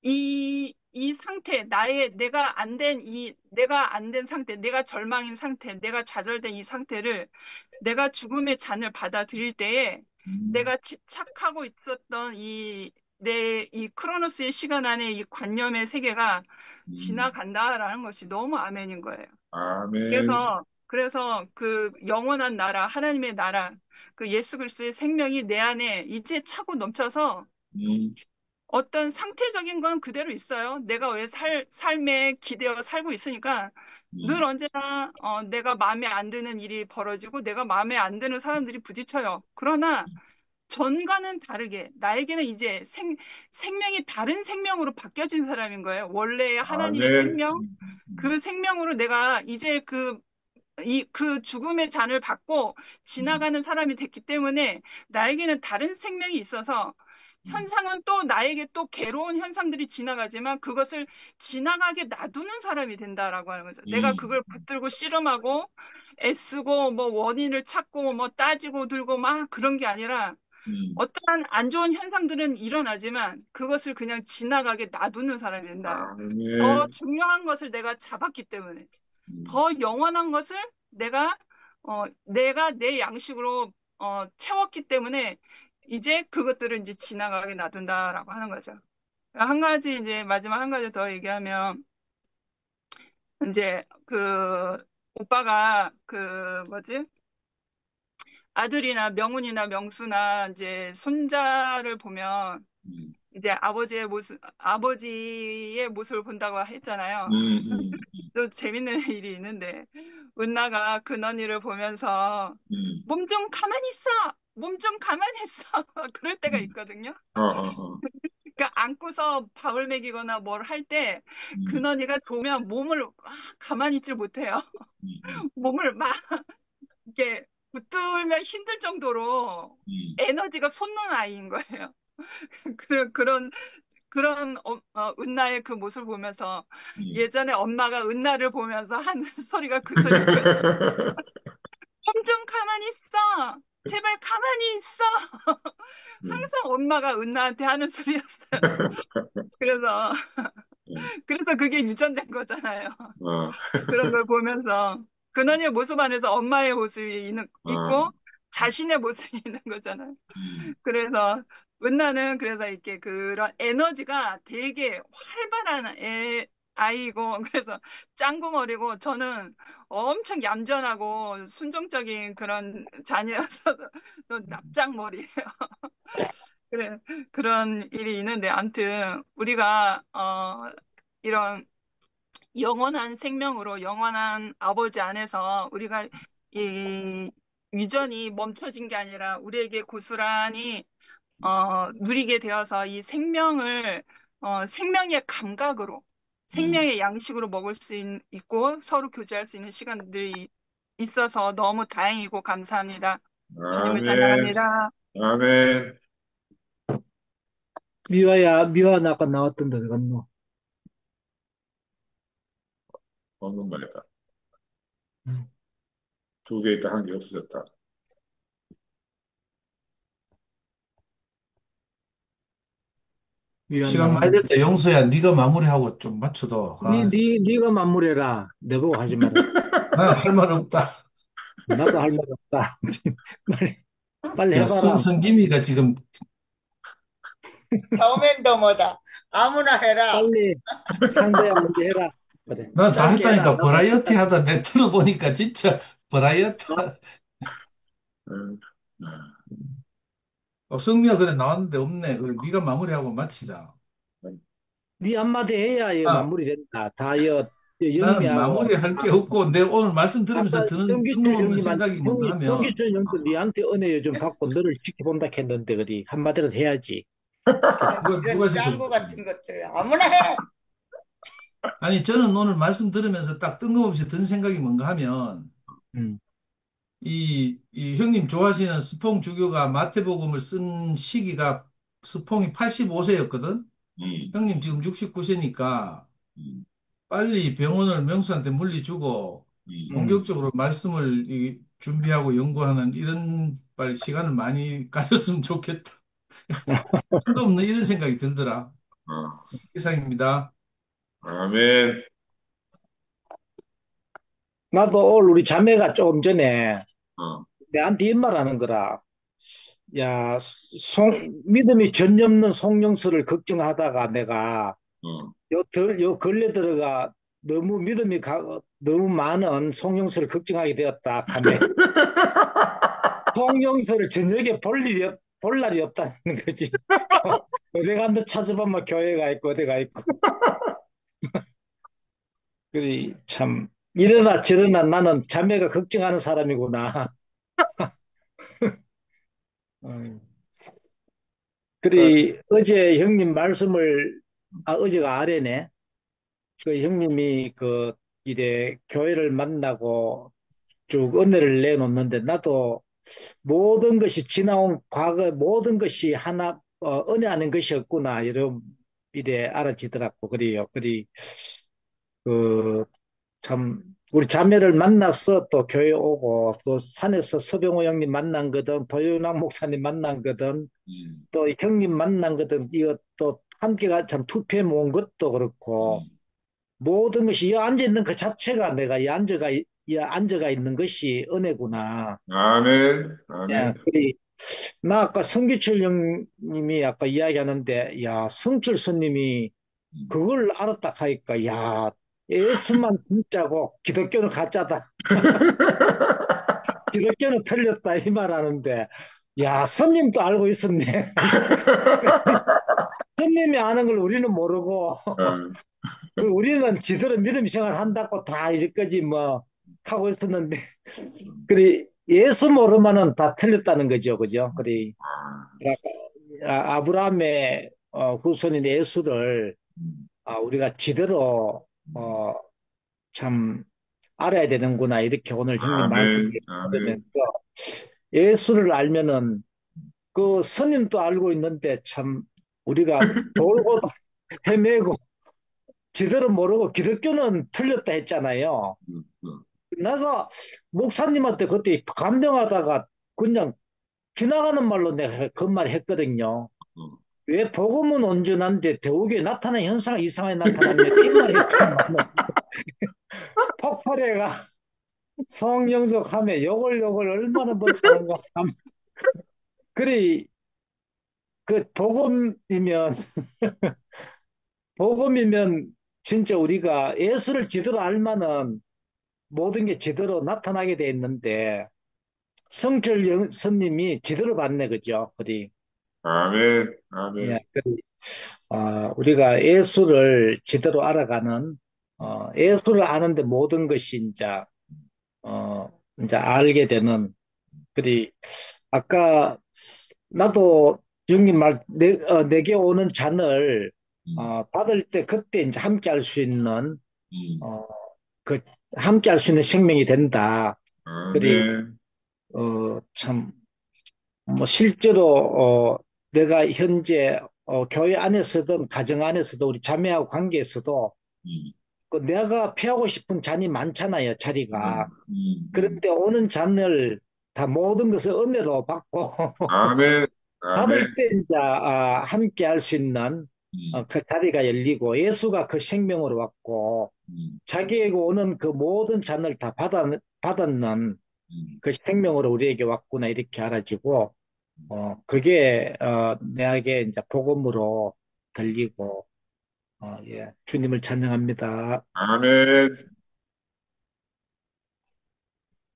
이 상태, 내가 안 된 상태, 내가 절망인 상태, 내가 좌절된 이 상태를 내가 죽음의 잔을 받아들일 때에 내가 집착하고 있었던 이 크로노스의 시간 안에 이 관념의 세계가 지나간다라는 것이 너무 아멘인 거예요.
아멘.
그래서 그 영원한 나라, 하나님의 나라, 그 예수 그리스도의 생명이 내 안에 이제 차고 넘쳐서 어떤 상태적인 건 그대로 있어요. 내가 왜 삶에 기대어 살고 있으니까 늘 언제나 내가 마음에 안 드는 일이 벌어지고 내가 마음에 안 드는 사람들이 부딪혀요. 그러나 전과는 다르게 나에게는 이제 생명이 다른 생명으로 바뀌어진 사람인 거예요. 원래의 하나님의
아멘.
생명, 그 생명으로 내가 이제 그 죽음의 잔을 받고 지나가는 사람이 됐기 때문에 나에게는 다른 생명이 있어서 현상은 또 나에게 또 괴로운 현상들이 지나가지만 그것을 지나가게 놔두는 사람이 된다라고 하는 거죠. 내가 그걸 붙들고 씨름하고 애쓰고 뭐 원인을 찾고 뭐 따지고 들고 막 그런 게 아니라 어떠한 안 좋은 현상들은 일어나지만 그것을 그냥 지나가게 놔두는 사람이 된다. 더 중요한 것을 내가 잡았기 때문에 더 영원한 것을 내가 내 양식으로 채웠기 때문에 이제 그것들을 이제 지나가게 놔둔다라고 하는 거죠. 한 가지 이제 마지막 한 가지 더 얘기하면 이제 그 오빠가 그 뭐지? 아들이나 명훈이나 명수나 이제 손자를 보면 이제 아버지의 모습을 본다고 했잖아요. 또 재밌는 일이 있는데 은나가 근언니를 보면서 몸 좀 가만히 있어. 몸 좀 가만히 있어. 그럴 때가 있거든요. 그러니까 안고서 밥을 먹이거나 뭘 할 때 근언니가 좋으면 몸을 막 가만히 있질 못해요. 몸을 막 이렇게 붙들면 힘들 정도로 에너지가 솟는 아이인 거예요. 그런 은나의 그 모습을 보면서 예전에 엄마가 은나를 보면서 하는 소리가 그 소리였거든요. 몸 좀 가만히 있어. 제발 가만히 있어. 항상 엄마가 은나한테 하는 소리였어요. 그래서 그게 유전된 거잖아요. 그런 걸 보면서 근원의 모습 안에서 엄마의 모습이 있고 자신의 모습이 있는 거잖아요. 그래서 은나는 그래서 이렇게 그런 에너지가 되게 활발한 아이고 그래서 짱구머리고 저는 엄청 얌전하고 순종적인 그런 자녀여서 또 납작머리예요. 그래 그런 일이 있는데 아무튼 우리가 이런 영원한 생명으로 영원한 아버지 안에서 우리가 이 유전이 멈춰진 게 아니라 우리에게 고스란히 누리게 되어서 이 생명을 생명의 감각으로 생명의 양식으로 먹을 수 있고 서로 교제할 수 있는 시간들이 있어서 너무 다행이고 감사합니다. 주님을
아멘.
찬양합니다.
아멘.
미화야 아까 나왔던데 어디 갔노?
방금 말했다.
음.
2개 있다, 1개 없어졌다.
미화
시간 많이 됐다. 영수야, 네가 마무리하고 좀 맞춰둬.
네가 마무리해라. 내보고 하지 마라.
난 할 말 없다.
나도 할 말 없다. 빨리
야,
해봐라.
성김이가 지금
더맨더머다. 아무나 해라.
빨리 상대야 먼저 해라. 그래.
난 다
짧게 해라.
했다니까. 버라이어티 하다 내 들어보니까 진짜 버라이어티. 성미야 그래 나왔는데 없네. 그래 네가 마무리하고 마치자.
네 한마디 해야 이거 마무리된다.
나는
영미하고
마무리할 게 없고 내 오늘 말씀 들으면서 드는 뜬금없는 생각이 뭔가 하면
정기철 형도 네한테 은혜 좀 받고 너를 지켜본다 했는데 그리 한마디라도 해야지.
이런 짱구 같은 것들 아무나 해.
아니 저는 오늘 말씀 들으면서 딱 뜬금없이 든 생각이 뭔가 하면 이 형님 좋아하시는 스퐁 주교가 마태복음을 쓴 시기가 스퐁이 85세였거든. 형님 지금 69세니까 빨리 병원을 명수한테 물리주고 본격적으로 말씀을 준비하고 연구하는 이런 빨리 시간을 많이 가졌으면 좋겠다. 한도 없는 이런 생각이 들더라. 이상입니다.
아멘.
나도 오늘 우리 자매가 조금 전에
어,
내한테 이 말하는 거라. 야, 믿음이 전혀 없는 송영수를 걱정하다가 내가
어.
요 근래 들어가 너무 너무 많은 송영수를 걱정하게 되었다. 하면 송영수를 저녁에 볼 날이 없다는 거지. 어디 간다 찾아보면 교회가 있고 어디가 있고. 그래 참 이러나 저러나 나는 자매가 걱정하는 사람이구나. 음. 그래 어제 형님 말씀을 어제가 아래네. 그 형님이 그 이래 교회를 만나고 쭉 은혜를 내놓는데 나도 모든 것이 지나온 과거 모든 것이 하나 은혜 아닌 것이 없구나 이런 이래 알아지더라고 그래요. 그리 그 참 우리 자매를 만나서 또 교회 오고 또 산에서 서병호 형님 만난 거든 도윤학 목사님 만난 거든 또 형님 만난 거든 이거 또 함께가 참 투표해 모은 것도 그렇고 모든 것이 이 앉아 있는 그 자체가 내가 이 앉아가 있는 것이 은혜구나.
아멘.
예,
아멘.
그리 나 아까 성기철 형님이 아까 이야기하는데 야 성철 스님이 그걸 알았다 하니까 야 예수만 진짜고 기독교는 가짜다. 기독교는 틀렸다 이 말하는데 야 스님도 알고 있었네. 스님이 아는 걸 우리는 모르고 우리는 지들은 믿음 생활 한다고 다 이제까지 뭐 하고 있었는데 그리 예수 모르면은 다 틀렸다는 거죠, 그죠? 그리 아브라함의 후손인 예수를 우리가 지대로 참 알아야 되는구나 이렇게 오늘 형님 말씀을 들으면서 예수를 알면은 그 스님도 알고 있는데 참 우리가 돌고 헤매고 제대로 모르고 기독교는 틀렸다 했잖아요. 내가 목사님한테 그때 감동하다가 그냥 지나가는 말로 내가 그 말 했거든요. 왜 복음은 온전한데 대우교에 나타나는 현상이 이상하게 나타나냐 이 말 했거든요. 폭발해가 성령석 하면 욕을 얼마나 벌사는가. 그래 그 복음이면 복음이면 진짜 우리가 예수를 제대로 알면은 모든 게 제대로 나타나게 돼 있는데 성철 스님이 제대로 봤네 그죠? 그리
아멘. 아멘.
예, 우리가 예수를 제대로 알아가는 예수를 아는데 모든 것이 이제 알게 되는 그리 아까 나도 형님 내게 오는 잔을 받을 때 그때 이제 함께 할 수 있는 함께 할 수 있는 생명이 된다. 그리 참 뭐 실제로 내가 현재 교회 안에서든 가정 안에서도 우리 자매하고 관계에서도 내가 피하고 싶은 잔이 많잖아요, 자리가. 그런데 오는 잔을 다 모든 것을 은혜로 받고
아멘.
받을 때 이제 함께 할 수 있는 그 자리가 열리고 예수가 그 생명으로 왔고 자기에게 오는 그 모든 잔을 다 받았는 그 생명으로 우리에게 왔구나 이렇게 알아지고 그게 내게 이제 복음으로 들리고 예, 주님을 찬양합니다.
아멘.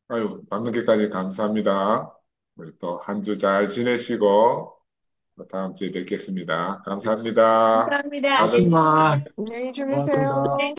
아유, 방금까지 감사합니다. 우리 또 한 주 잘 지내시고 다음 주에 뵙겠습니다. 감사합니다.
감사합니다.
다들
안녕히 주무세요.